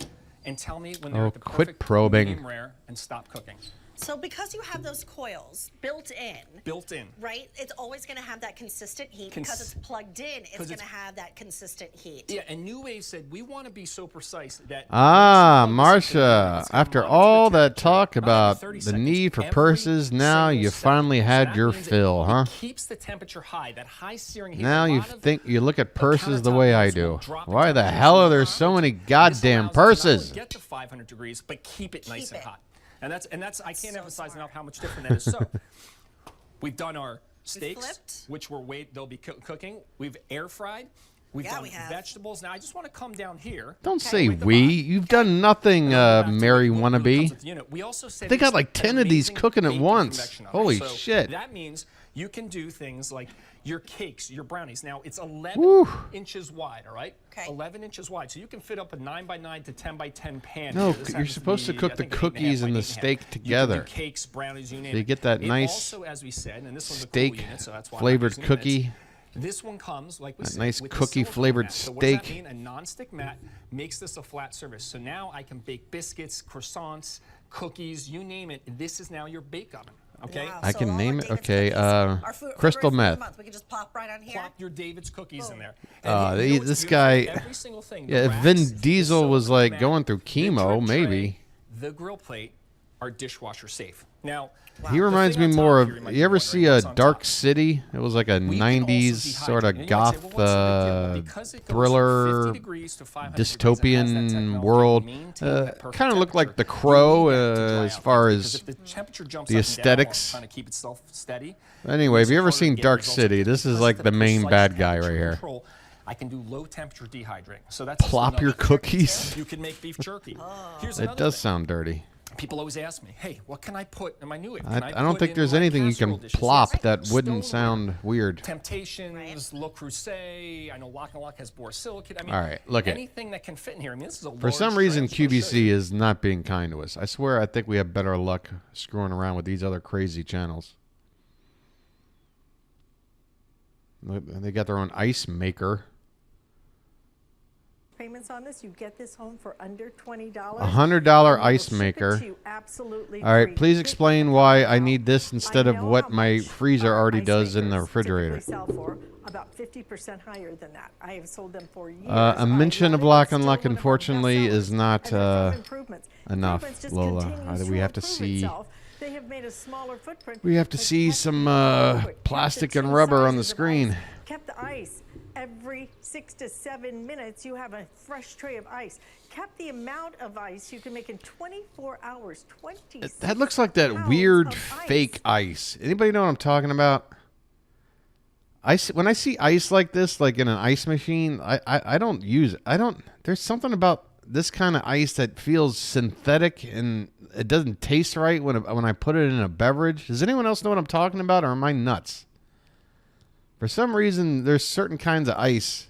and tell me when they're Oh, at the quit perfect probing. medium rare and stop cooking. So because you have those coils built in, Built in. right, it's always going to have that consistent heat because it's plugged in. It's going to have that consistent heat. Yeah, and New Wave said we want to be so precise that. Ah, Marcia, after all that talk about the need for purses, now you finally had your fill, huh? Keeps the temperature high, that high searing heat. Now A you lot of think you look at purses the way I do. Why the hell are there so many goddamn purses? Get to 500 degrees, but keep it nice and hot. And that's I can't emphasize enough how much different that is. So we've done our steaks, which they'll be cooking. We've air fried. We've done vegetables. Now I just want to come down here. Don't say we. You've done nothing, Mary wannabe. We also said They got like 10 of these cooking at once. convection oven. Holy So shit. That means you can do things like your cakes, your brownies. Now it's 11 Woo. inches wide, all right? Okay. 11 inches wide. So you can fit up a 9x9 to 10x10 pan. No, here. This you're happens supposed to be, cook I the think, an 8.5 cookies by and the 8.5. steak You can together. do cakes, brownies, you name So you it. get that It nice also, as we said, and this one's a steak cool unit, so that's why I'm flavored using it, and it's cookie. This one comes, like we said, nice with the cookie-flavored silicone mat. So what does that steak. mean? A non-stick mat makes this a flat surface. So now I can bake biscuits, croissants, cookies, you name it. This is now your bake oven. Okay. Wow. I So can all name of it. David's Okay. cookies, our food- Crystal food of the meth. month. We can just plop right on here. Plop your David's cookies in there. This guy. Every single thing. Yeah, if the Vin racks, Diesel the was silicone like mat, going through the chemo, drip maybe. tray, the grill plate are dishwasher safe. Now, He reminds me more of. You ever see a Dark City? It was like a '90s sort of goth thriller, dystopian world. Kind of looked like The Crow as far as the aesthetics. Trying to keep itself steady. Anyway, have you ever seen Dark City? This is like the main bad guy right here. I can do low temperature dehydrating. So that's Plop your cookies. You can make beef jerky. Here's It another does thing. sound dirty. People always ask me, "Hey, what can I put in my new it? I don't think there's anything you can plop that wouldn't sound weird. Temptations, Le Creuset. I know Lock and Lock has borosilicate. I mean, All right, look at anything that can fit in here. I mean, this is a For some large reason, tray. QVC is not being kind to us. I swear, I think we have better luck screwing around with these other crazy channels. They got their own ice maker. Payments on this, you get this home for under $20. $100 ice maker. Absolutely All right, free. please explain why I need this instead of what my freezer already does in the refrigerator. Sell for about 50% higher than that. I have sold them for years. A mention of Lock and Lock, unfortunately, is not enough, Lola. We have to see. They have made a smaller footprint. We have to see some plastic and rubber on the screen. Kept the ice. Every 6 to 7 minutes, you have a fresh tray of ice. Kept the amount of ice you can make in 24 hours. 26 That looks like that weird fake ice. Anybody know what I'm talking about? When I see ice like this, like in an ice machine, I don't use it. There's something about this kind of ice that feels synthetic and it doesn't taste right when I put it in a beverage. Does anyone else know what I'm talking about, or am I nuts? For some reason, there's certain kinds of ice,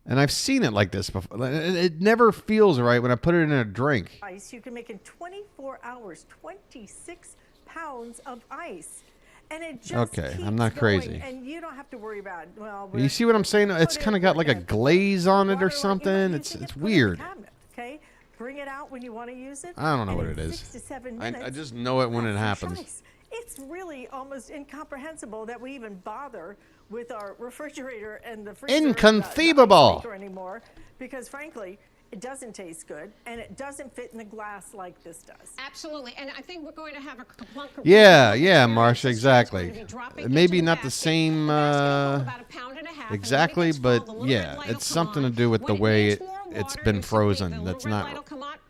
and I've seen it like this before. It never feels right when I put it in a drink. Ice you can make in 24 hours, 26 pounds of ice. And it just Okay, keeps I'm not going, crazy. and you don't have to worry about, well, You see what I'm saying? It's kind of got like a glaze on it or something. It's weird. okay? Bring it out when you want to use it. I don't know and what in it is. 6 to 7 I minutes, just know it when it fresh happens. ice. It's really almost incomprehensible that we even bother with our refrigerator and the freezer. Inconceivable. The ice maker anymore, because frankly, it doesn't taste good, and it doesn't fit in the glass like this does. Absolutely, and I think we're going to have a plunk. Yeah, Marcia, exactly. Maybe not the same exactly, but yeah, it's something to do with the way it's been frozen. That's not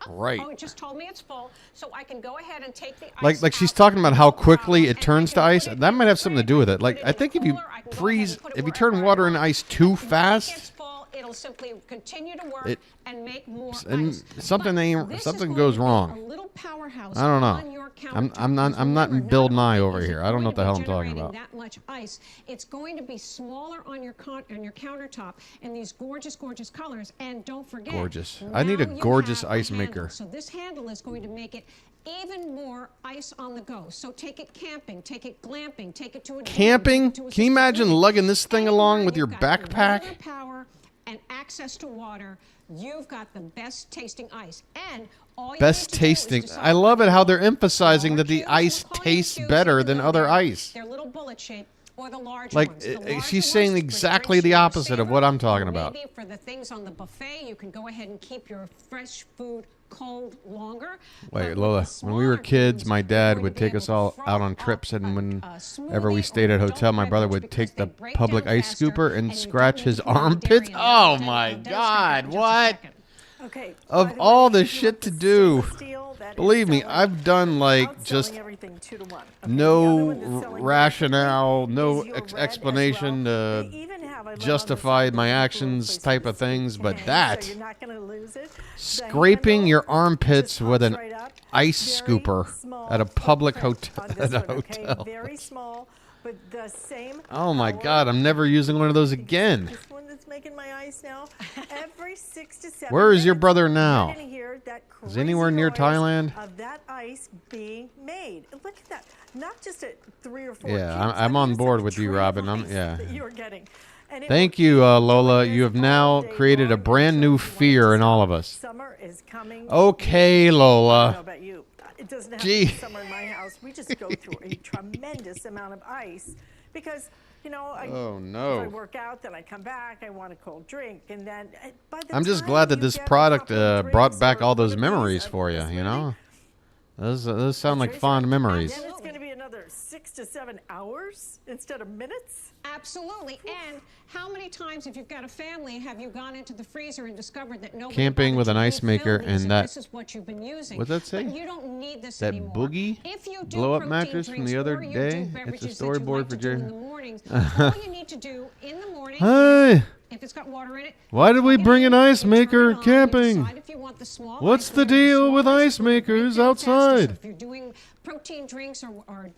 right. Oh, it just told me it's full, so I can go ahead and take the ice. Like she's talking about how quickly it turns to ice. That might have something to do with it. Like I think if you turn water into ice too fast, it'll simply continue to work and make more and ice. something goes wrong. A little powerhouse I don't on know. your I'm not Bill Nye over here. I don't know what the hell I'm talking about. That much ice, it's going to be smaller on your countertop in these gorgeous colors. And don't forget, Gorgeous. I need a gorgeous ice handle. maker. So this handle is going to make it even more ice on the go. So take it camping, take it glamping, take it to a Camping? Can you imagine lugging this thing along with your backpack? Power and access to water. You've got the best tasting ice, and all you Best tasting. I love it how they're emphasizing that the ice tastes better than other ice. They're little bullet shaped, or the large Like ones. The larger she's saying ones exactly the opposite of what I'm talking about. Maybe for the things on the buffet, you can go ahead and keep your fresh food cold longer. Wait, Lola, when we were kids, my dad would take us all out on trips, and whenever we stayed at a hotel, my brother would take the public ice scooper and scratch his armpits. Oh my God, what? Okay. Of all the shit to do, believe me, I've done like just no rationale, no explanation to justify my actions type of things, but that scraping your armpits with an ice scooper at a public hotel. Very small, but the same. Oh my God, I'm never using one of those again. This one that's made making my ice now. Every 6 to 7 Where is your minutes, brother now? you're gonna hear that Is he anywhere crazy near noise Thailand? Of that ice being made. Look at that. Not just at 3 or 4 Yeah, cubes, I'm but on here's board a with you, tray of Robin. ice Yeah. that you are getting. And it Thank will you, keep Lola. doing You have this now all day created a long brand new fear in all of us. Summer is coming. Okay, I don't know Lola. about you. It doesn't have to Gee. be summer in my house. We just go through a tremendous amount of ice because, you know, Oh, no. if I work out, then I come back, I want a cold drink, and then by the I'm just time glad that you this get a product couple of brought drinks back or all those one of these, memories for you, you know? Those sound like Patricia, fond memories. then it's going to be another 6 to 7 hours instead of minutes. Absolutely. And how many times, if you've got a family, have you gone into the freezer and discovered that nobody Camping with an bothered to ice maker refill these and that. this is what you've been using. What's that say? But you don't need this That anymore. boogie If you do blow up protein mattress from drinks the other or you do day. It's a beverages that you storyboard like for to do in Jerry. the mornings, all you need to do in the morning Hi. is, if it's got water in it, Why did we bring an ice maker camping? decide if you want the small What's ice the maker, deal small with ice makers outside? if you're doing protein drinks or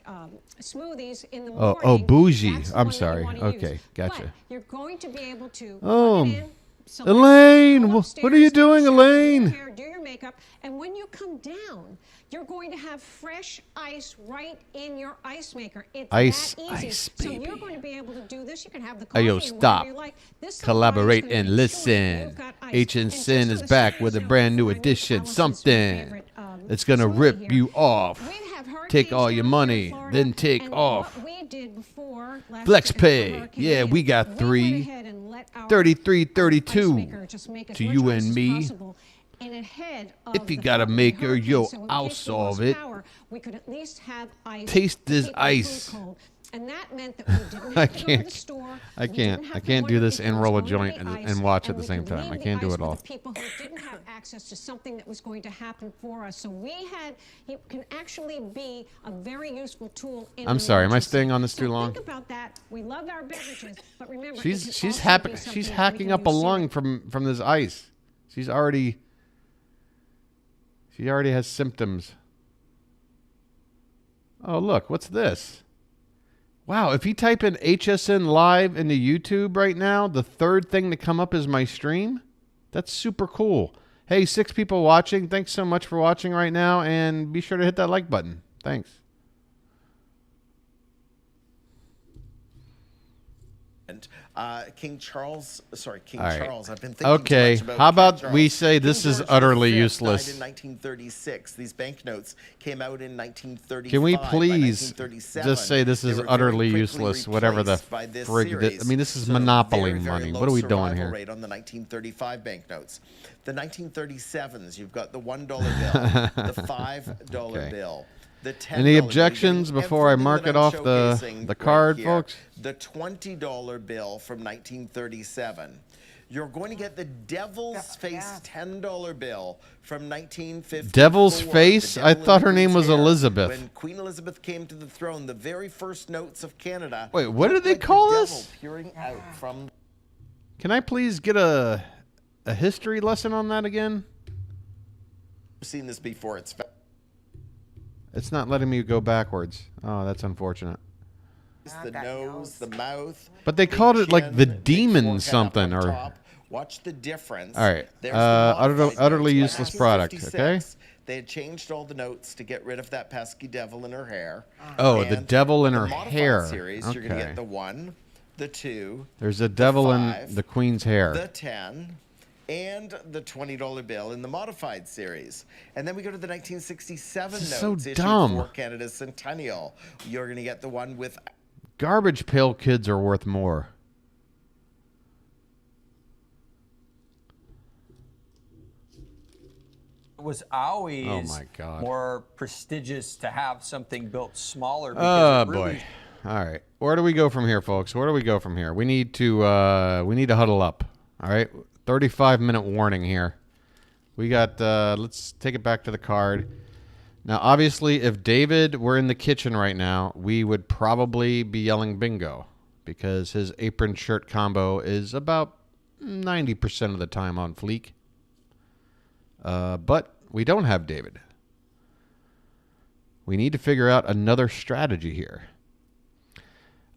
smoothies in the Oh, morning, oh, bougie. that's the I'm one that you sorry. wanna Okay, use. gotcha. But you're going to be able to Oh, plug it in, select, Elaine, go what are you upstairs, doing, shower, do your Elaine? hair, do your makeup, and when you come down, you're going to have fresh ice right in your ice maker. It's Ice, that easy. ice, So you're going to be able to do this. You can have the Hey, coffee yo, and whatever stop. you like. This Collaborate supplier is and gonna make sure listen. you've got ice. And HSN just is on the back side with a note, brand new before I move edition. Alice's Something favorite, that's going to smoothie rip here, you off. we have Take all hurricanes your down here in money, Florida, then take and off. what we did before last Flex year for pay. Hurricane Yeah, Ian, we got went 3. ahead and let our 33, ice 32 maker just make as to much you ice and as me. possible. And ahead of If you the got a following maker, hurricane, yo, so in I'll case we lost solve it. power, we could at least have ice Taste to this keep our food ice. cold. And that meant that we didn't I have to go to the can't. store. I We can't. didn't have I to can't do wonder this if and there was roll a going to joint be and ice, watch at and the we same could time. I leave the can't do ice it with all. the people who didn't have access to something that was going to happen for us. So it can actually be a very useful tool in I'm an sorry. Am I emergency. staying on this too So long? think about that. We love our beverages, but remember, She's it can she's also happy. be something She's that we hacking can up a use lung soon. from this ice. She already has symptoms. Oh, look, what's this? Wow, if you type in HSN Live into YouTube right now, the third thing to come up is my stream. That's super cool. Hey, 6 people watching. Thanks so much for watching right now, and be sure to hit that like button. Thanks. King Charles. Sorry, King All right. Charles. I've been thinking Okay, too much about how about King we Charles. say this King is George utterly V useless? Died in 1936. These banknotes came out in 1935. Can we By please 1937, just say this they is were very utterly quickly useless, whatever the replaced by this frig that, I series. mean, this is So monopoly very, very money. low What are we doing survival here? rate on the 1935 banknotes. The 1937s, you've got the $1 bill, the $5 Okay. bill. The $10 Any bill. objections You're getting before I everything mark that it I'm off the showcasing card, here. folks? The $20 bill from 1937. You're going to get the Devil's Face $10 bill from 1954. Devil's Face? The I devil in thought the her name Queen's was hair. Elizabeth. When Queen Elizabeth came to the throne, the very first notes of Canada. Wait, what did looked they like the call devil this? peering out from. Can I please get a history lesson on that again? I've seen this before. It's not letting me go backwards. Oh, that's unfortunate. The nose, the mouth. But they big called it like chin, the big demon forehead up something, on or top. Watch the difference. all right. There's the modified Utterly notes. useless By product. Okay. 1956, they had changed all the notes to get rid of that pesky devil in her hair. Oh, the And devil in the her modified hair. Series, you're going to Okay. get the 1, the 2. There's a devil in 5, the Queen's hair. The 10. And the $20 bill in the modified series. And then we go to the 1967 This is notes so issued dumb. for Canada's centennial. You're going to get the one with Garbage Pail Kids are worth more. It was always Oh my God. more prestigious to have something built smaller. Oh Because it really boy. All right. Where do we go from here, folks? Where do we go from here? We need to huddle up. All right. 35-minute warning here. We got let's take it back to the card. Now, obviously, if David were in the kitchen right now, we would probably be yelling bingo because his apron shirt combo is about 90% of the time on fleek. But we don't have David. We need to figure out another strategy here.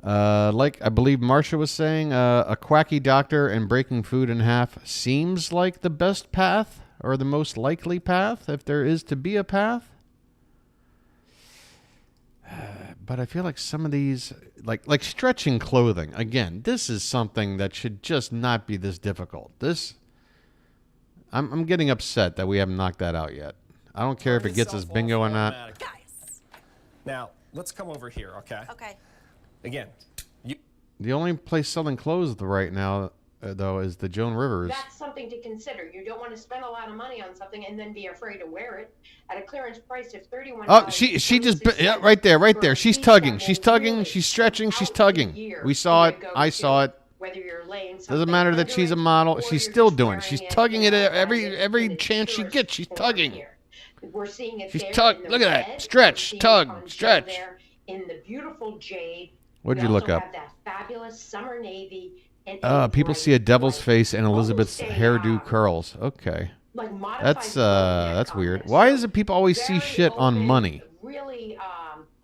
Like I believe Marsha was saying, a quacky doctor and breaking food in half seems like the best path or the most likely path if there is to be a path. But I feel like some of these, like stretching clothing, again, this is something that should just not be this difficult. I'm getting upset that we haven't knocked that out yet. I don't care if it gets us bingo or not. Guys. Now, let's come over here, okay? Okay. Again, The only place selling clothes right now, though, is the Joan Rivers. That's something to consider. You don't want to spend a lot of money on something and then be afraid to wear it at a clearance price of $31. Oh, she just, yeah, right there. She's tugging, she's stretching, she's tugging. We saw it. I saw it. Whether you're laying Doesn't matter that she's a model. She's still doing it. She's tugging it every chance she gets. She's tugging. We're seeing it. She's tugging. Look at that. Stretch, tug, stretch. In the beautiful jade. What'd you look up? Have that fabulous summer navy. And People see a devil's face and Elizabeth's hairdo curls. Okay. That's weird. Why is it people always see shit on money? Really,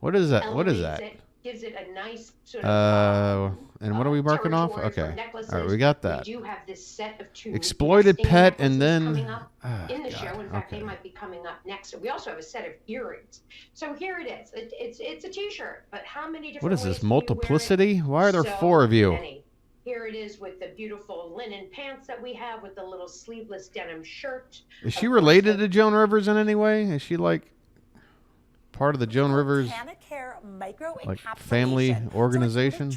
what is that? What is that? Gives it a nice sort of and what are we marking off? Okay. All right, we got that. We do have this set of 2 exploited pet and then in the show. In fact, they might be coming up next. We also have a set of earrings. So here it is. It's a t-shirt, but how many different What is ways this, can you wear it? multiplicity? Why are there So 4 of you? many. Here it is with the beautiful linen pants that we have with the little sleeveless denim shirt. Is she related to Joan Rivers in any way? Is she like part of the Joan Rivers like family organization?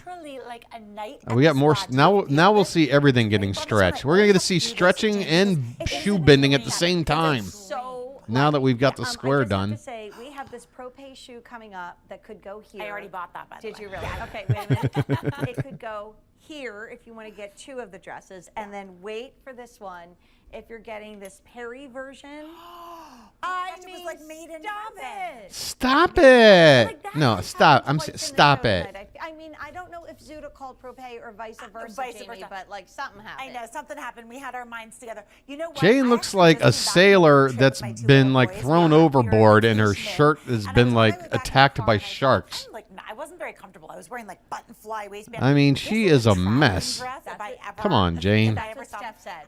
Like a night We got more. Now we'll see everything getting stretched. We're going to see stretching and shoe bending at the same time. Now that we've got the square done. I just have to say, we have this Propé shoe coming up that could go here. I already bought that, by the way. Did you really? Okay, wait a minute. It could go here if you want to get 2 of the dresses, and then wait for this one if you're getting this Perry version. It was like made in heaven. Stop it! No, stop. Stop it. I mean, I don't know if Zuda called Propé or vice versa, Jamie, but like something happened. I know, something happened. We had our minds together. You know what? Jane looks like a sailor that's been like thrown overboard and her shirt has been like attacked by sharks. I wasn't very comfortable. I was wearing like button fly waistband. I mean, she is a mess. Come on, Jane.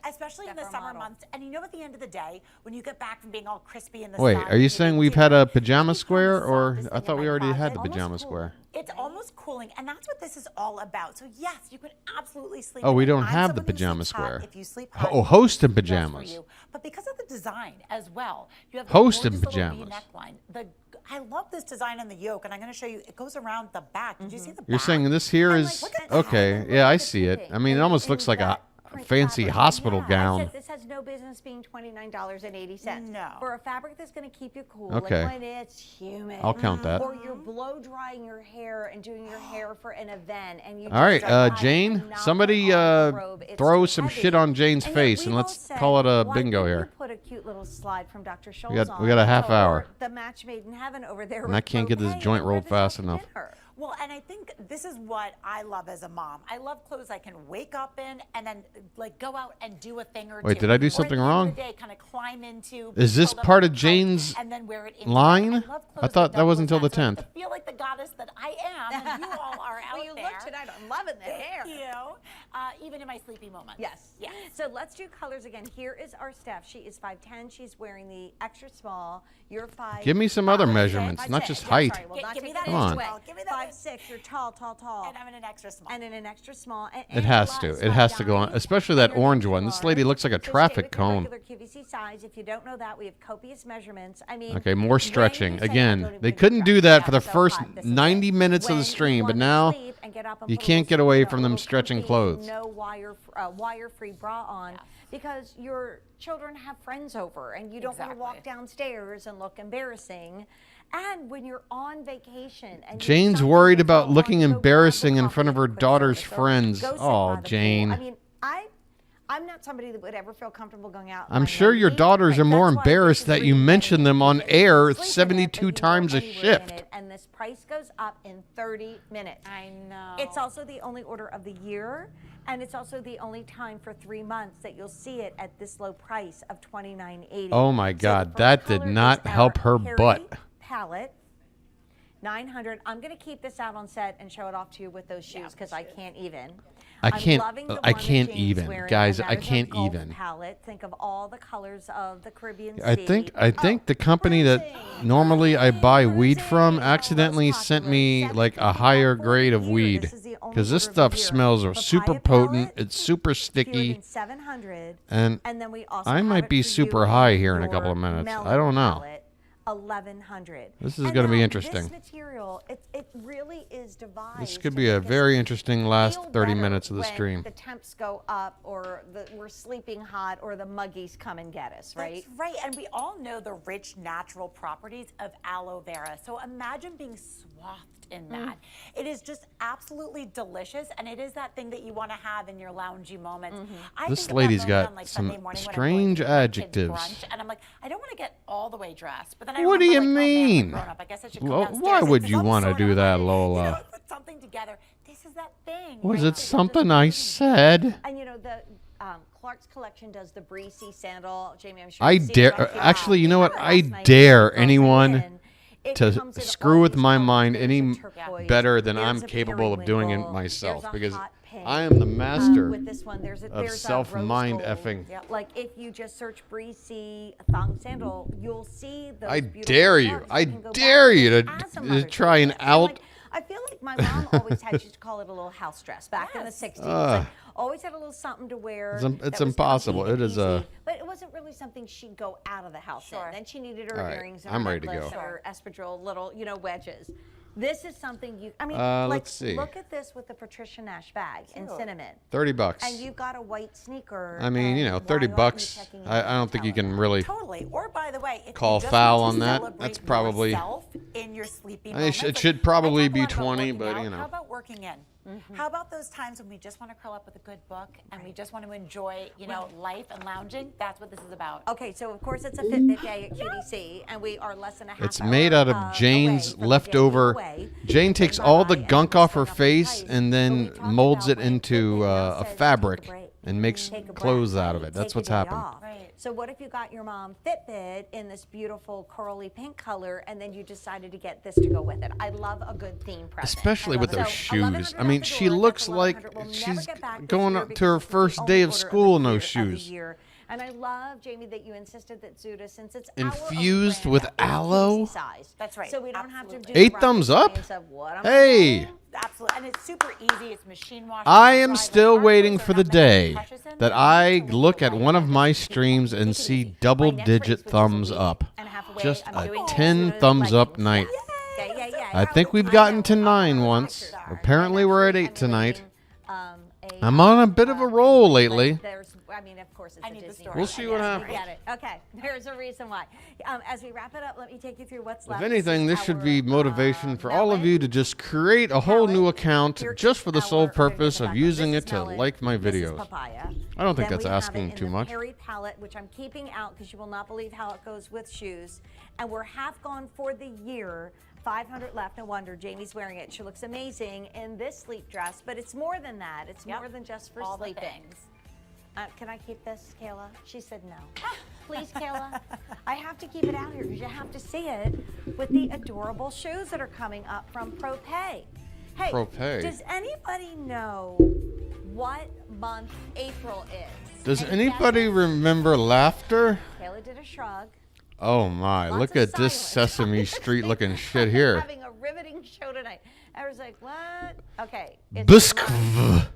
Especially in the summer months. And you know, at the end of the day, when you get back from being all crispy in the Wait, sun, are you saying we've had a pajama square, or I thought we already had the pajama square? It's almost cooling, and that's what this is all about. So yes, you can absolutely sleep. Oh, we in it. don't I'm have the someone who pajama sleeps hot. square. If you sleep hot, Oh, host in that's for pajamas. you. But because of the design as well, you have the Host in gorgeous little pajamas. V-neckline. I love this design on the yoke, and I'm going to show you. It goes around the back. Did you see the back? You're saying this here is okay? Yeah, I see it. I mean, it almost looks like a fancy hospital gown. This has no business being $29.80. No. For a fabric that's going to keep you cool, Okay. like when it's humid. I'll count that. Or you're blow drying your hair and doing your hair for an event, and you. All right, Jane, somebody throw some shit on Jane's face and let's call it a bingo here. Put a cute little slide from Dr. Scholl's We got a half hour. The match made in heaven over there. And I can't get this joint rolled fast enough. Well, and I think this is what I love as a mom. I love clothes I can wake up in and then like go out and do a thing or two. Wait, did I do Or something at the end wrong? of the day, kind of climb into, Is this pull them part of up Jane's and then wear it into line? I love I clothes thought that don't wasn't look until the fast. 10th. I feel like the goddess that I am, and you all are out Well, you there. look tonight. I'm loving the hair. Thank you. Even in my sleepy moments. Yes. So let's do colors again. Here is our Steph. She is 5'10". She's wearing the extra small. You're 5'. Give me some other measurements, not just height. Give me that Come on. Give me that 5'6". You're tall. And I'm in an extra small. And in an extra small. It has to. It has to go on, especially that orange one. This lady looks like a traffic cone. Regular QVC size. If you don't know that, we have copious measurements. I mean. Okay, more stretching. Again, they couldn't do that for the first 90 minutes of the stream, but now you can't get away from them stretching clothes. No wire-free bra on because your children have friends over and you don't want to walk downstairs and look embarrassing. And when you're on vacation and Jane's worried about looking embarrassing in front of her daughter's friends. Oh, Jane. I mean, I'm not somebody that would ever feel comfortable going out. I'm sure your daughters are more embarrassed that you mention them on air 72 times a shift. And this price goes up in 30 minutes. I know. It's also the only order of the year, and it's also the only time for 3 months that you'll see it at this low price of $29.80. Oh my God, that did not help her butt. Palette. $900. I'm going to keep this out on set and show it off to you with those shoes because I can't even. I I'm can't. loving the I one that can't Jane's even, wearing, guys. and that I is a can't Gulf even. palette. Think of all the colors of the Caribbean I Sea. think the company that normally I buy weed from accidentally sent me like a higher grade of weed because this stuff smells super potent. It's super sticky, and then we also I have might it be for you super in high here in a your couple of minutes. melon I don't know. palette, 1100. This is going to be interesting. This material, it really is devised. This could be a very interesting last 30 minutes of the when stream. the temps go up, or we're sleeping hot, or the muggies come and get us, right? That's right, and we all know the rich natural properties of aloe vera. So imagine being swathed in that. It is just absolutely delicious, and it is that thing that you want to have in your loungy moments. I This think of that lady's moment got on, like, some Sunday morning when I'm strange going to my kids' adjectives. brunch, and I'm like, I don't want to get all the way dressed, but then I What do you remember, like, mean? Oh, man, I'm a grown-up. I guess I should come Well, downstairs why and would put you some want to sort do of, that, like, Lola? put something together. This is that thing. Was right? it something I said? And you know, the Clark's collection does the breezy sandal. Jamie, I'm sure I you've seen it dare. on Actually, you know what? I last night. dare Girls anyone Night In. to comes in screw all with these my colors. mind There's any a turquoise, better than there's I'm a capable of doing it periwinkle, myself, there's a because hot pink. I am the master With this one, there's of rose self-mind gold. effing. Yeah, like if you just search breezy thong sandal, you'll see those I beautiful dare you. marks. I You can go dare back you and to, add some to others try to and it. out. I feel like my mom always had, she used to call it a little house dress back in the 60s. Like, always had a little something to wear. It's impossible. It is a. But it wasn't really something she'd go out of the house in. Then she needed her All right, earrings and I'm her ready to necklace go. and her espadrille little, wedges. This is something you, I mean, Let's like, see. look at this with the Patricia Nash bag in cinnamon. $30. And you've got a white sneaker. I mean, you know, and why aren't you $30. checking in I don't think you can really Totally. Or by the way, if call you just foul want on to that. celebrate That's probably. yourself in your sleepy It moments, like, should probably I talk a be lot about 20, working but out. you know. How about working in? How about those times when we just want to curl up with a good book and we just want to enjoy, life and lounging? That's what this is about. Okay, so of course it's a Fitbit day at QVC, and we are less than a half It's hour, made out of Jane's leftover. Jane takes all the gunk off her face and then molds it into a fabric and makes clothes out of it. That's what's happened. So what if you got your mom Fitbit in this beautiful corally pink color, and then you decided to get this to go with it? I love a good theme present. Especially with those So, shoes. I $1,100 mean, at the she door, looks that's like $1,100. We'll never she's get back this going year up to because her it's the first only day of order school in the those year of the shoes. year. And I love, Jamie, that you insisted that Zuda, since it's Infused with aloe. That's right. So we don't have to do 8 the thumbs rocket up. science of what am I Hey. doing? Absolutely. And it's super easy. It's machine wash. I am still waiting for the day that I look at one of my streams and see double-digit thumbs up. Just a 10 thumbs up night. I think we've gotten to 9 once. Apparently we're at 8 tonight. I'm on a bit of a roll lately. I mean, of course, it's a Disney. We'll see what happens. Get it. Okay, there's a reason why. As we wrap it up, let me take you through what's If left. anything, this should be motivation for all of you to just create a whole new account just for the sole purpose of using it to like my videos. I don't think that's asking too much. Harry palette, which I'm keeping out because you will not believe how it goes with shoes. And we're half gone for the year. 500 left. No wonder Jamie's wearing it. She looks amazing in this sleep dress, but it's more than that. It's more than just for All the sleeping. things. Can I keep this, Kayla? She said no. Please, Kayla. I have to keep it out here because you have to see it with the adorable shoes that are coming up from ProPay. Hey, ProPay. Does anybody know what month April is? Does Any anybody guesses? remember laughter? Kayla did a shrug. Oh my, Lots look of at this silence. Sesame Street looking shit here. Having a riveting show tonight. I was like, what? Okay. It's Bisque. a month,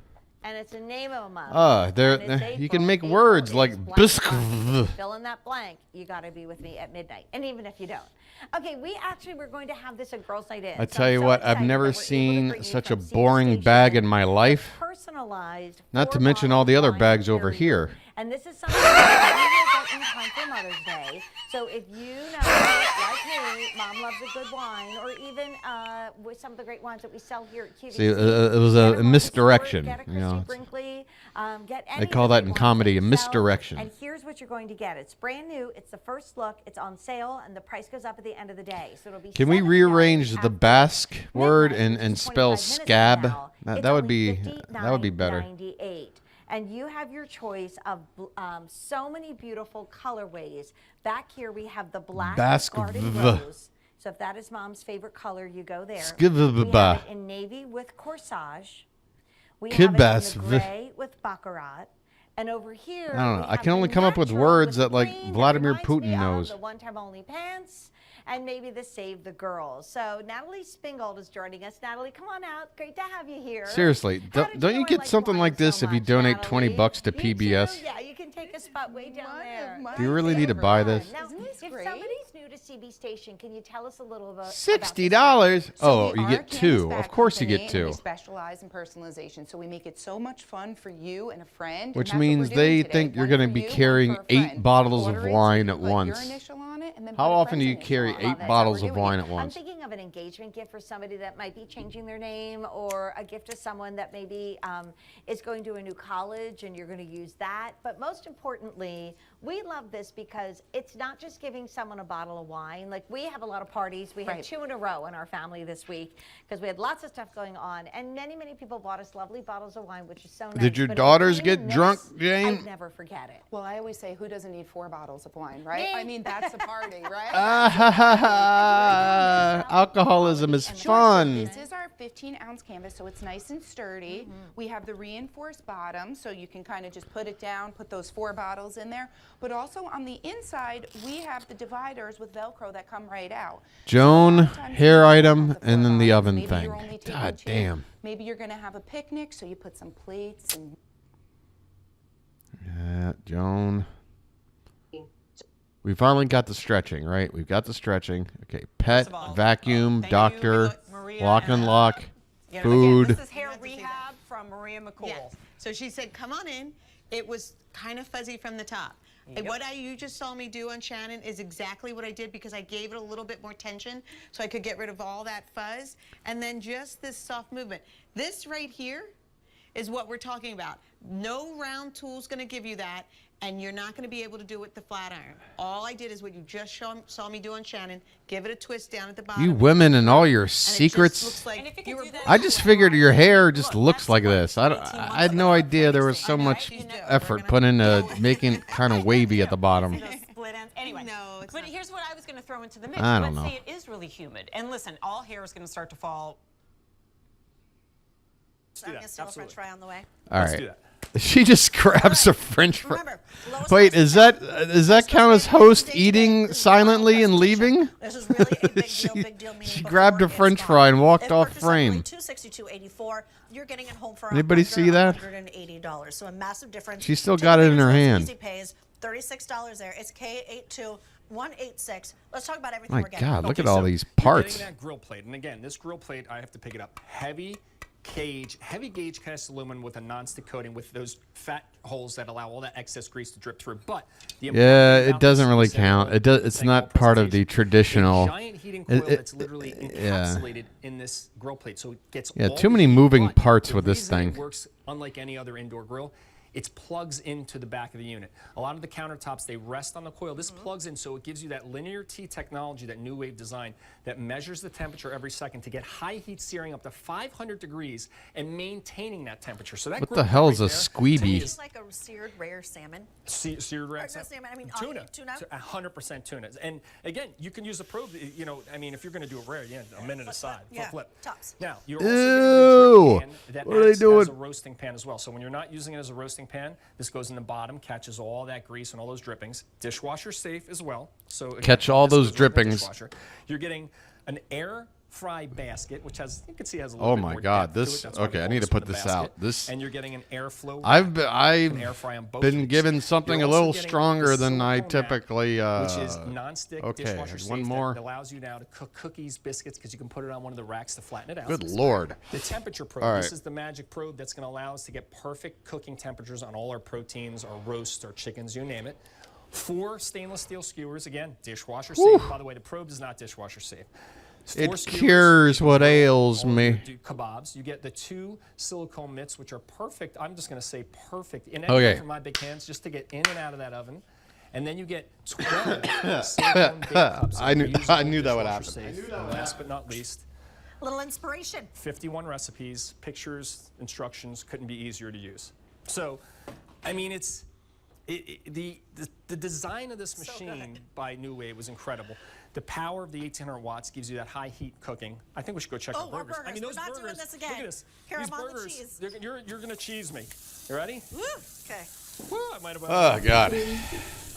and it's the name of a month. And it's You April. can make April words is like blank bisque. month. Fill in that blank. You got to be with me at midnight. And even if you don't. Okay, we're going to have this at Girls Night In. I So tell I'm you so what, I've excited never that we're able to seen bring you such a from Cedar boring Station bag in my life. personalized. Not to mention all the other bags over here. And this is something that you will get in time for Mother's Day. So if you know, like me, Mom loves a good wine, or even with some of the great wines that we sell here at QVC. See, it was a misdirection. Get a You know, Christy Brinkley. Get any they of call the that great in wines comedy that a we sell. misdirection. And here's what you're going to get. It's brand new. It's the first look. It's on sale, and the price goes up at the end of the day. So it'll be Can we $70 rearrange the after Basque word midnight, and which is spell 25 minutes from scab? now. It's That would only be better. $59.98. And you have your choice of so many beautiful colorways. Back here we have the black Basque garden v. rose. So if that is mom's favorite color, you go there. Skibba-ba-ba. We have it in navy with corsage. We have it in the gray with baccarat. And over here, I don't know. we I have can the only come up with natural words the that like green Vladimir reminds me Putin of knows. The one-time only pants. And maybe the Save the Girls. So Natalie Spingold is joining us. Natalie, come on out. Great to have you here. Seriously, don't you get something like this if you donate $20 to PBS? Yeah, you can take a spot way down there. Do you really need to buy this? Now, if somebody's new to CB Station, can you tell us a little bit $60? Oh, we you are get a two. canvas Of bag course you company, get and two. We specialize in personalization, so we make it so much fun for you and a friend. Which and that's what means we're doing they today. think you're One going to for be you, one carrying for a friend. 8 bottles of Order it, wine at put your once. initial on it, and then How put a often do friend's you carry initial on 8 it. bottles of wine at I'm once? thinking of an engagement gift for somebody that might be changing their name, or a gift to someone that maybe is going to a new college and you're going to use that. But most importantly, we love this because it's not just giving someone a bottle of wine. Like, we have a lot of parties. We had 2 in a row in our family this week because we had lots of stuff going on. And many, many people bought us lovely bottles of wine, which is so nice. Did your But in daughters between get this, drunk, Jane? I'd never forget it. Well, I always say, who doesn't need 4 bottles of wine, right? I mean, that's a party, right? Alcoholism is Sure, fun. So this is our 15-ounce canvas, so it's nice and sturdy. We have the reinforced bottom, so you can kind of just put it down, put those 4 bottles in there. But also on the inside, we have the dividers with Velcro that come right out. Joan, hair item, and then the oven thing. God damn. Maybe you're going to have a picnic, so you put some plates and... Yeah, Joan. We finally got the stretching, right? We've got the stretching. Okay, pet, vacuum, doctor, lock and lock, food. This is hair rehab from Maria McCool. Yes. So she said, come on in. It was kind of fuzzy from the top. And what you just saw me do on Shannon is exactly what I did, because I gave it a little bit more tension so I could get rid of all that fuzz. And then just this soft movement. This right here is what we're talking about. No round tool's going to give you that, and you're not going to be able to do it with the flat iron. All I did is what you just saw me do on Shannon. Give it a twist down at the bottom. You women and all your And it just secrets. looks like you were I just figured your hair just looks like this. I had no idea there was so much effort put into making it kind of wavy at the bottom. Split ends. Anyway, but here's what I was going to throw into the mix. I don't Let's know. say it is really humid. And listen, all hair is going to start to fall. I'm going to steal a French fry on the way. All right. She just grabs a French fry. Wait, does that count as host eating silently and leaving? This is really a big deal. She grabbed a French fry and walked off frame. $262.84. You're getting it home for Anybody see that? $180. So a massive difference. She still got it in her hand. Easy pays $36 there. It's K82186. Let's talk about everything My we're getting. God, look at Okay, all so these you're parts. getting that grill plate, and again, this grill plate, I have to pick it up. Heavy gauge cast aluminum with a non-stick coating with those fat holes that allow all that excess grease to drip through. But the Yeah, it doesn't really count. It does. It's not part of the traditional. giant heating coil that's literally encapsulated in this grill plate, so it gets all too the many heat. moving But parts the with this reason thing. It works unlike any other indoor grill. It plugs into the back of the unit. A lot of the countertops, they rest on the coil. This plugs in, so it gives you that linear T technology, that new wave design, that measures the temperature every second to get high heat searing up to 500 degrees and maintaining that temperature. So that What grill the hell right is a there, squeebee? to me, It's like a seared rare salmon. Seared red Not salmon, I mean, tuna. tuna. 100% tuna. And again, you can use a probe. You know, I mean, if you're going to do it rare, a minute aside. Yeah, Flip. tops. Now, you're also getting the Ew. drip pan that What are they acts doing? as a roasting pan as well. So when you're not using it as a roasting pan, this goes in the bottom, catches all that grease and all those drippings. Dishwasher safe as well. So again, Catch all this those goes right in the drippings. dishwasher. You're getting an air fry basket, which has, you can see has a little Oh bit my more God, depth to it. this. That's why we Okay, I call need to this put one the this basket. out. This. And you're getting an airflow. I've an air fry on both been hoops. given something You're a also little getting stronger the than I silicone mat, typically. which is non-stick okay, dishwasher safe one more. that allows you now to cook cookies, biscuits, because you can put it on one of the racks to flatten it out. Good Lord. The temperature probe. All This right. is the magic probe that's going to allow us to get perfect cooking temperatures on all our proteins, our roasts, our chickens, you name it. 4 stainless steel skewers, again, dishwasher Woo. safe. By the way, the probe is not dishwasher safe. It 4 skewers, cures what grill ails all me. your kebabs. You get the 2 silicone mitts, which are perfect. I'm just going to say perfect. In Okay. for my big hands, just to get in and out of that oven. And then you get 12 silicone big cups. I knew that would dishwasher happen. safe. And last but not least, A little inspiration. 51 recipes, pictures, instructions, couldn't be easier to use. So, I mean, the design of this machine by New Wave was incredible. The power of the 1800 watts gives you that high heat cooking. I think we should go check our burgers. I mean, those We're not burgers. doing this again. Look at this. Here, These I'm on the burgers. cheese. You're gonna cheese me. You ready? Woo. Okay. Woo, I might have. Oh God.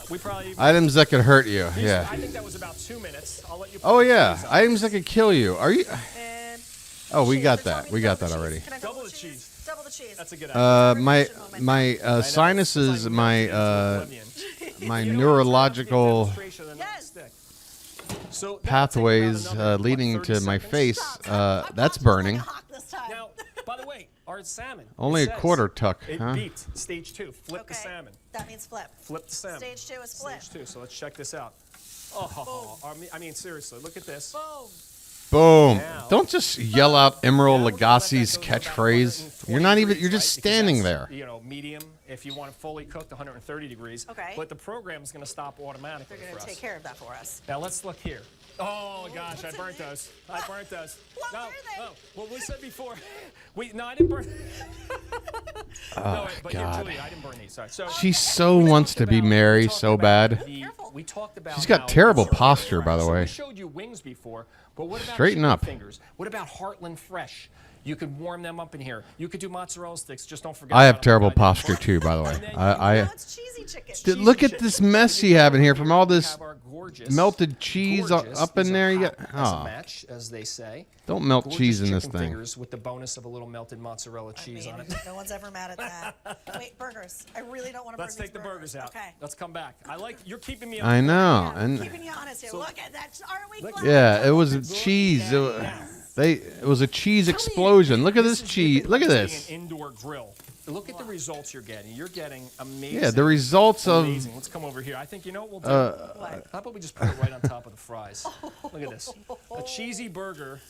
We probably. Items that could hurt you. Yeah. I think that was about 2 minutes. I'll let you. Oh yeah. Items that could kill you. Are you? Oh, we got that. We got that already. Can I double the cheese? Double the cheese. That's a good idea. My sinuses, my neurological pathways leading to my face, that's burning. Now, by the way, our salmon. Only a quarter tuck, It huh? beat stage 2. Flip the salmon. That means flip. Flip the salmon. Stage 2 is flip. Stage 2. So let's check this out. Oh, I mean, seriously, look at this. Boom. Boom. Don't just yell out Emerald Lagasse's catchphrase. You're not even, you're just standing there. You know, medium if you want it fully cooked, 130 degrees. Okay. But the program is going to stop automatically They're for going to us. take care of that for us. Now let's look here. Oh gosh, I burnt those. I burnt those. What no, were they? no. Well, we said before. No, I didn't burn. Oh, no, but here, God. Julia, I didn't burn these. Sorry. So She so wants to be Mary so bad. we talked about. She's got terrible posture, by the So way. we showed you wings before, but what about Straighten chicken up. fingers? What about Heartland Fresh? You could warm them up in here. You could do mozzarella sticks. Just don't forget. I have about terrible them. posture too, by the way. It's cheesy chicken. Look at this mess you have in here from all this melted cheese up in there. You got, As a oh, match, as they say. don't melt Gorgeous cheese in this chicken thing. fingers with the bonus of a little melted mozzarella cheese on it. No one's ever mad at that. Wait, burgers. I really don't want to burn Let's take the burgers out. Okay. Let's come back. You're keeping me. I know, and Keeping you honest here. So- Look at that. Aren't we glad? yeah, it was cheese. It was a cheese explosion. Look at this cheese. Look at this. An indoor grill. Look at the results you're getting. You're getting amazing. Yeah, the results of. Amazing. Let's come over here. I think you know what we'll do. How about we just put it right on top of the fries? Look at this. A cheesy burger.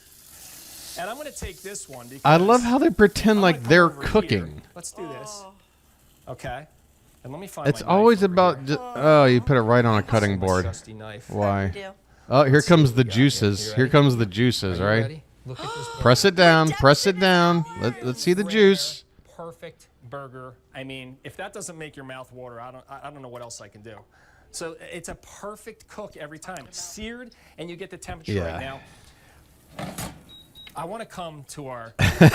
And I'm going to take this one because I love how they pretend I'm like gonna they're come over cooking. here. Let's do this. Okay. And let me find It's my knife always over about. here. Oh, you put it right on a cutting board. Trusty knife. Why? Oh, here comes the juices. Here comes the juices, right? Look at this Press it down. Press it down. Let's see the juice. Perfect burger. I mean, if that doesn't make your mouth water, I don't know what else I can do. So it's a perfect cook every time. It's seared, and you get the temperature right now. I want to come to our Everybody's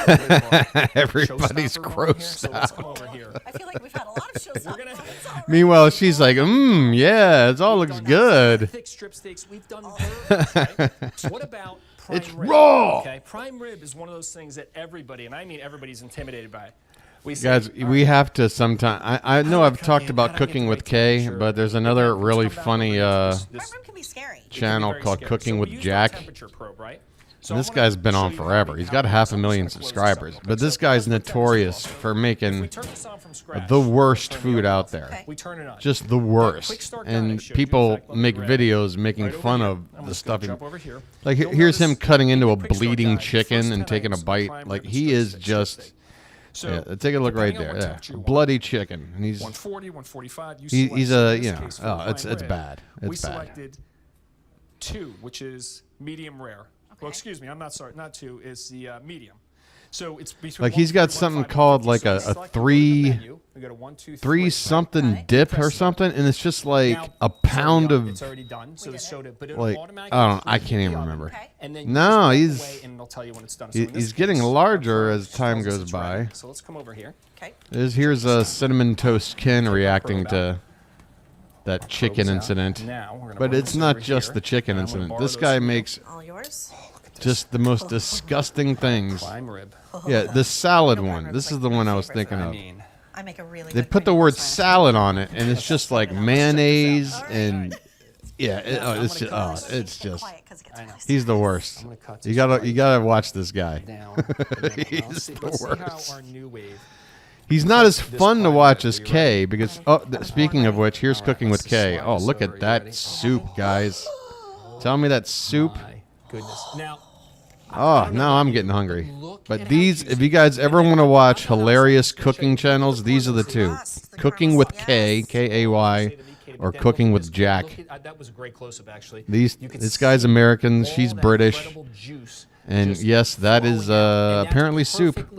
showstopper moment grossed here, so let's come out. over here. I feel like we've had a lot of shows. Meanwhile, she's like, yeah, it all looks good. Thick strip steaks. We've done burgers, right? What about prime It's rib? raw. Okay, prime rib is one of those things that everybody, and I mean everybody's intimidated by. We say, Guys, we have to sometime. I know I've talked about cooking with Kay, but there's another really funny channel called Cooking with Jack. And this guy's been on forever. He's got 500,000 subscribers. But this guy's notorious for making the worst food out there. Just the worst. And people make videos making fun of the stuff. Like, here's him cutting into a bleeding chicken and taking a bite. Like, he is just... Yeah, take a look right there. Yeah. Bloody chicken. And he's 140, 145. he's a, you know, oh, it's bad. We It's bad. selected 2, which is medium rare. Well, excuse me, I'm not sorry. Not 2 is the medium. So it's between Like he's got something called like a three something dip or something, and it's just like a pound of. It's already done, so the soda, but it'll Like automatically I don't. I can't even remember. And then you No, just he's away and it'll tell you when it's done. So in this he's getting case, larger as tells time us goes it's by. ready. So let's come over here. Okay. Here's a cinnamon toast Ken reacting to that chicken incident. But it's not just the chicken incident. This guy makes All yours? just the most disgusting things. Prime rib. Yeah, the salad one. This is the one I was thinking of. I make a really They good put the word salad on it, and it's just like mayonnaise and yeah. It's just he's the worst. You gotta watch this guy. He's the worst. He's not as fun to watch as Kay because speaking of which, here's Cooking with Kay. Oh, look at that soup, guys. Tell me that soup. Goodness. Now. Oh, now I'm getting hungry. But these, if you guys ever want to watch hilarious cooking channels, these are the two. Cooking with Kay, K-A-Y, or Cooking with Jack. That was a great close-up, actually. This guy's American, she's British. And yes, that is apparently soup.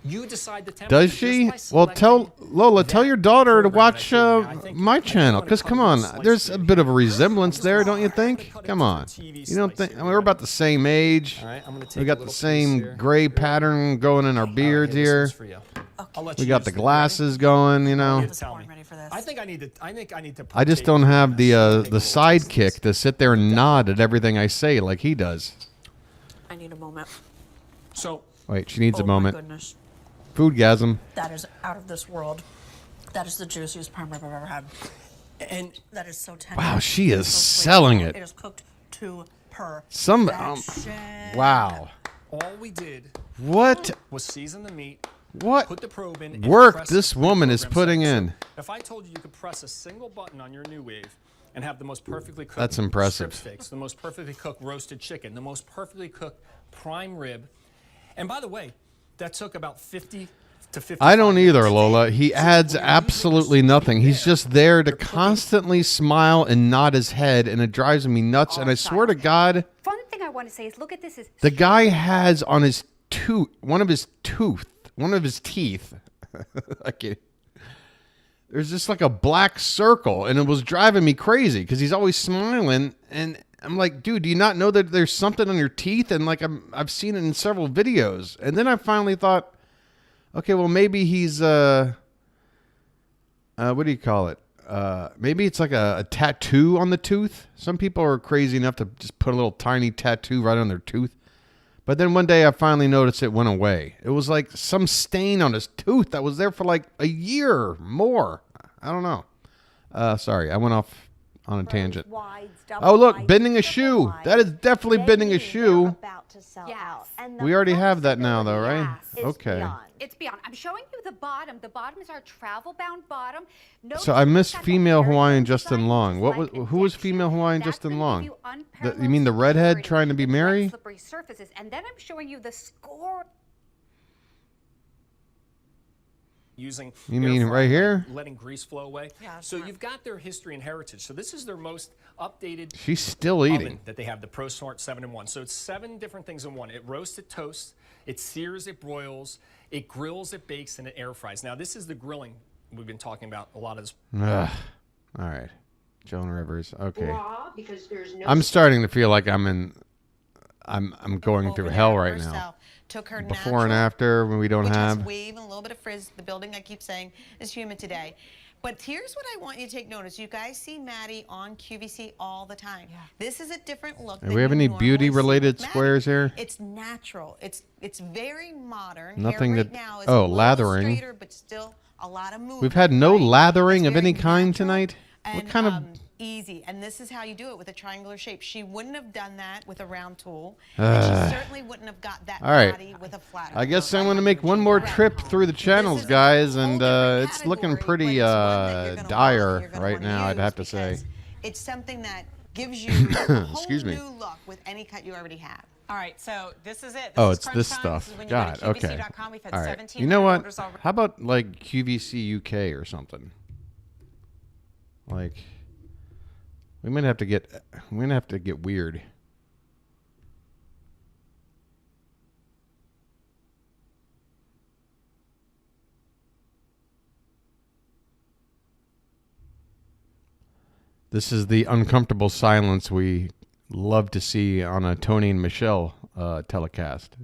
You decide the temperature. Does she? Well, tell Lola, tell your daughter to watch my channel. Because, come on, there's a bit of a resemblance there, don't you think? Come on. You don't think? I mean, we're about the same age. We got the same gray pattern going in our beards here. We got the glasses going, you know. I think I need to. I just don't have the sidekick to sit there and nod at everything I say like he does. I need a moment. So. Wait, she needs a moment. My goodness. Foodgasm. That is out of this world. That is the juiciest prime rib I've ever had. And that is so tender. Wow, she is selling it. It is cooked to perfection. Wow. All we did. What? Was season the meat. What put the probe in, work this woman is putting in? If I told you you could press a single button on your New Wave and have the most perfectly cooked That's impressive. strip steaks, the most perfectly cooked roasted chicken, the most perfectly cooked prime rib, and by the way, that took about 50 to 55 I don't either, minutes. Lola. He adds absolutely nothing. He's just there to constantly smile and nod his head, and it drives me nuts. And I swear to God, One thing I want to say is, look at this. the guy has on his one of his teeth. I can't. There's just like a black circle, and it was driving me crazy because he's always smiling, and I'm like, dude, do you not know that there's something on your teeth? And like I've seen it in several videos, and then I finally thought, okay, well maybe he's what do you call it? Maybe it's like a tattoo on the tooth. Some people are crazy enough to just put a little tiny tattoo right on their tooth. But then one day I finally noticed it went away. It was like some stain on his tooth that was there for like a year or more. I don't know. Sorry, I went off on a tangent. Oh, look, bending a shoe. That is definitely bending a shoe. We already have that now, though, right? Okay. It's beyond. I'm showing you the bottom. The bottom is our travel-bound bottom. So I missed female Hawaiian Justin Long. Who was female Hawaiian Justin Long? You mean the redhead trying to be Mary? Slippery surfaces, and then I'm showing you the score. Using You mean right here? letting grease flow away. Yeah, so you've got their history and heritage. So this is their most updated She's still oven eating. that they have, the ProSmart 7-in-1. So it's 7 different things in one. It roasts, it toasts, it sears, it broils, it grills, it bakes, and it air fries. Now this is the grilling we've been talking about a lot of this. Ugh. All right. Joan Rivers. Okay. Raw, because there's no I'm starting to feel like I'm going through hell right now. herself. Took her Before and after when we don't which has have. wave and a little bit of frizz. The building, I keep saying, is humid today. But here's what I want you to take notice. You guys see Maddie on QVC all the time. This is a different look. Do we have any beauty-related squares here? It's natural. It's very modern. Nothing Hair that. right now is Oh, a little lathering. straighter, but still a lot of movement. We've had no lathering of any kind tonight. What kind of? Easy, and this is how you do it with a triangular shape. She wouldn't have done that with a round tool, and she certainly wouldn't have got that All right. body with a flat. I guess I'm going to make one more trip through the channels, guys, and it's looking pretty dire right now, I'd have to say. It's something that gives you a whole Excuse me. new look with any cut you already have. All right, so this is it. Oh, is it's crunch this time. stuff. This is when you go God, to okay. QVC.com. We've had All right. 17 You know what? orders already. How about like QVC UK or something? Like, we're gonna have to get weird. This is the uncomfortable silence we love to see on a Tony and Michelle telecast.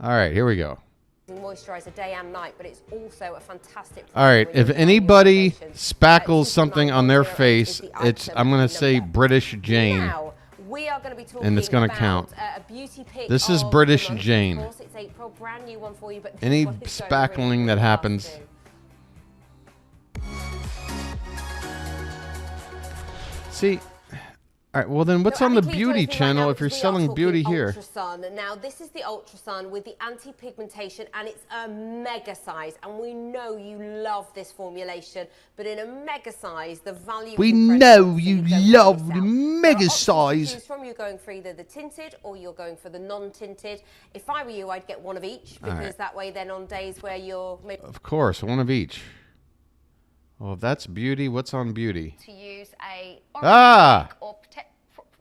All right, here we go. Moisturizer day and night, but it's also a fantastic. All right, if anybody spackles something on their face, I'm going to say British Jane. Now, we are going to be talking And it's going to about count. A beauty pick This is of British the month. Jane. Of course, it's April, brand new one for you, but this Any one is going spackling really, that really happens. fast too. See, all right, well then what's on the beauty channel if you're selling beauty here? Ultrasun. Now, this is the Ultrasun with the anti-pigmentation, and it's a mega size. And we know you love this formulation, but in a mega size, the value. We is incredible, know so you don't love miss the out. mega There are options to size. choose from. You're going for either the tinted or you're going for the non-tinted. If I were you, I'd get one of each, All because right. that way, then on days where you're maybe Of course, one of each. Well, if that's beauty, what's on beauty? To use a Ah! or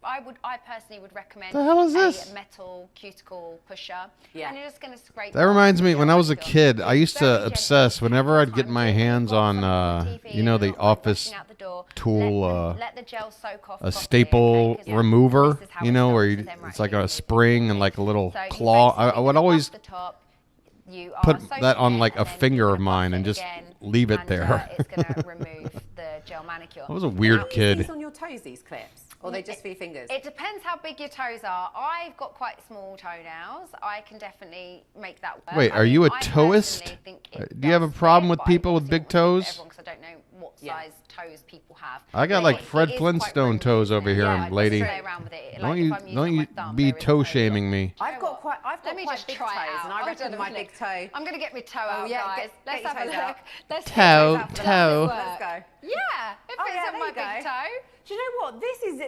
I personally would recommend The hell is this? a metal cuticle pusher. Yeah. And you're just going to scrape. That reminds me, when I was a kid, I used to obsess whenever I'd get my hands on, you know, the office tool, let the gel soak off a staple remover, you know, where it's like a spring and like a little claw. I would always put that on like a finger of mine and just leave it there. It's going to remove the gel manicure. I was a weird kid. These on your toes, these clips? Or they just for your fingers? It depends how big your toes are. I've got quite small toenails. I can definitely make that work. Wait, are you a toeist? Do you have a problem with people with big toes? Because I don't know what size toes people have. I got like Fred Flintstone toes over here, lady. Don't you be toe shaming me. I've got quite Let me just big try toes, it out. and I I'll reckon do my the big flick. toe. I'm going to get my toe out, guys. Let's get have a your look. toes out. Let's Toe, get your toe. Let's go. Yeah, it fits on my big toe. Do you know what? This is a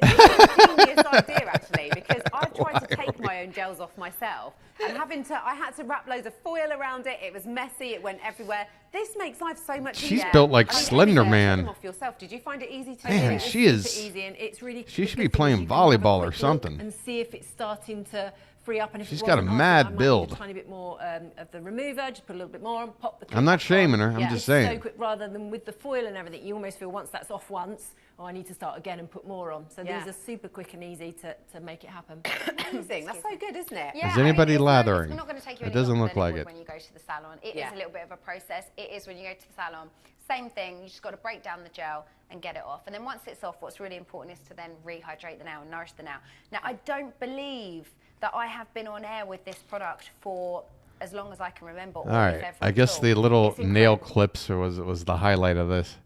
genius idea, actually, because I've tried to take my own gels off myself, and I had to wrap loads of foil around it. It was messy. It went everywhere. This makes life so much easier. She's built like Slender Take Man. them off yourself. Did you find it easy to do? Man, It's she is. super easy, and it's really. She should be playing volleyball or something. And see if it's starting to free up. And if She's it got a wasn't, mad I might build. need a tiny bit more of the remover. Just put a little bit more and pop the clip I'm not back shaming on. her. I'm Yeah, just it's saying. so quick, rather than with the foil and everything, you almost feel once that's off once, oh, I need to start again and put more on. So these are super quick and easy to make it happen. Amazing. That's so good, isn't it? Yeah, Is anybody it's lathering? not going to take you It any doesn't longer look than like would it. when you go to the salon. It is a little bit of a process. It is when you go to the salon. Same thing. You just got to break down the gel and get it off. And then once it's off, what's really important is to then rehydrate the nail and nourish the nail. Now, I don't believe that I have been on air with this product for as long as I can remember. All right. I guess the little nail clips was the highlight of this.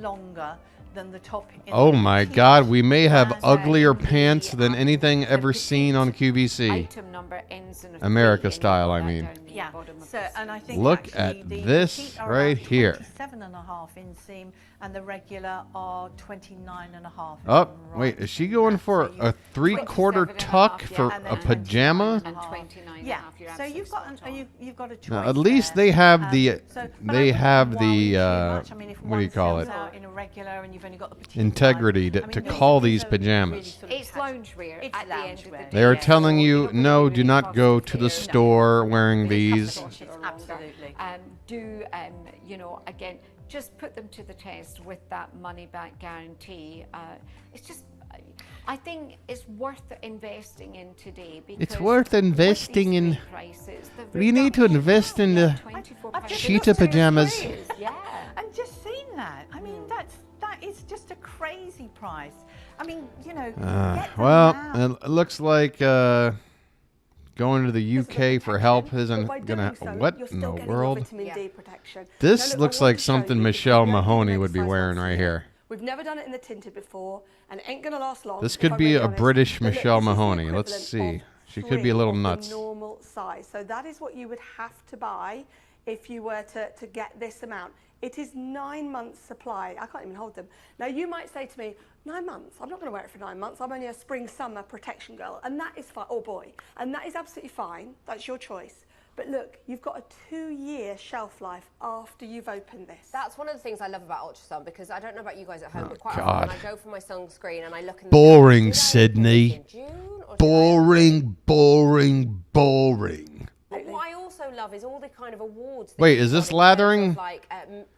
Longer than the top. Oh my God, we may have uglier pants than anything ever seen on QVC. Item number ends in a America 3 style, I mean. Yeah. So, and I think Look actually at the this petite are right about here. 27.5 inseam, and the regular are 29.5. Oh, wait, is she going for a 3/4 tuck for a pajama? Yeah. So you've got you've got a choice. Now, at least they have the I mean, if what do you one call sells it? out in a regular and you've only got the petite Integrity to call these pajamas. It's loungewear at the end of the day. They are telling you, no, do not go to the store wearing these. Absolutely. You know, again, just put them to the test with that money-back guarantee. It's just, I think it's worth investing in today. Because It's worth investing in. prices, You need to invest in the cheetah pajamas. Yeah. And just seen that. I mean, that is just a crazy price. I mean, you know. Well, it looks like going to the UK for help isn't gonna. What in the world? This looks like something Michelle Mahoney would be wearing right here. We've never done it in the tinted before, and it ain't gonna last long. This if could I'm be really a honest. British But look, Michelle this is the Mahoney. Let's equivalent see. of She could be a little 3 of the nuts. normal size. So that is what you would have to buy if you were to get this amount. It is 9 months supply. I can't even hold them. Now you might say to me, 9 months? I'm not going to wear it for 9 months. I'm only a spring-summer protection girl, and that is fine. Oh boy, and that is absolutely fine. That's your choice. But look, you've got a 2-year shelf life after you've opened this. That's one of the things I love about ultrasound, because I don't know about you guys at home, but quite God. often when I go for my sunscreen and I look in the Boring, Sydney. Boring, boring, boring. But what I also love is all the kind of awards. Wait, is this lathering? Like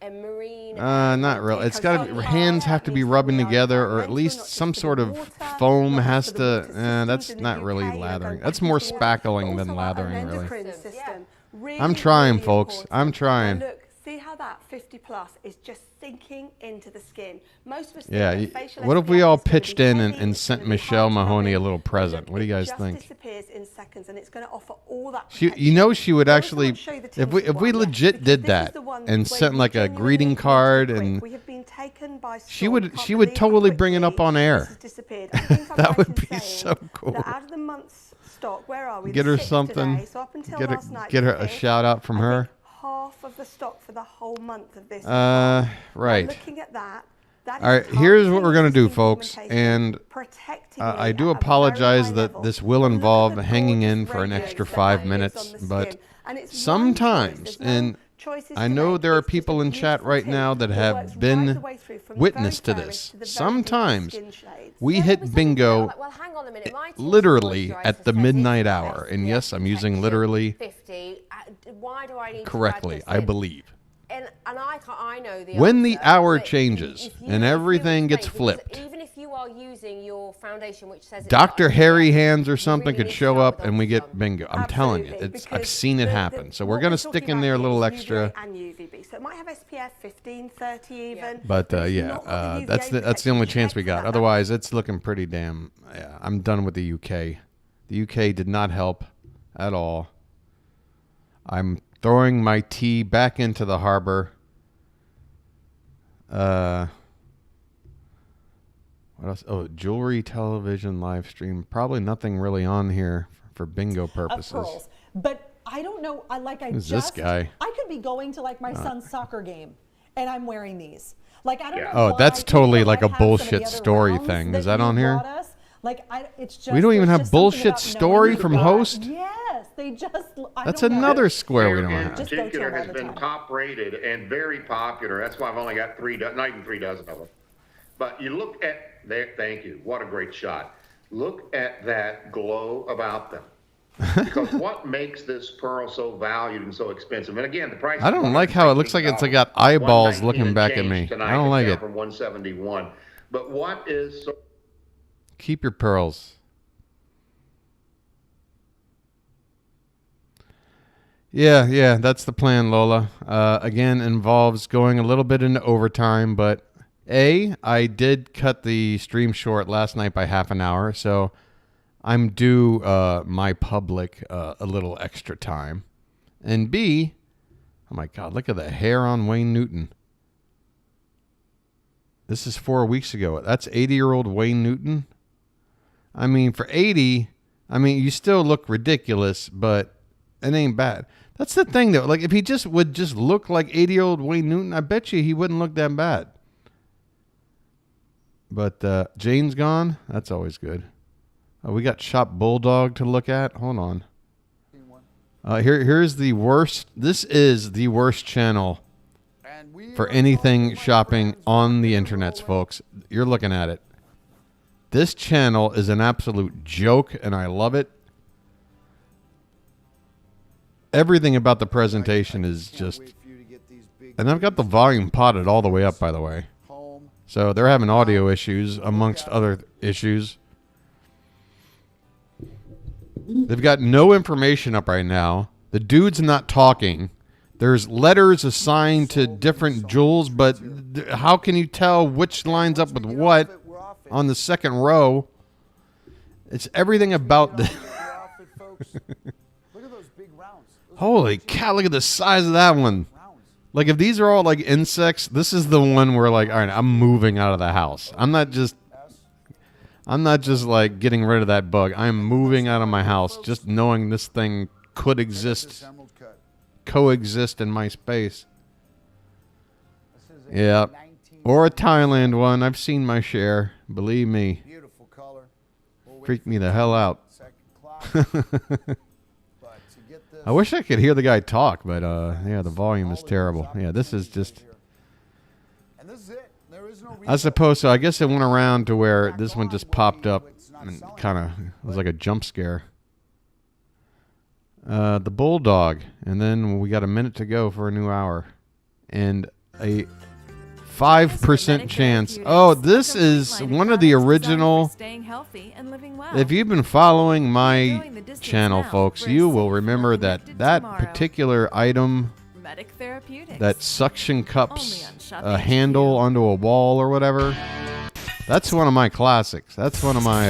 a marine. Not really. It's got to. Hands have to be rubbing together, or at least some sort of foam has to. That's not really lathering. That's more spackling than lathering, really. I'm trying, folks. I'm trying. Look, see how that 50 plus is just sinking into the skin. Most of us Yeah. think that facial What if we SPF all is gonna pitched be in heavy, and it's sent gonna be Michelle hard to Mahoney come a in. little present? What do you guys It just think? disappears in seconds, and it's going to offer all that. You know, she would actually, if we legit did that and sent like a greeting card, and she would totally bring it up on air. That would be so cool. Out of the month's stock, where are we? Get her something. Today, so up until Get last night, her a shout out from her. half of the stock for the whole month of this. Right. Now, looking at that. All right, here's what we're going to do, folks. And I do apologize that this will involve hanging in for an extra 5 minutes, but sometimes, and choices I to know make. there are It's just a people in chat beautiful right tint now that that have works right been the way through, from the witness to very this. fairest to the very Sometimes deepest skin shades. we hit bingo Well, hang on a minute. My tinted literally moisturiser at the says midnight it's hour. And SPF yes, I'm using protection literally 50. Why do I need correctly, to add I this in? believe. And I know the When the answer, hour but changes if you- and if you everything gets explain, because flipped, even if you are using your foundation, which says it's Dr. not Hairy SPF, Hands or you something really could need to show start up with and we get Ultrasun. bingo. I'm telling you, I've seen it happen. So we're going to stick in there a little extra. And UVB. So it might have SPF 15, 30 even. But it's yeah, not got the that's UVA the only protection. chance we Check got. for that. Otherwise, it's looking pretty damn. Yeah, I'm done with the UK. The UK did not help at all. I'm throwing my tea back into the harbor. What else? Oh, jewelry, television, live stream. Probably nothing really on here for bingo purposes. Of pearls. But I don't know. Who's this guy? I could be going to like my son's soccer game, and I'm wearing these. Like I don't know. Oh, why, that's even totally though like I a have some of the bullshit other story rounds thing. Is that that on you here? brought us, like it's just. We don't even there's have just something bullshit about story knowing from you've got- host? Yes, they just. I That's don't know. another square we Hair don't in have. particular has been top rated and very popular. That's why I've only got not even 3 dozen of them. But you look at there, thank you. What a great shot. Look at that glow about them. Because what makes this pearl so valued and so expensive? And again, the price. I don't like how it looks like it's got eyeballs looking back at me. Tonight, I don't like down it. From 171. But what is so Keep your pearls. Yeah, that's the plan, Lola. Again, involves going a little bit into overtime, but I did cut the stream short last night by half an hour, so I'm due my public a little extra time. And B, oh my God, look at the hair on Wayne Newton. This is 4 weeks ago. That's 80-year-old Wayne Newton. I mean, for 80, you still look ridiculous, but it ain't bad. That's the thing, though. Like, if he would just look like 80-year-old Wayne Newton, I bet you he wouldn't look that bad. But Jane's gone. That's always good. We got Shop Bulldog to look at. Hold on. Here's the worst. This is the worst channel for anything shopping on the internets, folks. You're looking at it. This channel is an absolute joke, and I love it. Everything about the presentation is just... And I've got the volume potted all the way up, by the way. So they're having audio issues, amongst other issues. They've got no information up right now. The dude's not talking. There's letters assigned to different jewels, but how can you tell which lines up with what on the second row? It's everything about the... Holy cow, look at the size of that one. Like, if these are all like insects, this is the one where, like, all right, I'm moving out of the house. I'm not just like getting rid of that bug. I'm moving out of my house just knowing this thing could coexist in my space. Yeah. Or a Thailand one. I've seen my share. Believe me. Freaked me the hell out. I wish I could hear the guy talk, but yeah, the volume is terrible. Yeah, this is just... I suppose so. I guess it went around to where this one just popped up and kind of was like a jump scare. The Bulldog. And then we got a minute to go for a new hour. And a 5% chance. Oh, this is one of the original... If you've been following my channel, folks, you will remember that particular item, that suction cups handle onto a wall or whatever, that's one of my classics. That's one of my...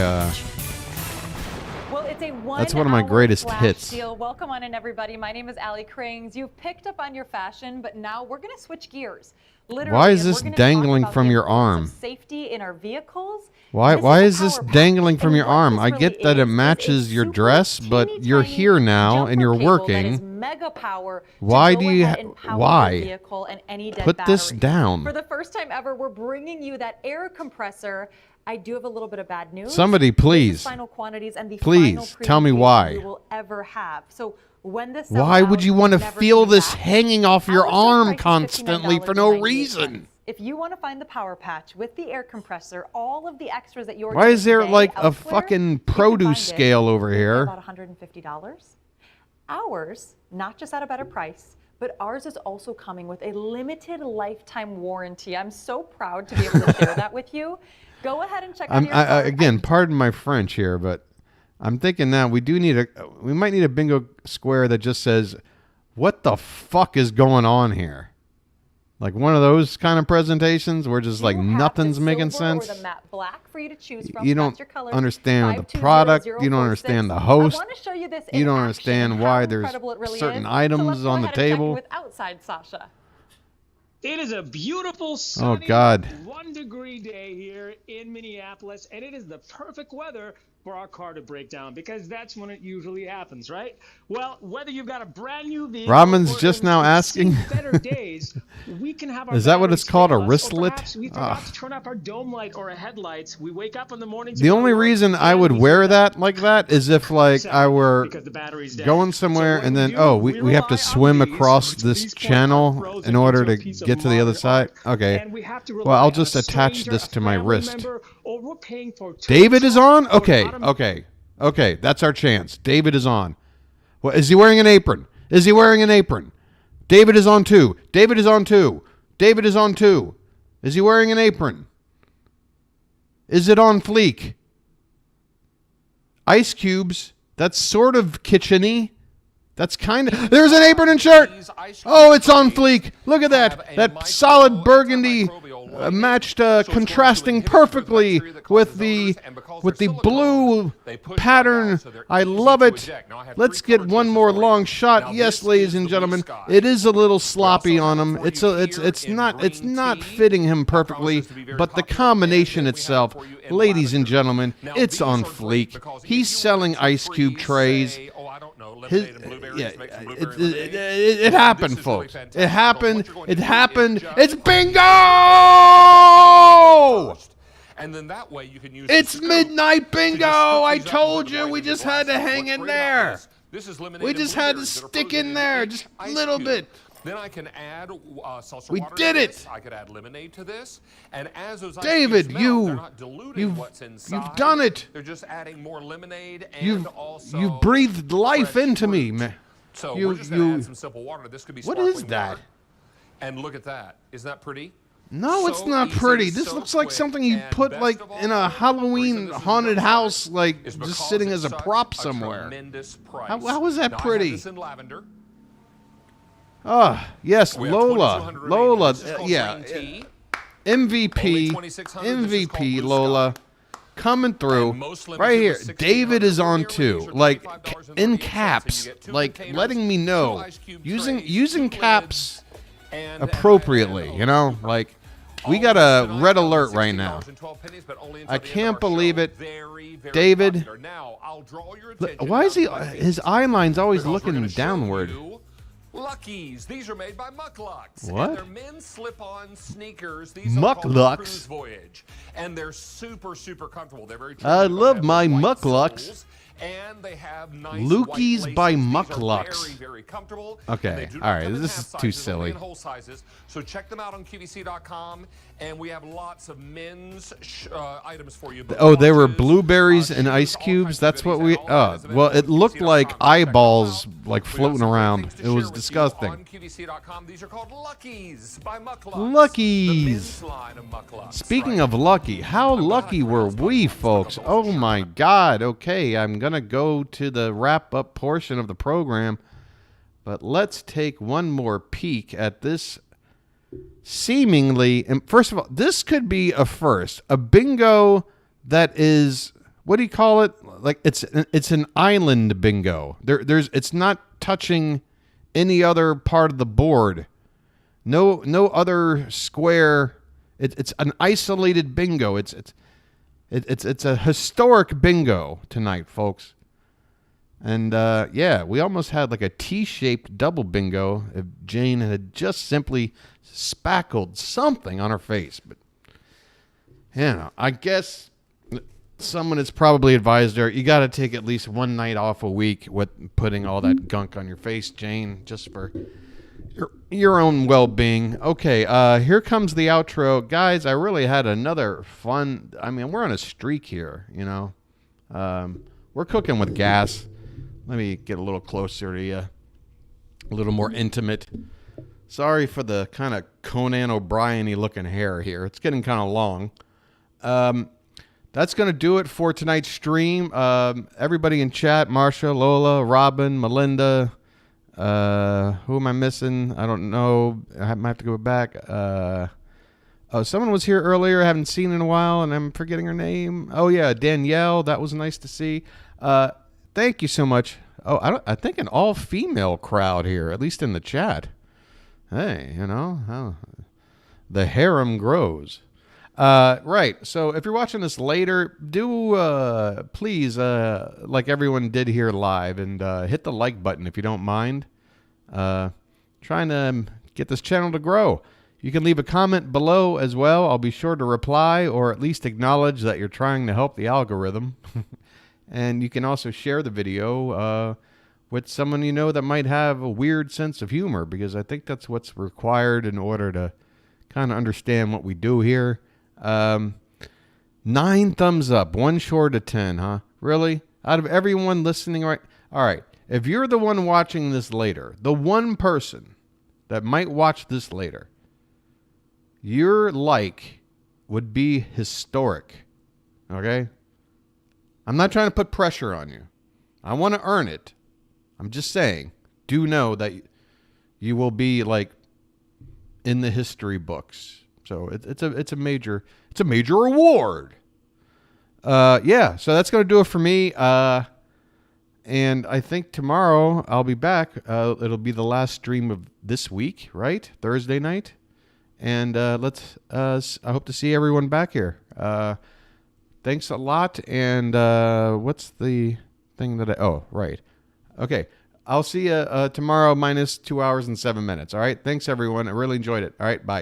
Well, it's a that's one of my greatest hits. Deal. Welcome on in, everybody. My name is Allie Cranes. You've picked up on your fashion, but now we're going to switch gears. Literally, Why is this dangling from your arm? Safety in our vehicles. Why is this dangling from your arm? I get that it matches your dress, but you're here now and you're working. Mega power. Why do you? Why? Vehicle and any dead Put this battery. down. For the first time ever, we're bringing you that air compressor I do have a little bit of bad news. Somebody, please. This is final quantities and the Please, final tell me presentation why. you will ever have. So when this Why sells would out, you want to never feel coming this back. hanging off your Our arm price is constantly for no $59.98. reason? If you want to find the power patch with the air compressor, all of the extras that you're Why is there today like a elsewhere, fucking you can produce find it scale over for here? About $150. Ours, not just at a better price, but ours is also coming with a limited lifetime warranty. I'm so proud to be able to share that with you. Go ahead and check out your card. Again, pardon my French here, but I'm thinking now we might need a bingo square that just says, "What the fuck is going on here?" Like one of those kind of presentations where just like nothing's making sense. Or the matte black for you to choose from. You That's don't your color. understand the product. You don't understand the host. I want to show you this You in don't action, understand how why there's incredible it really certain is. items So let's go on the ahead and check in table. with outside Sasha. It is a beautiful sunny God. 1-degree day here in Minneapolis, and it is the perfect weather for our car to break down because that's when it usually happens, right? Well, whether you've got a brand new vehicle Robin's or just in now asking. better days, we can have our Is that what it's batteries called, a fail us, or wristlet? perhaps we forgot to turn up our dome light or our headlights. We wake up in the morning. The only reason I would wear that like that is if like I were going somewhere and then we have to swim across this channel in order to get to the other side. Okay. Well, I'll just attach this to my wrist. David is on? Okay. That's our chance. David is on. Well, is he wearing an apron? Is he wearing an apron? David is on too. David is on too. David is on too. Is he wearing an apron? Is it on fleek? Ice cubes. That's sort of kitchen-y. That's kind of... There's an apron and shirt. Oh, it's on fleek. Look at that. That solid burgundy matched, contrasting perfectly with the blue pattern. I love it. Let's get one more long shot. Yes, ladies and gentlemen, it is a little sloppy on him. It's not fitting him perfectly, but the combination itself, ladies and gentlemen, it's on fleek. He's selling ice cube trays. It happened, folks. It happened. It's bingo! And then that way you can use it's midnight bingo! I told you we just had to hang in there. We just had to stick in there just a little bit. Then I can add salsa we water did to it. This. I could add lemonade to this. And as those David, ice cubes melt, they're not diluting what's inside. You've done it. They're just adding more lemonade and also you've breathed life into me, man. So we're just going to add some simple water. This could be what sparkling is that? water. And look at that. Isn't that pretty? No, it's not pretty. This looks like something you put like in a Halloween haunted house, like just sitting as a prop somewhere. How is that pretty? This in lavender. Ah, yes, Lola. Yeah. MVP Lola coming through right here. David is on too, like in caps, like letting me know, using caps appropriately, you know, like we got a red alert right now. I can't believe it. David, why is his eye line's always looking downward? Luckies. These are made by Mucklucks. What? And they're men's slip-on sneakers. These Mucklucks? are called Cruise Voyage. And they're super, super comfortable. They're very I love my Mucklucks. And they have nice Lookies by Mucklucks. Mucklucks. Very comfortable. Okay, all right, this is too silly. Whole sizes. So check them out on QVC.com, and we have lots of men's items for you. Oh, they were blueberries and ice cubes. That's what we. Oh, well, it looked like eyeballs like floating around. It was disgusting. On QVC.com, these are called Luckies by Mucklucks. Luckies. Speaking of lucky, how lucky were we, folks? Oh my God. Okay, I'm gonna go to the wrap-up portion of the program, but let's take one more peek at this. Seemingly, and first of all, this could be a first, a bingo that is, what do you call it? Like it's an island bingo. It's not touching any other part of the board. No other square. It's an isolated bingo. It's a historic bingo tonight, folks. And yeah, we almost had like a T-shaped double bingo if Jane had just simply spackled something on her face. But you know, I guess someone has probably advised her, you got to take at least one night off a week with putting all that gunk on your face, Jane, just for your own well-being. Okay, here comes the outro. Guys, I really had another fun, I mean, we're on a streak here, you know. We're cooking with gas. Let me get a little closer to you, a little more intimate. Sorry for the kind of Conan O'Brien-y looking hair here. It's getting kind of long. That's going to do it for tonight's stream. Everybody in chat, Marsha, Lola, Robin, Melinda, who am I missing? I don't know. I might have to go back. Oh, someone was here earlier I haven't seen in a while, and I'm forgetting her name. Oh, yeah, Danielle. That was nice to see. Thank you so much. Oh, I think an all-female crowd here, at least in the chat. Hey, you know, the harem grows. Right. So if you're watching this later, do please, like everyone did here live, and hit the like button if you don't mind. Trying to get this channel to grow. You can leave a comment below as well. I'll be sure to reply, or at least acknowledge that you're trying to help the algorithm. And you can also share the video with someone you know that might have a weird sense of humor, because I think that's what's required in order to kind of understand what we do here. 9 thumbs up, 1 short of 10, huh? Really? Out of everyone listening right? All right. If you're the one watching this later, the one person that might watch this later, your like would be historic. Okay? I'm not trying to put pressure on you. I want to earn it. I'm just saying, do know that you will be like in the history books. So it's a major award. Yeah, so that's going to do it for me. And I think tomorrow I'll be back. It'll be the last stream of this week, right? Thursday night. And I hope to see everyone back here. Thanks a lot. And what's the thing that oh, right. Okay. I'll see you tomorrow minus 2 hours and 7 minutes. All right. Thanks, everyone. I really enjoyed it. All right. Bye.